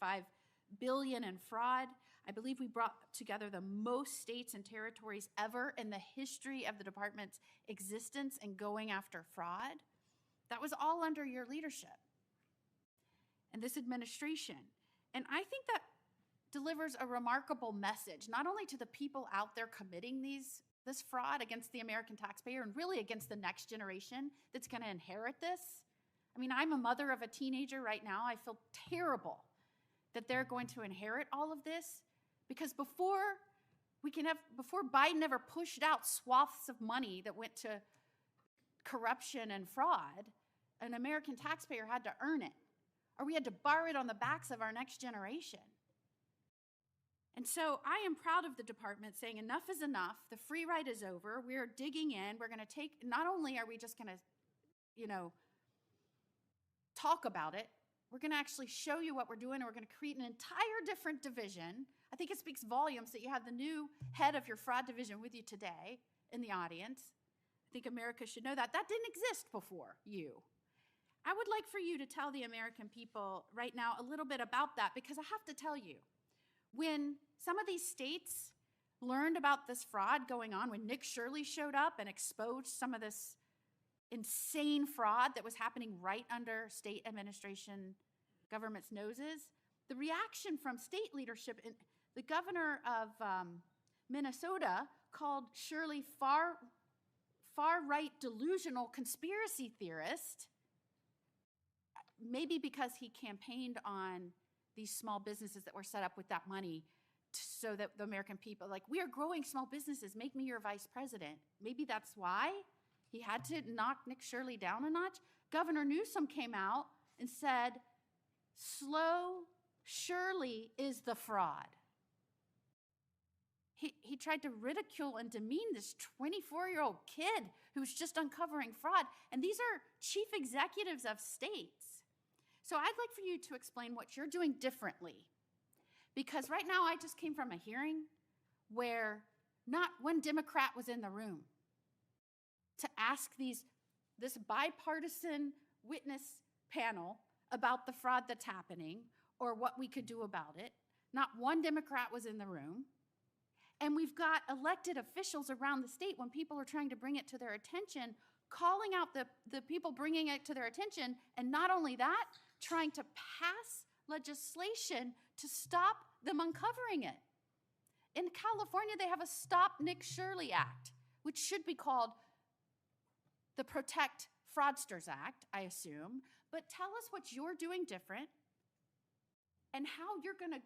billion in fraud. I believe we brought together the most states and territories ever in the history of the department's existence in going after fraud. That was all under your leadership and this administration. And I think that delivers a remarkable message, not only to the people out there committing these this fraud against the American taxpayer and really against the next generation that's going to inherit this. I mean, I'm a mother of a teenager right now. I feel terrible that they're going to inherit all of this, because before Biden ever pushed out swaths of money that went to corruption and fraud, an American taxpayer had to earn it, or we had to borrow it on the backs of our next generation. And so I am proud of the department saying enough is enough. The free ride is over. We're digging in. We're going to take, not only are we just going to, talk about it, we're going to actually show you what we're doing, and we're going to create an entire different division. I think it speaks volumes that you have the new head of your fraud division with you today in the audience. I think America should know that. That didn't exist before you. I would like for you to tell the American people right now a little bit about that, because I have to tell you, when some of these states learned about this fraud going on, when Nick Shirley showed up and exposed some of this insane fraud that was happening right under state administration government's noses, the reaction from state leadership, the governor of Minnesota called Shirley far-right delusional conspiracy theorist, maybe because he campaigned on these small businesses that were set up with that money so that the American people, like, we are growing small businesses, make me your vice president. Maybe that's why he had to knock Nick Shirley down a notch. Governor Newsom came out and said, slow Shirley is the fraud. He tried to ridicule and demean this 24-year-old kid who's just uncovering fraud. And these are chief executives of states. So I'd like for you to explain what you're doing differently. Because right now I just came from a hearing where not one Democrat was in the room to ask this bipartisan witness panel about the fraud that's happening or what we could do about it. Not one Democrat was in the room. And we've got elected officials around the state, when people are trying to bring it to their attention, calling out the people bringing it to their attention, and not only that, trying to pass legislation to stop them uncovering it. In California, they have a Stop Nick Shirley Act, which should be called the Protect Fraudsters Act, I assume. But tell us what you're doing different and how you're going to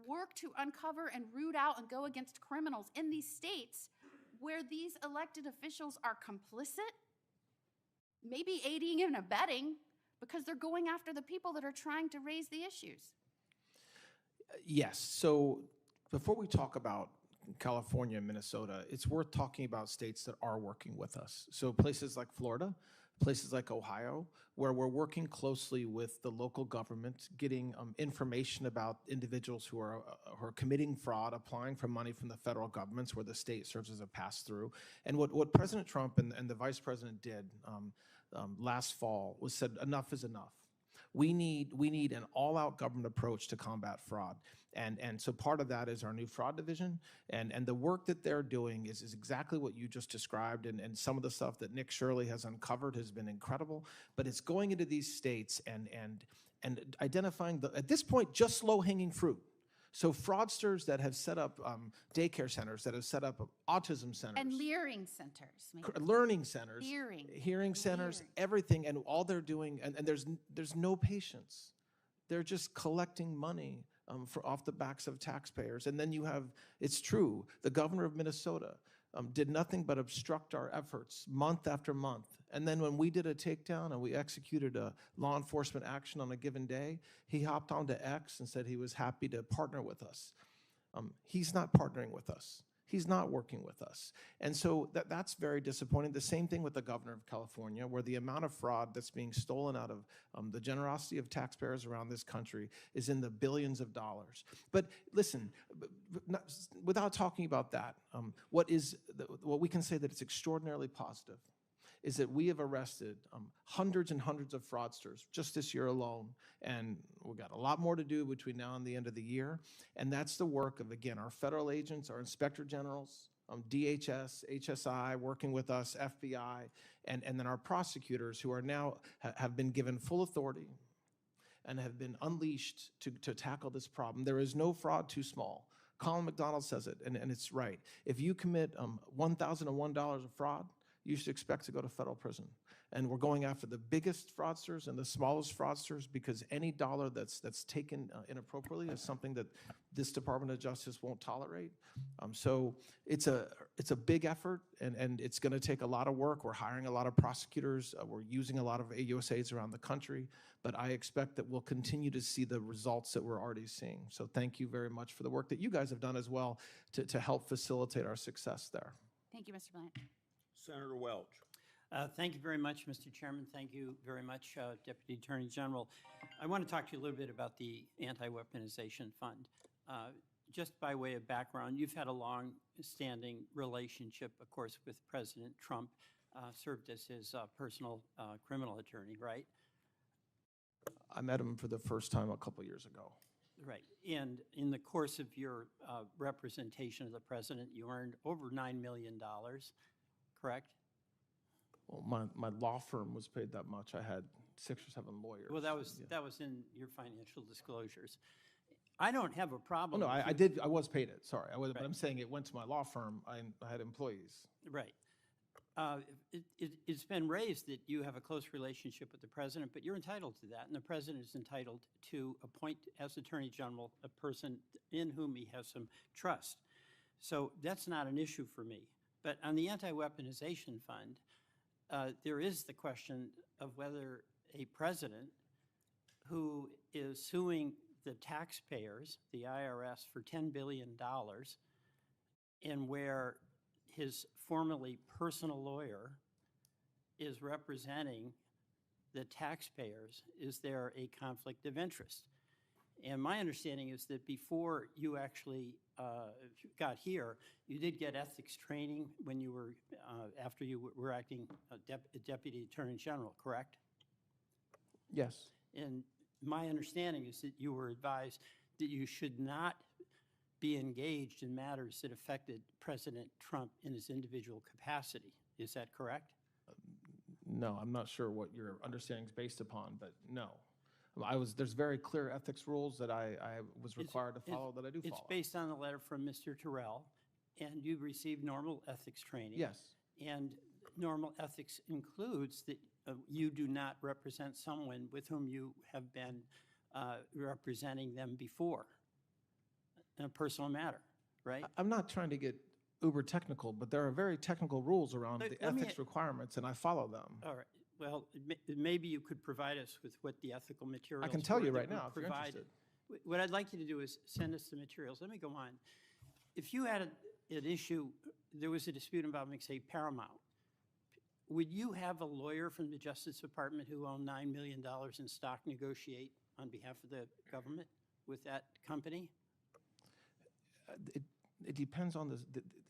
work to uncover and root out and go against criminals in these states where these elected officials are complicit, maybe aiding and abetting, because they're going after the people that are trying to raise the issues. Yes. So before we talk about California and Minnesota, it's worth talking about states that are working with us. So places like Florida, places like Ohio, where we're working closely with the local government, getting information about individuals who are committing fraud, applying for money from the federal governments, where the state serves as a pass-through. And what President Trump and the Vice President did last fall was said, enough is enough. We need an all-out government approach to combat fraud. And so part of that is our new fraud division. And the work that they're doing is exactly what you just described. And some of the stuff that Nick Shirley has uncovered has been incredible. But it's going into these states and identifying, at this point, just low-hanging fruit. So fraudsters that have set up daycare centers, that have set up autism centers. And leering centers. Maybe. Learning centers. Hearing centers, everything. And all they're doing, and there's no patience. They're just collecting money off the backs of taxpayers. And then you have, it's true, the governor of Minnesota did nothing but obstruct our efforts month after month. And then when we did a takedown and we executed a law enforcement action on a given day, he hopped onto X and said he was happy to partner with us. He's not partnering with us. He's not working with us. And so that's very disappointing. The same thing with the governor of California, where the amount of fraud that's being stolen out of the generosity of taxpayers around this country is in the billions of dollars. But listen, without talking about that, what we can say that it's extraordinarily positive is that we have arrested hundreds and hundreds of fraudsters just this year alone. And we've got a lot more to do between now and the end of the year. And that's the work of, again, our federal agents, our inspector generals, DHS, HSI, working with us, FBI, and then our prosecutors who are now have been given full authority and have been unleashed to tackle this problem. There is no fraud too small. Colin McDonald says it, and it's right. If you commit $1,001 of fraud, you should expect to go to federal prison. And we're going after the biggest fraudsters and the smallest fraudsters, because any dollar that's taken inappropriately is something that this Department of Justice won't tolerate. So it's a big effort, and it's going to take a lot of work. We're hiring a lot of prosecutors. We're using a lot of AUSAs around the country. But I expect that we'll continue to see the results that we're already seeing. So thank you very much for the work that you guys have done as well to help facilitate our success there. Thank you, Mr. Blunt. Senator Welch. Thank you very much, Mr. Chairman. Thank you very much, Deputy Attorney General. I want to talk to you a little bit about the Anti-Weaponization Fund. Just by way of background, you've had a long-standing relationship, of course, with President Trump, served as his personal criminal attorney, right? I met him for the first time a couple years ago. Right. And in the course of your representation of the president, you earned over $9 million, correct? Well, my law firm was paid that much. I had 6 or 7 lawyers. Well, that was in your financial disclosures. I don't have a problem. Oh, no, I did. I was paid it. Sorry, I was. Right. But I'm saying it went to my law firm. I had employees. Right. It's been raised that you have a close relationship with the president, but you're entitled to that, and the president is entitled to appoint as Attorney General a person in whom he has some trust. So that's not an issue for me. But on the Anti-Weaponization Fund, there is the question of whether a president who is suing the taxpayers, the IRS, for $10 billion, and where his formerly personal lawyer is representing the taxpayers, is there a conflict of interest? And my understanding is that before you actually got here, you did get ethics training when you were, after you were acting Deputy Attorney General, correct? Yes. And my understanding is that you were advised that you should not be engaged in matters that affected President Trump in his individual capacity. Is that correct? No, I'm not sure what your understanding is based upon, but no. There's very clear ethics rules that I was required to follow that I do follow. It's based on a letter from Mr. Terrell, and you received normal ethics training. Yes. And normal ethics includes that you do not represent someone with whom you have been representing them before in a personal matter, right? I'm not trying to get uber technical, but there are very technical rules around the ethics requirements, and I follow them. All right. Well, maybe you could provide us with what the ethical materials. I can tell you were right that now were if you're provided. interested. What I'd like you to do is send us the materials. Let me go on. If you had an issue, there was a dispute about, say, Paramount, would you have a lawyer from the Justice Department who owned $9 million in stock negotiate on behalf of the government with that company? It depends on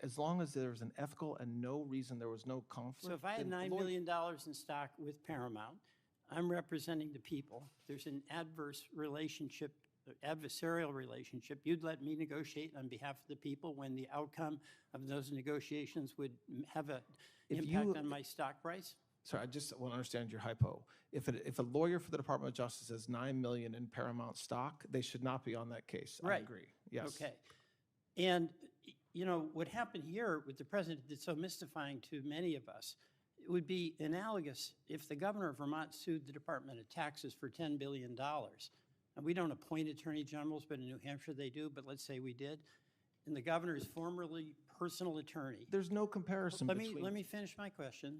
as long as there's an ethical and no reason there was no conflict. So if I had $9 million in stock with Paramount, I'm representing the people. There's an adverse relationship, adversarial relationship. You'd let me negotiate on behalf of the people when the outcome of those negotiations would have an impact on my stock price? Sorry, I just want to understand your hypo. If a lawyer for the Department of Justice has $9 million in Paramount stock, they should not be on that case. Right. I agree. Yes. Okay. And, you know, what happened here with the president that's so mystifying to many of us, it would be analogous if the governor of Vermont sued the Department of Taxes for $10 billion. And we don't appoint attorney generals, but in New Hampshire they do, but let's say we did. And the governor is formerly personal attorney. There's no comparison Let me finish my question.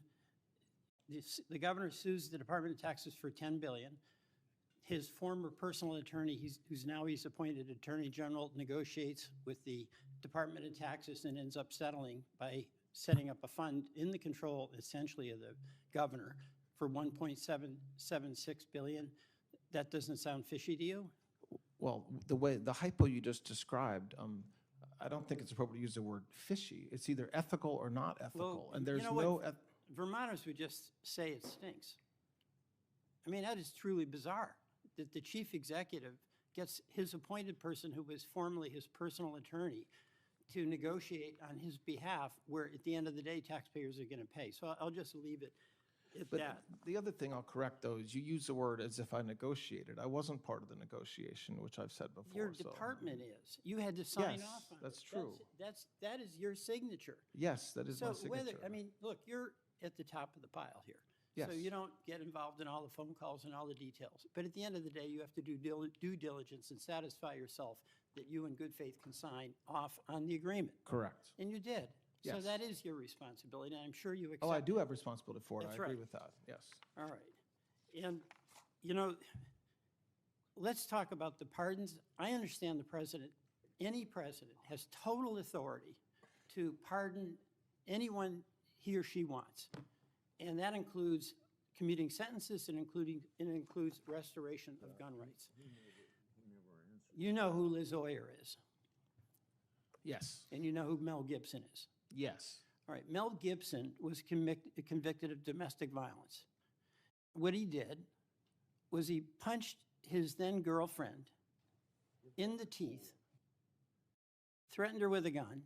The governor sues the Department of Taxes for $10 billion. His former personal attorney, who's now appointed attorney general, negotiates with the Department of Taxes and ends up settling by setting up a fund in the control, essentially, of the governor for $1.776 billion. That doesn't sound fishy to you? Well, the hypo you just described, I don't think it's appropriate to use the word fishy. It's either ethical or not ethical, Well, and there's you know no. what? Vermonters would just say it stinks. I mean, that is truly bizarre that the chief executive gets his appointed person who was formerly his personal attorney to negotiate on his behalf, where at the end of the day, taxpayers are going to pay. So I'll just leave it But the other thing I'll correct, though, is you use the word as if I negotiated. I wasn't part of the negotiation, which I've said before. Your so- department is. You had to sign Yes, off on it. that's true. That is your signature. Yes, that is my So whether, signature. I mean, look, you're at the top of the pile here. So Yes. you don't get involved in all the phone calls and all the details. But at the end of the day, you have to do due diligence and satisfy yourself that you in good faith can sign off on the agreement. Correct. And you did. So Yes. that is your responsibility, and I'm sure you accept Oh, I it. do have responsibility for it. That's I agree right. with that. Yes. All right. And, you know, let's talk about the pardons. I understand the president, any president, has total authority to pardon anyone he or she wants. And that includes commuting sentences and it includes restoration of gun rights. You know who Liz Oyer is. Yes. And you know who Mel Gibson is. Yes. All right, Mel Gibson was convicted of domestic violence. What he did was he punched his then girlfriend in the teeth, threatened her with a gun,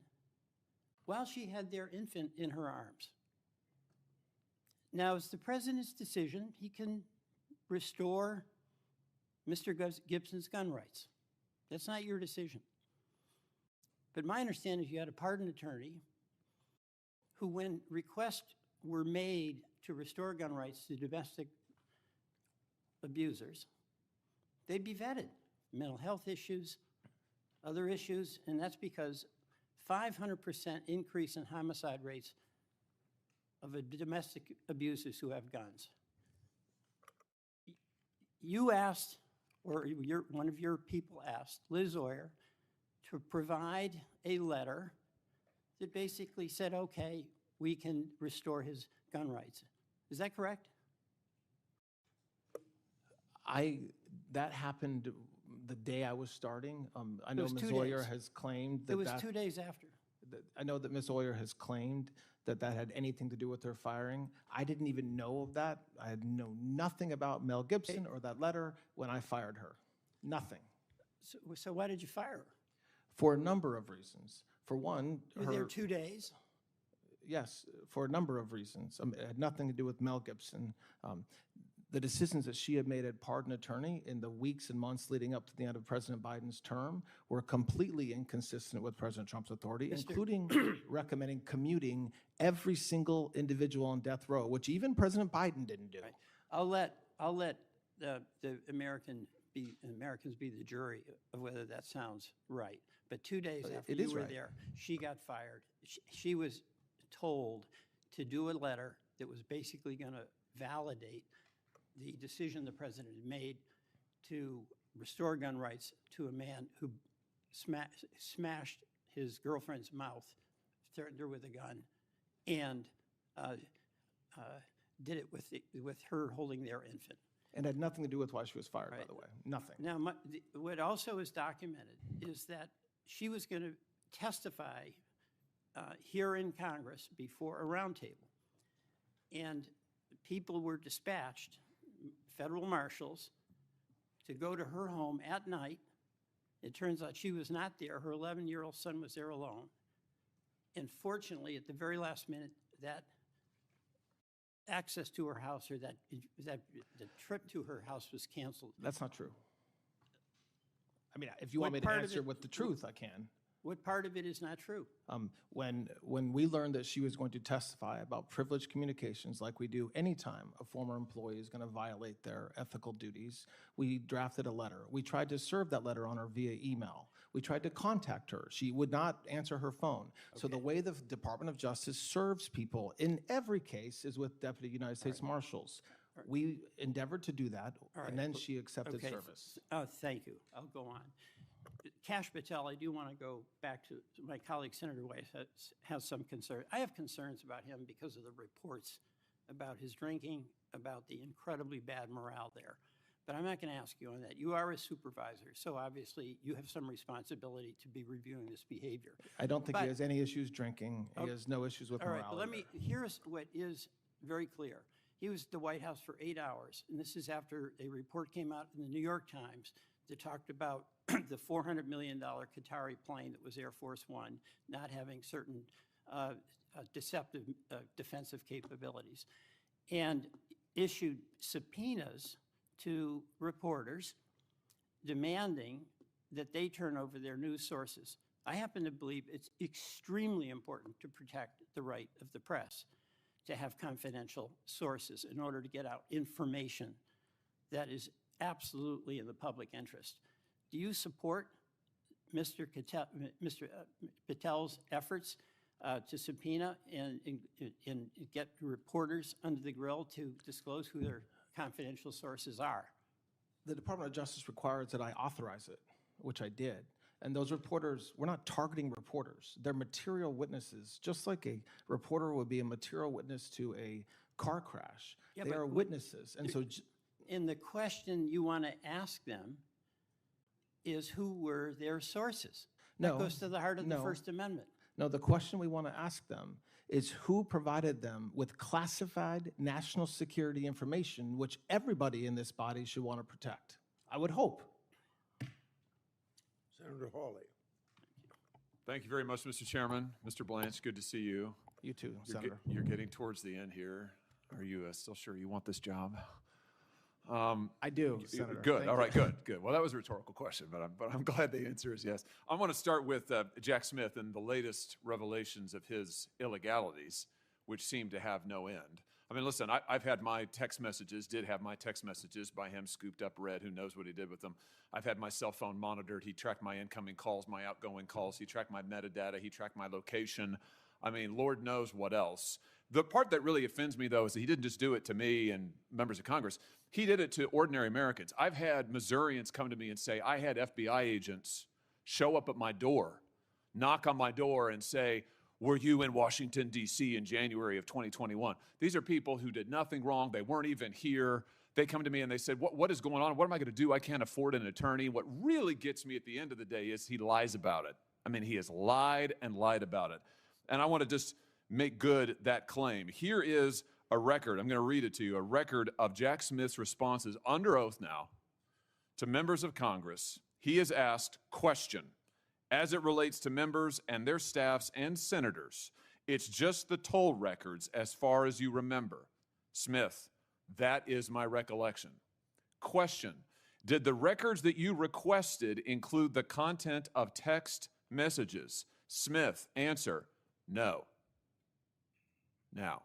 while she had their infant in her arms. Now, it's the president's decision. He can restore Mr. Gibson's gun rights. That's not your decision. But my understanding is you had a pardon attorney who, when requests were made to restore gun rights to domestic abusers, they'd be vetted. Mental health issues, other issues, and that's because 500% increase in homicide rates of domestic abusers who have guns. You asked, or one of your people asked, Liz Oyer, to provide a letter that basically said, okay, we can restore his gun rights. Is that correct? That happened the day I was starting. I know was Ms. 2 Oyer days. has claimed that It was 2 days after. I know that Ms. Oyer has claimed that that had anything to do with her firing. I didn't even know of that. I had known nothing about Mel Gibson or that letter when I fired her. Nothing. So why did you fire her? For a number of reasons. For one, You were there 2 days? Yes, for a number of reasons. It had nothing to do with Mel Gibson. The decisions that she had made as pardon attorney in the weeks and months leading up to the end of President Biden's term were completely inconsistent with President Trump's authority, including recommending commuting every single individual on death row, which even President Biden didn't do. Right. I'll let the Americans be the jury of whether that sounds right. But 2 days after It you is were right. there, she got fired. She was told to do a letter that was basically going to validate the decision the president had made to restore gun rights to a man who smashed his girlfriend's mouth, threatened her with a gun, and did it with her holding their infant. And had nothing to do with why she was fired, by the way. Nothing. Now, what also is documented is that she was going to testify here in Congress before a roundtable. And people were dispatched, federal marshals, to go to her home at night. It turns out she was not there. Her 11-year-old son was there alone. And fortunately, at the very last minute, that access to her house, or that the trip to her house, was canceled. That's not true. I mean, if you want me to answer with the truth, I can. What part of it is not true? When we learned that she was going to testify about privileged communications, like we do anytime a former employee is going to violate their ethical duties, we drafted a letter. We tried to serve that letter on her via email. We tried to contact her. She would not answer her phone. So the way the Department of Justice serves people in every case is with Deputy United States Marshals. We endeavored to do that, and then she accepted service. Oh, thank you. I'll go on. Kash Patel, I do want to go back to my colleague Senator Weiss has some concern. I have concerns about him because of the reports about his drinking, about the incredibly bad morale there. But I'm not going to ask you on that. You are a supervisor, so obviously you have some responsibility to be reviewing this behavior. I don't think he has any issues drinking. He has no issues with morale. All right, but here's what is very clear. He was at the White House for 8 hours, and this is after a report came out in the New York Times that talked about the $400 million Qatari plane that was Air Force One not having certain deceptive defensive capabilities. and issued subpoenas to reporters demanding that they turn over their news sources. I happen to believe it's extremely important to protect the right of the press to have confidential sources in order to get out information that is absolutely in the public interest. Do you support Mr. Patel's efforts to subpoena and get reporters under the grill to disclose who their confidential sources are? The Department of Justice requires that I authorize it, which I did. And those reporters, we're not targeting reporters. They're material witnesses, just like a reporter would be a material witness to a car crash. Yeah, they but are witnesses. And so in the question you want to ask them is who were their sources? That goes to the heart of the First Amendment. No, the question we want to ask them is who provided them with classified national security information, which everybody in this body should want to protect. I would hope. Senator Hawley. Thank you very much, Mr. Chairman. Mr. Blanche, good to see you. You too, Senator. You're getting towards the end here. Are you still sure you want this job? I do, Senator. Good. Thank All you. right. Good. Well, that was a rhetorical question, but I'm glad the answer is yes. I want to start with Jack Smith and the latest revelations of his illegalities, which seem to have no end. I mean, listen, I've had my text messages, did have my text messages by him scooped up, read. Who knows what he did with them? I've had my cell phone monitored. He tracked my incoming calls, my outgoing calls. He tracked my metadata. He tracked my location. I mean, Lord knows what else. The part that really offends me, though, is that he didn't just do it to me and members of Congress. He did it to ordinary Americans. I've had Missourians come to me and say, I had FBI agents show up at my door, knock on my door and say, were you in Washington, D.C. in January of 2021? These are people who did nothing wrong. They weren't even here. They come to me and they said, what is going on? What am I going to do? I can't afford an attorney. What really gets me at the end of the day is he lies about it. I mean, he has lied and lied about it. And I want to just make good that claim. Here is a record. I'm going to read it to you. A record of Jack Smith's responses under oath now to members of Congress. He is asked, question, as it relates to members and their staffs and senators, it's just the toll records as far as you remember. Smith, that is my recollection. Question, did the records that you requested include the content of text messages? Smith, answer, no. Now,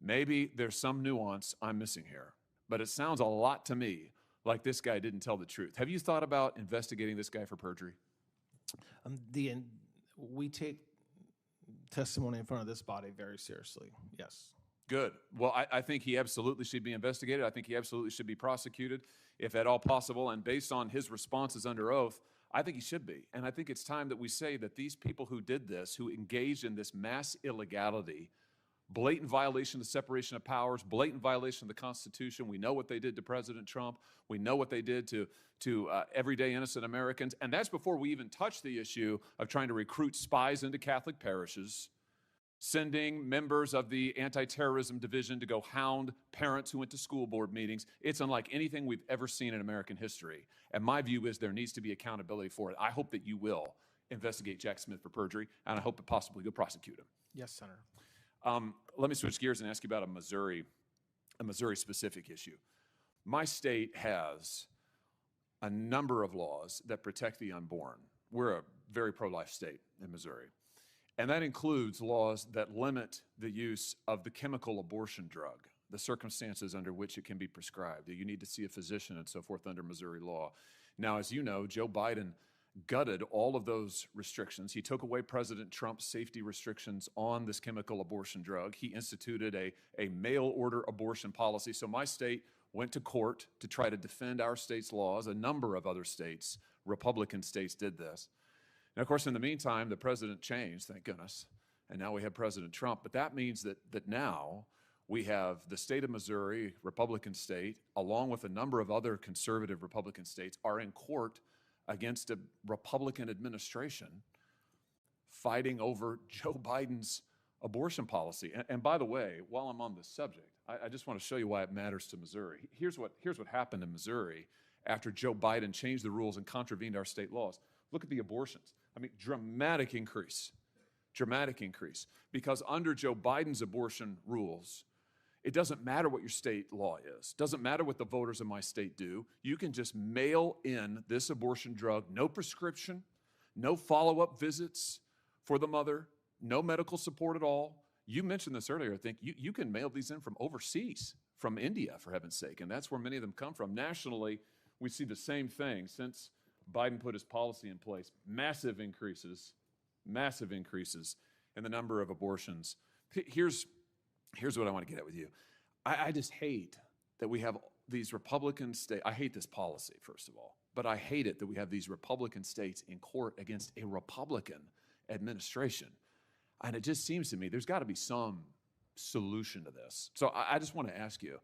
maybe there's some nuance I'm missing here, but it sounds a lot to me like this guy didn't tell the truth. Have you thought about investigating this guy for perjury? We take testimony in front of this body very seriously, yes. Good. Well, I think he absolutely should be investigated. I think he absolutely should be prosecuted, if at all possible. And based on his responses under oath, I think he should be. And I think it's time that we say that these people who did this, who engaged in this mass illegality, blatant violation of the separation of powers, blatant violation of the Constitution. We know what they did to President Trump. We know what they did to everyday innocent Americans. And that's before we even touch the issue of trying to recruit spies into Catholic parishes, sending members of the anti-terrorism division to go hound parents who went to school board meetings. It's unlike anything we've ever seen in American history. And my view is there needs to be accountability for it. I hope that you will investigate Jack Smith for perjury, and I hope that possibly you'll prosecute him. Yes, Senator. Let me switch gears and ask you about a Missouri-specific issue. My state has a number of laws that protect the unborn. We're a very pro-life state in Missouri. And that includes laws that limit the use of the chemical abortion drug, the circumstances under which it can be prescribed, that you need to see a physician and so forth under Missouri law. Now, as you know, Joe Biden gutted all of those restrictions. He took away President Trump's safety restrictions on this chemical abortion drug. He instituted a mail order abortion policy. So my state went to court to try to defend our state's laws. A number of other states, Republican states, did this. And of course, in the meantime, the president changed, thank goodness. And now we have President Trump. But that means that now we have the state of Missouri, Republican state, along with a number of other conservative Republican states, are in court against a Republican administration fighting over Joe Biden's abortion policy. And by the way, while I'm on this subject, I just want to show you why it matters to Missouri. Here's what happened in Missouri after Joe Biden changed the rules and contravened our state laws. Look at the abortions. I mean, dramatic increase. Because under Joe Biden's abortion rules, It doesn't matter what your state law is. Doesn't matter what the voters in my state do. You can just mail in this abortion drug, no prescription, no follow-up visits for the mother, no medical support at all. You mentioned this earlier, I think. You can mail these in from overseas, from India, for heaven's sake, and that's where many of them come from. Nationally, we see the same thing. Since Biden put his policy in place, massive increases in the number of abortions. Here's what I want to get at with you. I just hate that we have these Republican states. I hate this policy, first of all, but I hate it that we have these Republican states in court against a Republican administration. And it just seems to me there's got to be some solution to this. So I just want to ask you,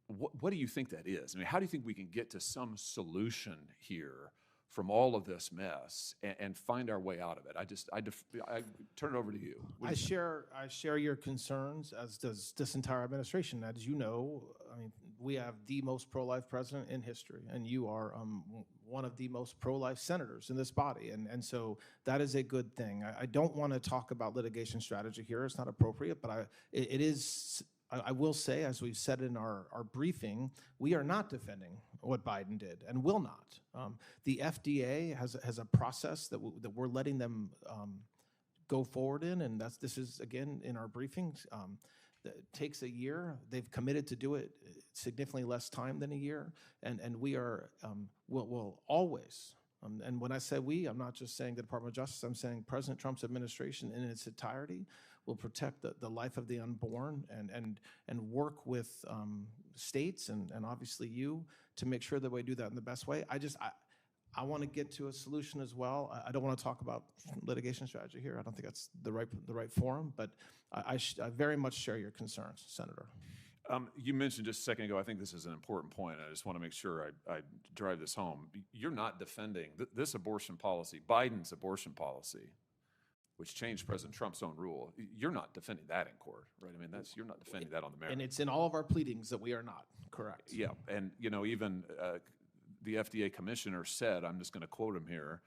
what do you think that is? I mean, how do you think we can get to some solution here from all of this mess and find our way out of it? I turn it over to you. I share your concerns, as does this entire administration. As you know, I mean, we have the most pro-life president in history, and you are one of the most pro-life senators in this body, and so that is a good thing. I don't want to talk about litigation strategy here; it's not appropriate. But it is. I will say, as we've said in our briefing, we are not defending what Biden did and will not. The FDA has a process that we're letting them go forward in, and this is, again, in our briefings. It takes a year. They've committed to do it significantly less time than a year, and we are will always. And when I say we, I'm not just saying the Department of Justice, I'm saying President Trump's administration in its entirety will protect the life of the unborn and work with states and obviously you to make sure that we do that in the best way. I want to get to a solution as well. I don't want to talk about litigation strategy here. I don't think that's the right forum, but I very much share your concerns, Senator. You mentioned just a second ago, I think this is an important point. I just want to make sure I drive this home. You're not defending this abortion policy, Biden's abortion policy, which changed President Trump's own rule. You're not defending that in court, right? I mean, you're not defending that on the merits. And it's in all of our pleadings that we are not, correct. Yeah, and even the FDA commissioner said, I'm just going to quote him here,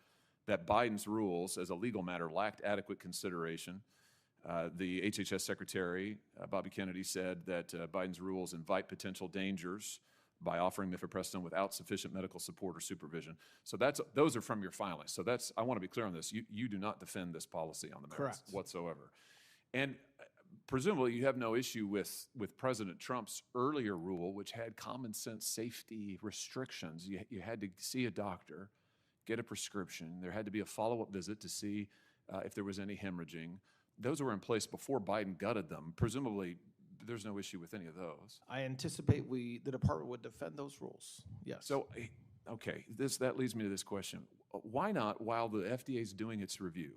that Biden's rules as a legal matter lacked adequate consideration. The HHS Secretary, Bobby Kennedy, said that Biden's rules invite potential dangers by offering mifepristone without sufficient medical support or supervision. So those are from your filings. So I want to be clear on this. You do not defend this policy on the merits whatsoever. And presumably you have no issue with President Trump's earlier rule, which had common sense safety restrictions. You had to see a doctor, get a prescription. There had to be a follow-up visit to see if there was any hemorrhaging. Those were in place before Biden gutted them. Presumably, there's no issue with any of those. I anticipate the department would defend those rules. Yes. So, okay, that leads me to this question. Why not, while the FDA is doing its review,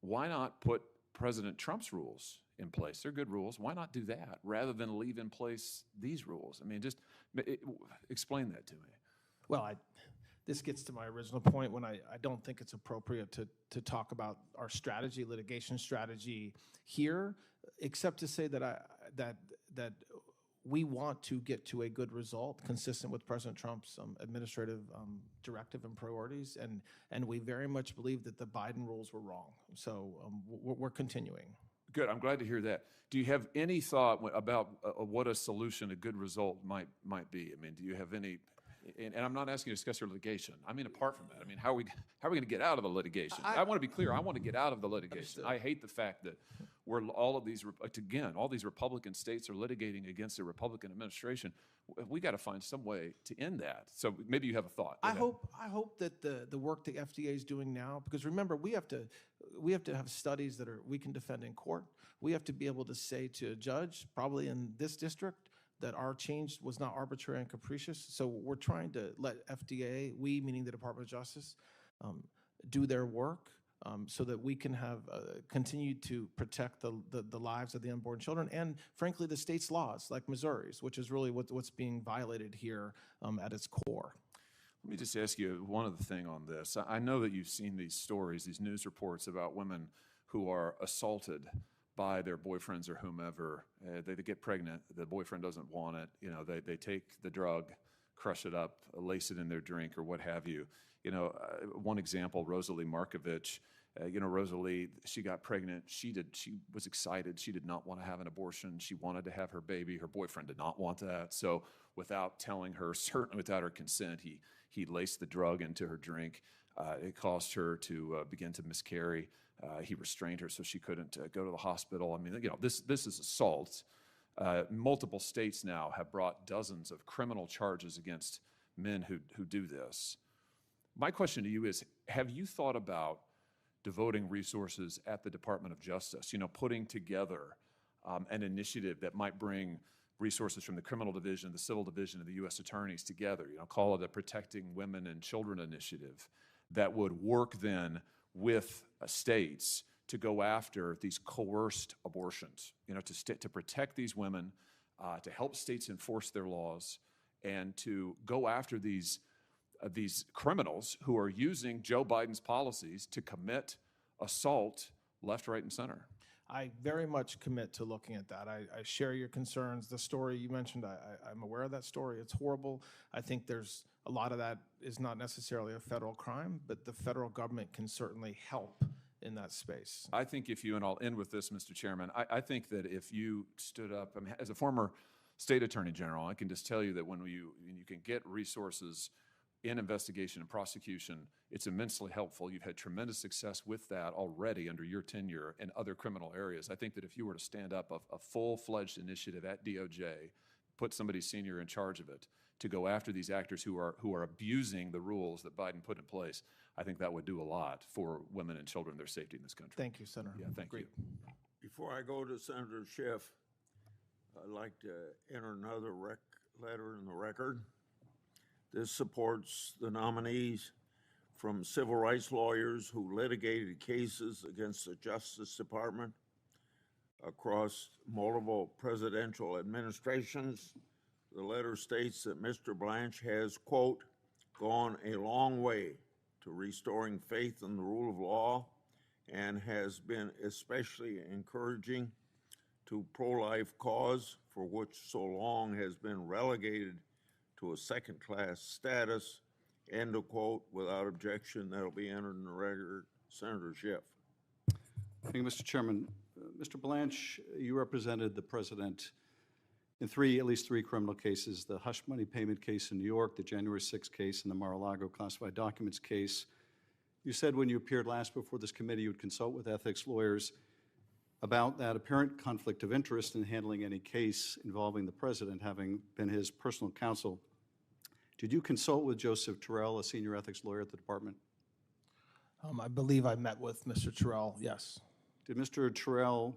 why not put President Trump's rules in place? They're good rules. Why not do that rather than leave in place these rules? I mean, just explain that to me. Well, this gets to my original point when I don't think it's appropriate to talk about our strategy, litigation strategy here, except to say that that we want to get to a good result consistent with President Trump's administrative directive and priorities, and we very much believe that the Biden rules were wrong. So we're continuing. Good. I'm glad to hear that. Do you have any thought about what a solution, a good result might be? I mean, do you have any? And I'm not asking you to discuss your litigation. I mean, apart from that, I mean, how are we going to get out of the litigation? I want to be clear. I want to get out of the litigation. I hate the fact that all these Republican states are litigating against a Republican administration. We got to find some way to end that. So maybe you have a thought. I hope that the work the FDA is doing now, because remember, we have to have studies that we can defend in court. We have to be able to say to a judge, probably in this district, that our change was not arbitrary and capricious. So we're trying to let FDA, we meaning the Department of Justice, do their work so that we can have continue to protect the lives of the unborn children and, frankly, the state's laws, like Missouri's, which is really what's being violated here at its core. Let me just ask you one other thing on this. I know that you've seen these stories, these news reports about women who are assaulted by their boyfriends or whomever. They get pregnant, the boyfriend doesn't want it. You know, they take the drug, crush it up, lace it in their drink or what have you. You know, one example, Rosalie Markovich, Rosalie, she got pregnant. She was excited. She did not want to have an abortion. She wanted to have her baby. Her boyfriend did not want that. So without telling her, certainly without her consent, he laced the drug into her drink. It caused her to begin to miscarry. He restrained her so she couldn't go to the hospital. I mean, this is assault. Multiple states now have brought dozens of criminal charges against men who do this. My question to you is, have you thought about devoting resources at the Department of Justice, putting together an initiative that might bring resources from the criminal division, the civil division, and the U.S. attorneys together, call it a Protecting Women and Children initiative that would work then with states to go after these coerced abortions, to protect these women, to help states enforce their laws, and to go after these criminals who are using Joe Biden's policies to commit assault left, right, and center. I very much commit to looking at that. I share your concerns. The story you mentioned, I'm aware of that story. It's horrible. I think there's a lot of that is not necessarily a federal crime, but the federal government can certainly help in that space. I think and I'll end with this, Mr. Chairman, I think that if you stood up, as a former state attorney general, I can just tell you that when you can get resources in investigation and prosecution, it's immensely helpful. You've had tremendous success with that already under your tenure in other criminal areas. I think that if you were to stand up a full-fledged initiative at DOJ, put somebody senior in charge of it, to go after these actors who are abusing the rules that Biden put in place, I think that would do a lot for women and children, their safety in this country. Thank you, Senator. Yeah, thank you. Before I go to Senator Schiff, I'd like to enter another letter in the record. This supports the nominees from civil rights lawyers who litigated cases against the Justice Department across multiple presidential administrations. The letter states that Mr. Blanche has, quote, gone a long way to restoring faith in the rule of law and has been especially encouraging to pro-life cause, for which so long has been relegated to a second-class status, end of quote, without objection. That'll be entered in the record. Senator Schiff. Thank you, Mr. Chairman. Mr. Blanche, you represented the president in at least three criminal cases: the hush money payment case in New York, the January 6th case, and the Mar-a-Lago classified documents case. You said when you appeared last before this committee, you would consult with ethics lawyers about that apparent conflict of interest in handling any case involving the president, having been his personal counsel. Did you consult with Joseph Terrell, a senior ethics lawyer at the department? I believe I met with Mr. Terrell, yes. Did Mr. Terrell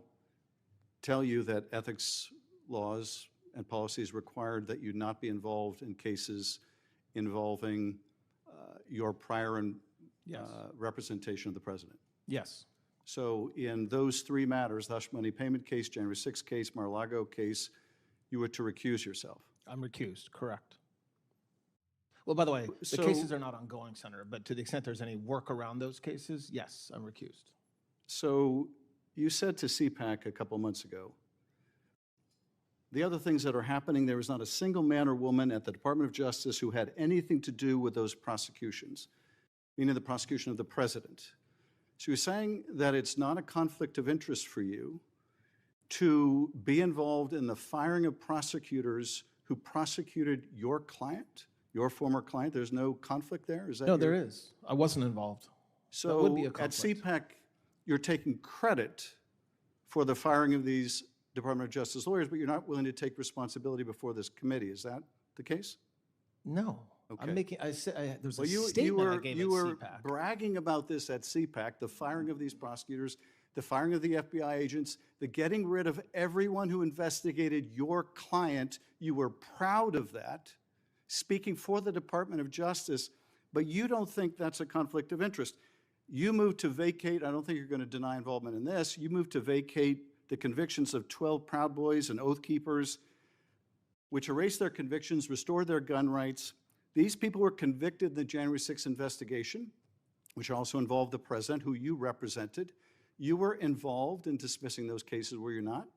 tell you that ethics laws and policies required that you not be involved in cases involving your prior representation of the president? Yes. So in those three matters, the hush money payment case, January 6th case, Mar-a-Lago case, you were to recuse yourself? I'm recused, correct. Well, by the way, the cases are not ongoing, Senator, but to the extent there's any work around those cases, yes, I'm recused. So you said to CPAC a couple months ago, the other things that are happening, there is not a single man or woman at the Department of Justice who had anything to do with those prosecutions, meaning the prosecution of the president. So you're saying that it's not a conflict of interest for you to be involved in the firing of prosecutors who prosecuted your client, your former client? There's no conflict there? Is that no, there is. I wasn't involved. So that would be a at conflict. CPAC, you're taking credit for the firing of these Department of Justice lawyers, but you're not willing to take responsibility before this committee. Is that the case? No. Okay. I'm making, I said, there's a you statement I were, gave you at were CPAC. bragging about this at CPAC, the firing of these prosecutors, the firing of the FBI agents, the getting rid of everyone who investigated your client. You were proud of that, speaking for the Department of Justice, but you don't think that's a conflict of interest. You moved to vacate, I don't think you're going to deny involvement in this, you moved to vacate the convictions of 12 Proud Boys and Oath Keepers, which erased their convictions, restored their gun rights. These people were convicted in the January 6th investigation, which also involved the president, who you represented. You were involved in dismissing those cases, were you not?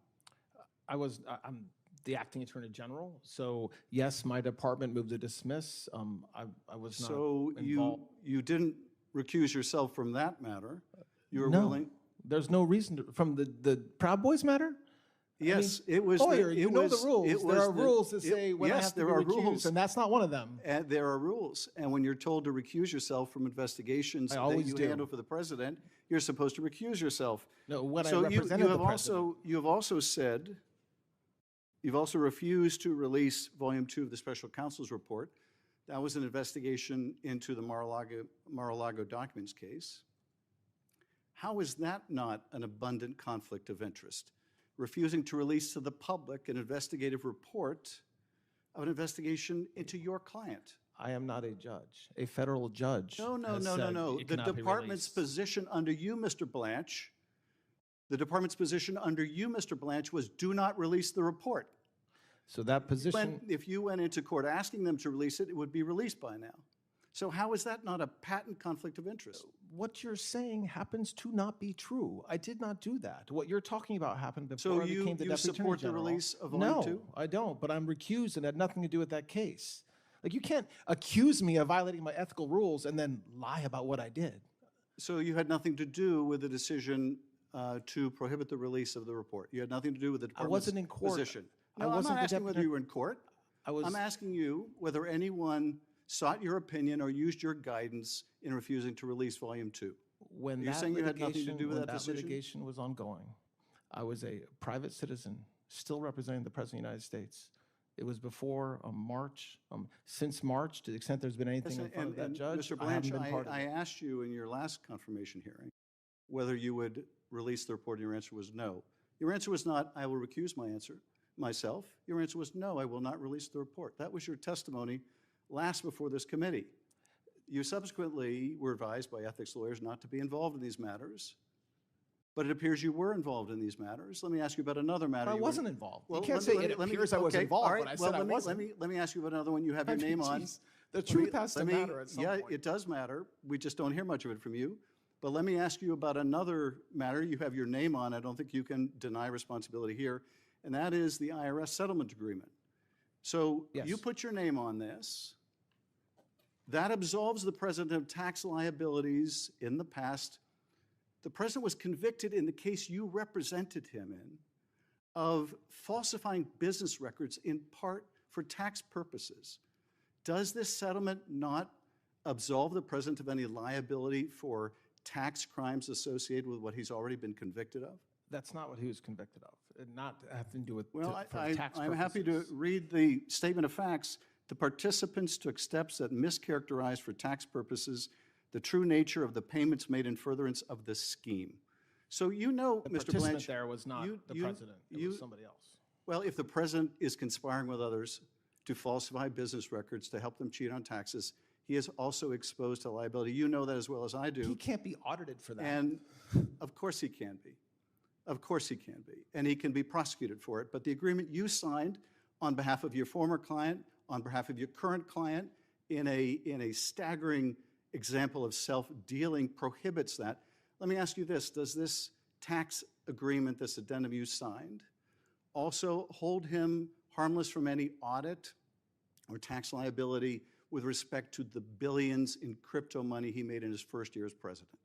I'm the acting attorney general, so yes, my department moved to dismiss. I was not involved. So you didn't recuse yourself from that matter. You were No, willing? there's no reason to, from the Proud Boys matter? Yes, I mean, it was. lawyer, the, you it know was, the rules. It There was are the- rules that it- say when I yes, have to there be are recused, rules. and that's not one of them. And there are rules. And when you're told to recuse yourself from investigations I that always you do. handle for the president, you're supposed to recuse yourself. No, when I so represented you have the president. you have also said, you've also refused to release Volume 2 of the Special Counsel's report. That was an investigation into the Mar-a-Lago documents case. How is that not an abundant conflict of interest? Refusing to release to the public an investigative report of an investigation into your client. I am not a judge. A federal judge. No. has The said it cannot be department's released. position under you, Mr. Blanche, the department's position under you, Mr. Blanche, was do not release the report. So that position. If you went into court asking them to release it, it would be released by now. So how is that not a patent conflict of interest? What you're saying happens to not be true. I did not do that. What you're talking about happened before I became the you Deputy Attorney support the General. release of Volume 2? No, I don't, but I'm recused and had nothing to do with that case. Like, you can't accuse me of violating my ethical rules and then lie about what I did. So you had nothing to do with the decision to prohibit the release of the report? You had nothing to do with the department's wasn't in court. position? I No, I'm wasn't not the asking whether deputy- you were in court. I'm asking you whether anyone sought your opinion or used your guidance in refusing to release Volume 2. When Are you saying you had nothing to do with when that decision? litigation was ongoing, I was a private citizen, still representing the President of the United States. It was before March. Since March, to the extent there's been anything in front of that judge, Mr. I haven't Blanche, been part of I it. asked you in your last confirmation hearing whether you would release the report, and your answer was no. Your answer was not, I will recuse myself. Your answer was, no, I will not release the report. That was your testimony last before this committee. You subsequently were advised by ethics lawyers not to be involved in these matters, but it appears you were involved in these matters. Let me ask you about another matter. I you were- wasn't involved. Well, You can't let me- say it let me- appears I was okay, involved all right, when I well, said I wasn't. Let me ask you about another one you have your I mean, name on. geez, the truth has to matter at some yeah, point. it does matter. We just don't hear much of it from you. But let me ask you about another matter you have your name on. I don't think you can deny responsibility here, and that is the IRS settlement agreement. So you put your name on this. That absolves the president of tax liabilities in the past. The president was convicted in the case you represented him in of falsifying business records in part for tax purposes. Does this settlement not absolve the president of any liability for tax crimes associated with what he's already been convicted of? That's not what he was convicted of. It not having to do with Well, for tax I'm happy to purposes. read the statement of facts. The participants took steps that mischaracterized for tax purposes the true nature of the payments made in furtherance of the scheme. So you know, The Mr. participant Blanche, there was not the president. It was somebody else. Well, if the president is conspiring with others to falsify business records to help them cheat on taxes, he is also exposed to liability. You know that as well as I do. He can't be audited for that. And of course he can be. Of course he can be. And he can be prosecuted for it. But the agreement you signed on behalf of your former client, on behalf of your current client, in a staggering example of self-dealing prohibits that. Let me ask you this. Does this tax agreement, this addendum you signed, also hold him harmless from any audit or tax liability with respect to the billions in crypto money he made in his first year as president?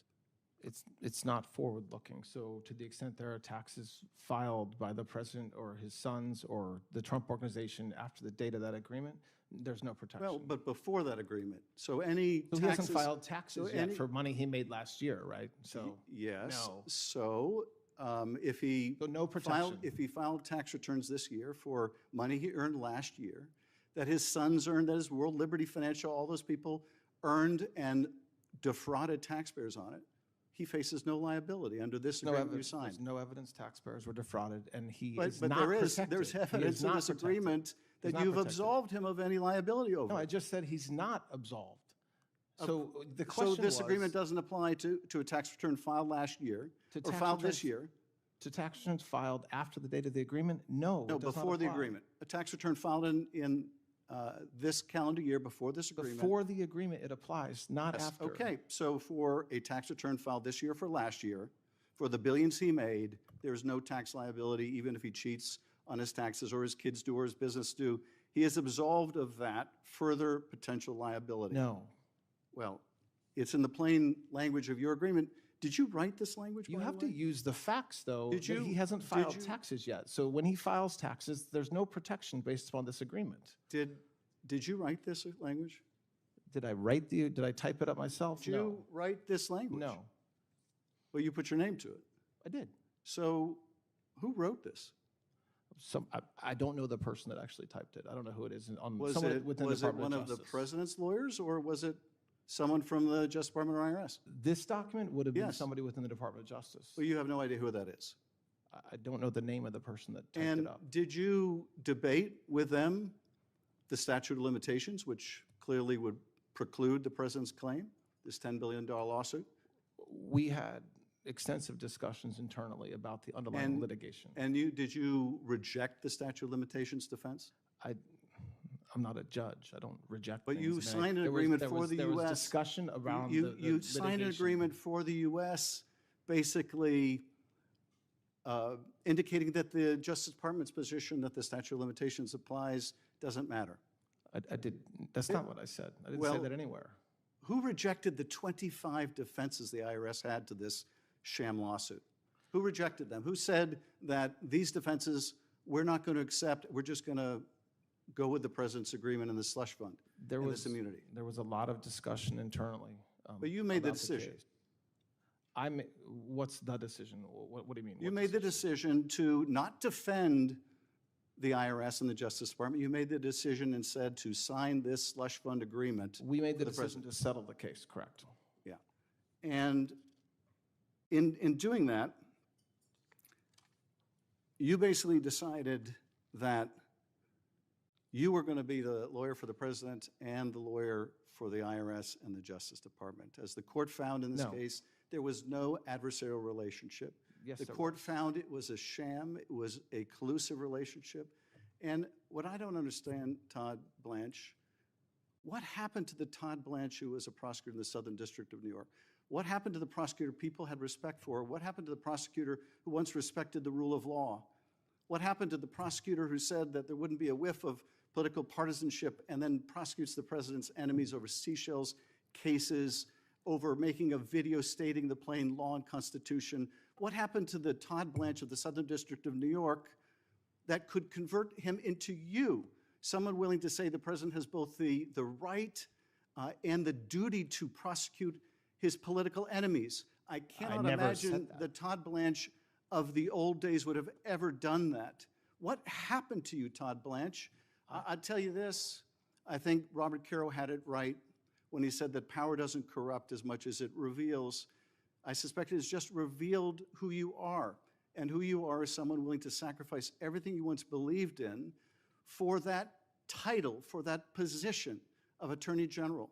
It's not forward-looking. So to the extent there are taxes filed by the president or his sons or the Trump organization after the date of that agreement, there's no protection. Well, but before that agreement, so any So taxes... he hasn't filed taxes so yet any- for money he made last year, right? So Yes. no. So if he no protection. if he filed tax returns this year for money he earned last year, that his sons earned, that his World Liberty Financial, all those people earned and defrauded taxpayers on it, he faces no liability under this No agreement you evidence. signed. There's no evidence taxpayers were defrauded, and he But is not there is, protected. there's He evidence is in not this protected. agreement He's that not you've protected. absolved him of any liability over No, I it. just said he's not absolved. Of- So the question So this was, agreement doesn't apply to a tax return filed last year To or tax filed this returns year? to tax returns filed after the date of the agreement? No, No, it does not before the apply. agreement. A tax return filed in this calendar year before this agreement. Before the agreement, it applies, not Yes, after. okay, so for a tax return filed this year for last year, for the billions he made, there's no tax liability, even if he cheats on his taxes or his kids do or his business do. He is absolved of that further potential liability. No. Well, it's in the plain language of your agreement Did you write this language? You by have the to way? use the facts, though. Did that you- He hasn't did filed you- taxes yet. So when he files taxes, there's no protection based upon this agreement. Did you write this language? Did I type it up myself? Did you write this language? No. Well, you put your name to it. I did. So who wrote this? I don't know the person that actually typed it. I don't know who it is. Was Someone it, within the was it Department one of of the Justice. president's lawyers, or was it someone from the Justice Department or IRS? This document would have been Yes. somebody within the Department of Justice. Well, you have no idea who that is. I don't know the name of the person that typed And it up. did you debate with them the statute of limitations, which clearly would preclude the president's claim, this $10 billion lawsuit? We had extensive discussions internally about the underlying litigation. And did you reject the statute of limitations defense? I'm not a judge. I don't reject But things. you I mean, signed an there was- agreement there for was- the there U.S. was discussion around you, the you signed an litigation. agreement for the U.S. basically indicating that the Justice Department's position that the statute of limitations applies doesn't matter. I did. That's not what I said. I didn't say that anywhere. Who rejected the 25 defenses the IRS had to this sham lawsuit? Who rejected them? Who said that these defenses we're not going to accept, we're just going to go with the president's agreement in the slush fund, this immunity? There was a lot of discussion internally. But you made the about decision. case. What's the decision? What do you mean? You made the decision to not defend the IRS and the Justice Department. You made the decision instead to sign this slush fund agreement. We made the with decision to settle the case, correct? Yeah. And in doing that, you basically decided that you were going to be the lawyer for the president and the lawyer for the IRS and the Justice Department. As the court found in this No. case, there was no adversarial relationship. Yes, the there court found it was a sham, it was a collusive relationship. And what I don't understand, Todd Blanche, what happened to the Todd Blanche who was a prosecutor in the Southern District of New York? What happened to the prosecutor people had respect for? What happened to the prosecutor who once respected the rule of law? What happened to the prosecutor who said that there wouldn't be a whiff of political partisanship and then prosecutes the president's enemies over Seychelles cases, over making a video stating the plain law and Constitution? What happened to the Todd Blanche of the Southern District of New York that could convert him into you, someone willing to say the president has both the right and the duty to prosecute his political enemies? I cannot never said imagine that. the Todd Blanche of the old days would have ever done that. What happened to you, Todd Blanche? I'll tell you this, I think Robert Caro had it right when he said that power doesn't corrupt as much as it reveals. I suspect it has just revealed who you are, and who you are is someone willing to sacrifice everything you once believed in for that title, for that position of Attorney General.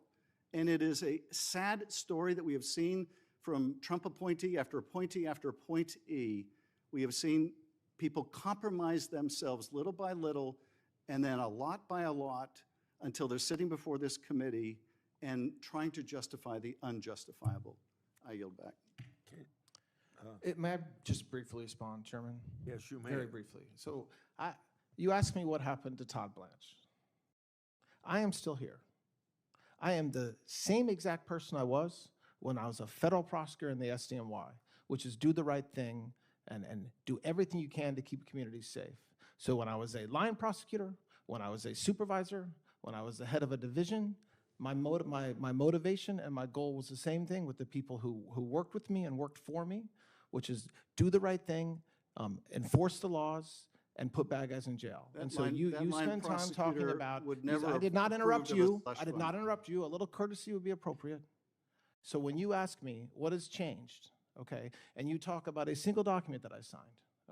And it is a sad story that we have seen from Trump appointee after appointee after appointee. We have seen people compromise themselves little by little, and then a lot by a lot, until they're sitting before this committee and trying to justify the unjustifiable. I yield back. May I just briefly respond, Chairman? Yes, you may. Very briefly. So you asked me what happened to Todd Blanche. I am still here. I am the same exact person I was when I was a federal prosecutor in the SDNY, which is do the right thing and do everything you can to keep communities safe. So when I was a line prosecutor, when I was a supervisor, when I was the head of a division, my motivation and my goal was the same thing with the people who worked with me and worked for me, which is do the right thing, enforce the laws, and put bad guys in jail. And so you spend time talking about, I did not interrupt you. I did not interrupt you. A little courtesy would be appropriate. So when you ask me what has changed, okay, and you talk about a single document that I signed,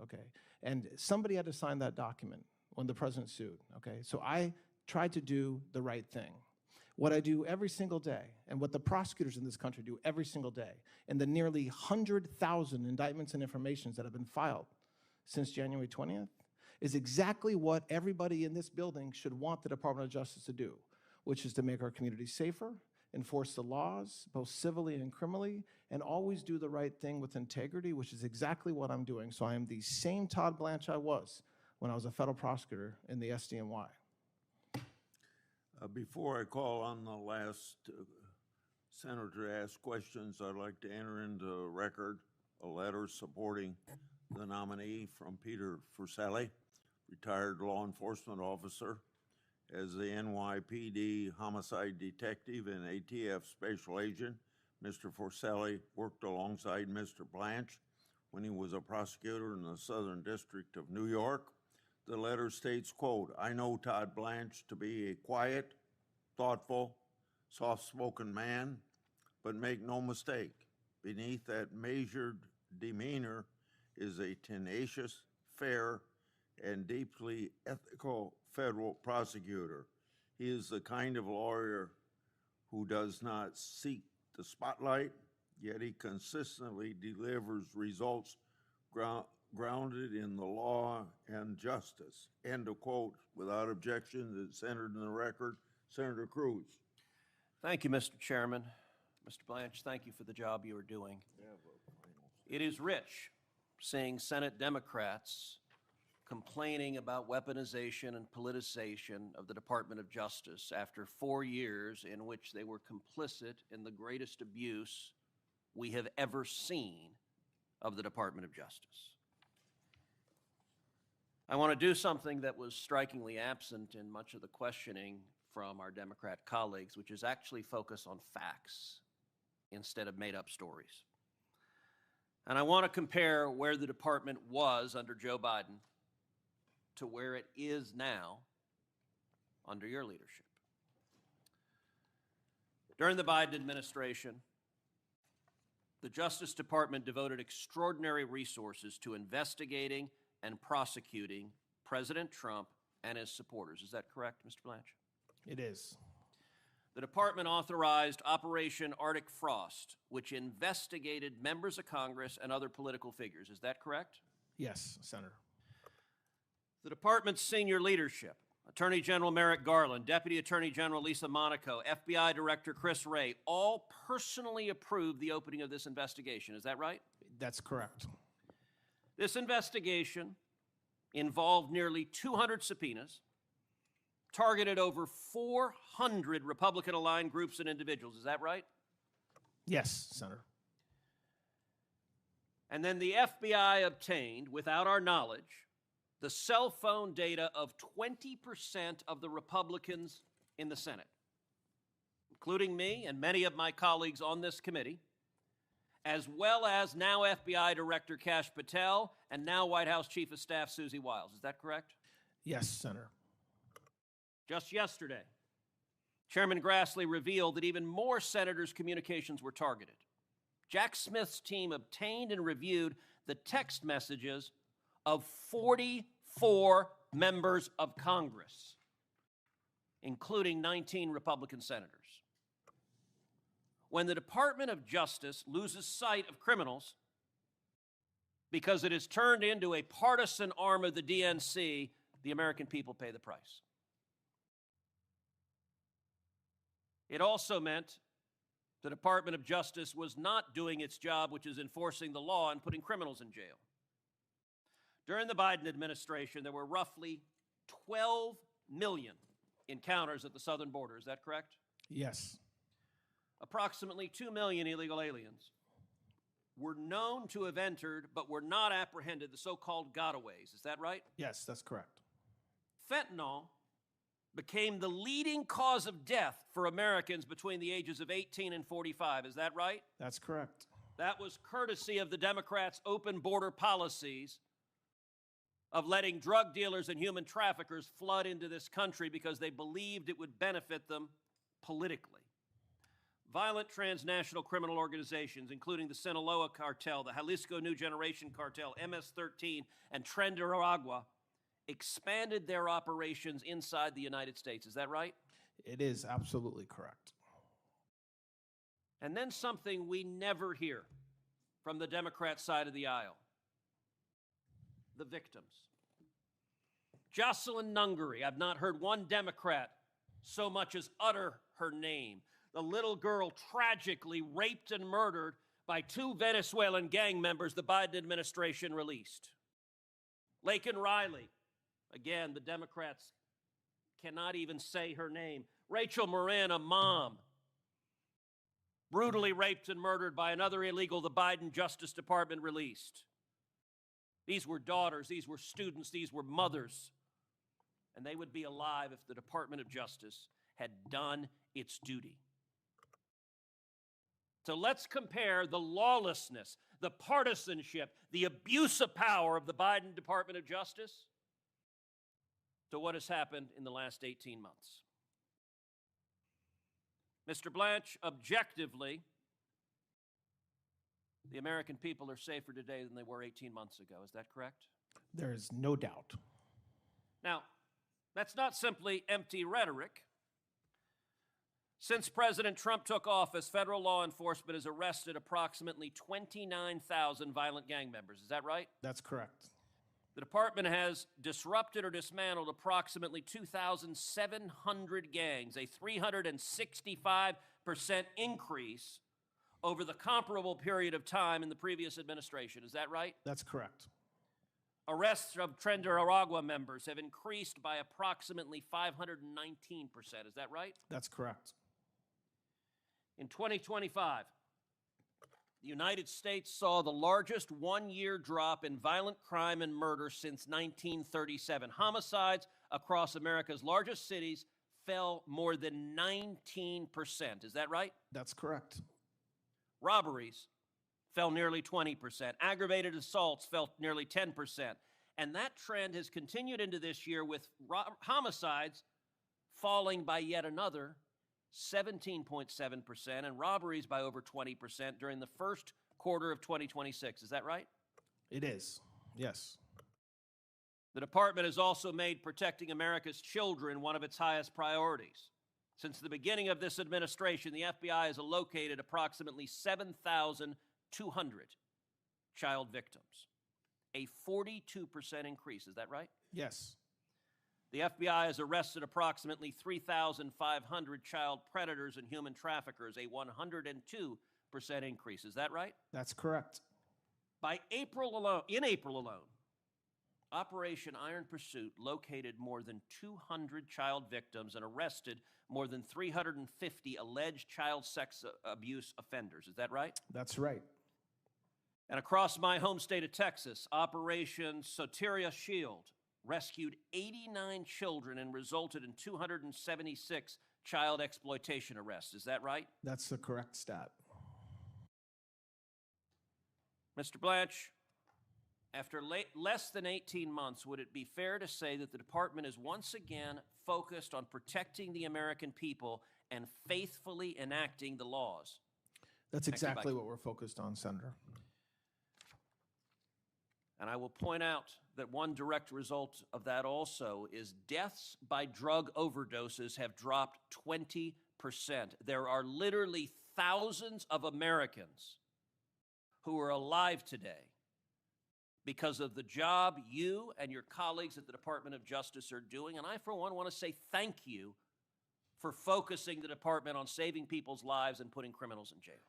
okay, and somebody had to sign that document when the president sued, okay, so I tried to do the right thing. What I do every single day, and what the prosecutors in this country do every single day, and the nearly 100,000 indictments and informations that have been filed since January 20th, is exactly what everybody in this building should want the Department of Justice to do, which is to make our communities safer, enforce the laws, both civilly and criminally, and always do the right thing with integrity, which is exactly what I'm doing. So I am the same Todd Blanche I was when I was a federal prosecutor in the SDNY. Before I call on the last Senator asked questions. I'd like to enter into record a letter supporting the nominee from Peter Furselli, retired law enforcement officer, as the NYPD homicide detective and ATF special agent. Mr. Furselli worked alongside Mr. Blanche when he was a prosecutor in the Southern District of New York. The letter states, quote, "I know Todd Blanche to be a quiet, thoughtful, soft-spoken man, but make no mistake, beneath that measured demeanor is a tenacious, fair, and deeply ethical federal prosecutor. He is the kind of lawyer who does not seek the spotlight, yet he consistently delivers results grounded in the law and justice." End of quote. Without objection, it's entered in the record. Senator Cruz. Thank you, Mr. Chairman. Mr. Blanche, thank you for the job you are doing. It is rich seeing Senate Democrats complaining about weaponization and politicization of the Department of Justice after 4 years in which they were complicit in the greatest abuse we have ever seen of the Department of Justice. I want to do something that was strikingly absent in much of the questioning from our Democrat colleagues, which is actually focus on facts instead of made-up stories. And I want to compare where the department was under Joe Biden to where it is now under your leadership. During the Biden administration, the Justice Department devoted extraordinary resources to investigating and prosecuting President Trump and his supporters. Is that correct, Mr. Blanche? It is. The department authorized Operation Arctic Frost, which investigated members of Congress and other political figures. Is that correct? Yes, Senator. The department's senior leadership, Attorney General Merrick Garland, Deputy Attorney General Lisa Monaco, FBI Director Chris Wray, all personally approved the opening of this investigation. Is that right? That's correct. This investigation involved nearly 200 subpoenas, targeted over 400 Republican-aligned groups and individuals. Is that right? Yes, Senator. And then the FBI obtained, without our knowledge, the cell phone data of 20% of the Republicans in the Senate, including me and many of my colleagues on this committee, as well as now FBI Director Kash Patel and now White House Chief of Staff Susie Wiles. Is that correct? Yes, Senator. Just yesterday, Chairman Grassley revealed that even more senators' communications were targeted. Jack Smith's team obtained and reviewed the text messages of 44 members of Congress, including 19 Republican senators. When the Department of Justice loses sight of criminals because it is turned into a partisan arm of the DNC, the American people pay the price. It also meant the Department of Justice was not doing its job, which is enforcing the law and putting criminals in jail. During the Biden administration, there were roughly 12 million encounters at the southern border. Is that correct? Yes. Approximately 2 million illegal aliens were known to have entered but were not apprehended, the so-called gotaways. Is that right? Yes, that's correct. Fentanyl became the leading cause of death for Americans between the ages of 18 and 45. Is that right? That's correct. That was courtesy of the Democrats' open border policies of letting drug dealers and human traffickers flood into this country because they believed it would benefit them politically. Violent transnational criminal organizations, including the Sinaloa Cartel, the Jalisco New Generation Cartel, MS-13, and Tren de Aragua, expanded their operations inside the United States. Is that right? It is absolutely correct. And then something we never hear from the Democrat side of the aisle: the victims. Jocelyn Nungary, I've not heard one Democrat so much as utter her name. The little girl tragically raped and murdered by 2 Venezuelan gang members the Biden administration released. Laken Riley, again, the Democrats cannot even say her name. Rachel Moran, a mom brutally raped and murdered by another illegal the Biden Justice Department released. These were daughters, these were students, these were mothers, and they would be alive if the Department of Justice had done its duty. So let's compare the lawlessness, the partisanship, the abuse of power of the Biden Department of Justice to what has happened in the last 18 months. Mr. Blanche, objectively, the American people are safer today than they were 18 months ago. Is that correct? There is no doubt. Now, that's not simply empty rhetoric. Since President Trump took office, federal law enforcement has arrested approximately 29,000 violent gang members. Is that right? That's correct. The department has disrupted or dismantled approximately 2,700 gangs, a 365% increase over the comparable period of time in the previous administration. Is that right? That's correct. Arrests of Tren Aragua members have increased by approximately 519%. Is that right? That's correct. In 2025, the United States saw the largest one-year drop in violent crime and murder since 1937. Homicides across America's largest cities fell more than 19%. Is that right? That's correct. Robberies fell nearly 20%. Aggravated assaults fell nearly 10%. And that trend has continued into this year with homicides falling by yet another 17.7% and robberies by over 20% during the first quarter of 2026. Is that right? It is, yes. The department has also made protecting America's children one of its highest priorities. Since the beginning of this administration, the FBI has located approximately 7,200 child victims, a 42% increase. Is that right? Yes. The FBI has arrested approximately 3,500 child predators and human traffickers, a 102% increase. Is that right? That's correct. In April alone, Operation Iron Pursuit located more than 200 child victims and arrested more than 350 alleged child sex abuse offenders. Is that right? That's right. And across my home state of Texas, Operation Soteria Shield rescued 89 children and resulted in 276 child exploitation arrests. Is that right? That's the correct stat. Mr. Blanche, after less than 18 months, would it be fair to say that the department is once again focused on protecting the American people and faithfully enacting the laws? That's exactly what we're focused on, Senator. And I will point out that one direct result of that also is deaths by drug overdoses have dropped 20%. There are literally thousands of Americans who are alive today because of the job you and your colleagues at the Department of Justice are doing. And I, for one, want to say thank you for focusing the department on saving people's lives and putting criminals in jail.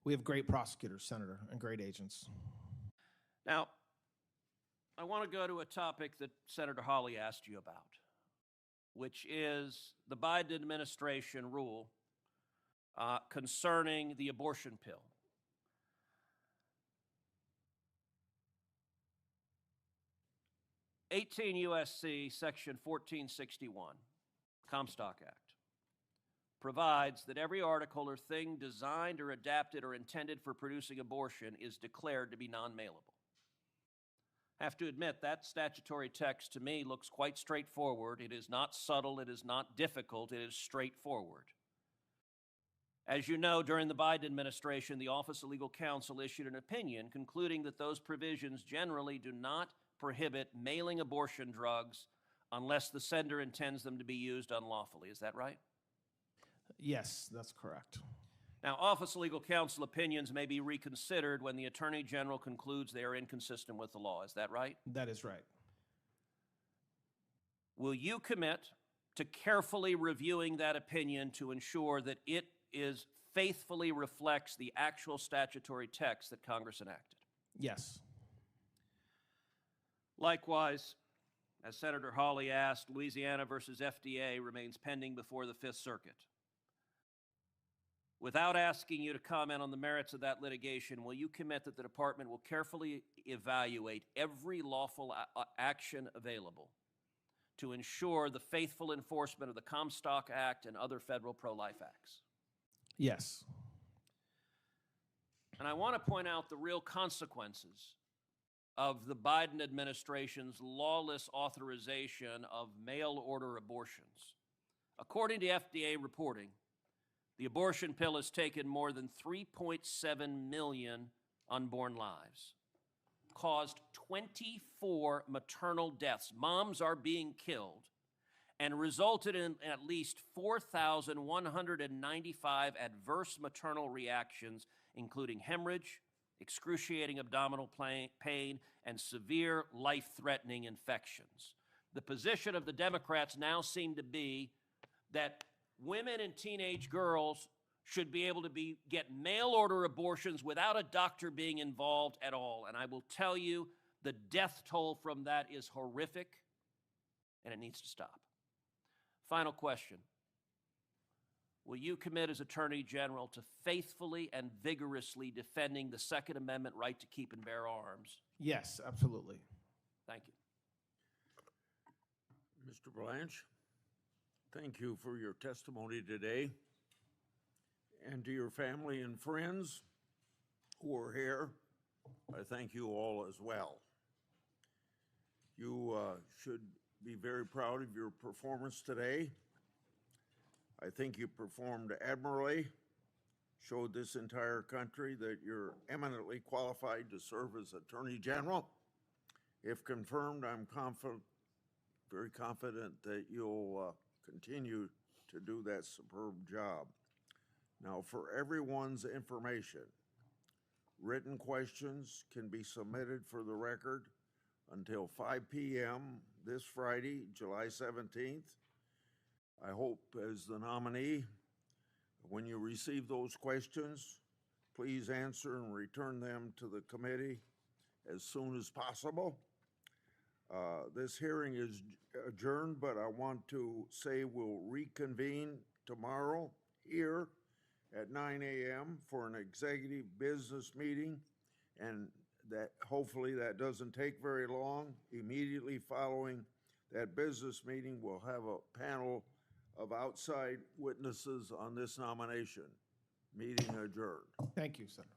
We have great prosecutors, Senator, and great agents. Now, I want to go to a topic that Senator Hawley asked you about, which is the Biden administration rule concerning the abortion pill. (18 U.S.C. Section 1461, Comstock Act, provides that every article or thing designed or adapted or intended for producing abortion is declared to be non-mailable. I have to admit that statutory text to me looks quite straightforward. It is not subtle, it is not difficult, it is straightforward. As you know, during the Biden administration, the Office of Legal Counsel issued an opinion concluding that those provisions generally do not prohibit mailing abortion drugs unless the sender intends them to be used unlawfully. Is that right? Yes, that's correct. Now, Office of Legal Counsel opinions may be reconsidered when the Attorney General concludes they are inconsistent with the law. Is that right? That is right. Will you commit to carefully reviewing that opinion to ensure that it faithfully reflects the actual statutory text that Congress enacted? Yes. Likewise, as Senator Hawley asked, Louisiana versus FDA remains pending before the Fifth Circuit. Without asking you to comment on the merits of that litigation, will you commit that the department will carefully evaluate every lawful action available to ensure the faithful enforcement of the Comstock Act and other federal pro-life acts? Yes. And I want to point out the real consequences of the Biden administration's lawless authorization of mail-order abortions. According to FDA reporting, the abortion pill has taken more than 3.7 million unborn lives, caused 24 maternal deaths. Moms are being killed, and resulted in at least 4,195 adverse maternal reactions, including hemorrhage, excruciating abdominal pain, and severe life-threatening infections. The position of the Democrats now seem to be that women and teenage girls should be able to get mail-order abortions without a doctor being involved at all. And I will tell you, the death toll from that is horrific, and it needs to stop. Final question. Will you commit as Attorney General to faithfully and vigorously defending the Second Amendment right to keep and bear arms? Yes, absolutely. Thank you. Mr. Blanche, thank you for your testimony today. And to your family and friends who are here, I thank you all as well. You should be very proud of your performance today. I think you performed admirably, showed this entire country that you're eminently qualified to serve as Attorney General. If confirmed, I'm very confident that you'll continue to do that superb job. Now, for everyone's information, written questions can be submitted for the record until 5 p.m. this Friday, July 17th. I hope, as the nominee, when you receive those questions, please answer and return them to the committee as soon as possible. This hearing is adjourned, but I want to say we'll reconvene tomorrow here at 9 a.m. for an executive business meeting, and that hopefully that doesn't take very long. Immediately following that business meeting, we'll have a panel of outside witnesses on this nomination. Meeting adjourned. Thank you, Senator.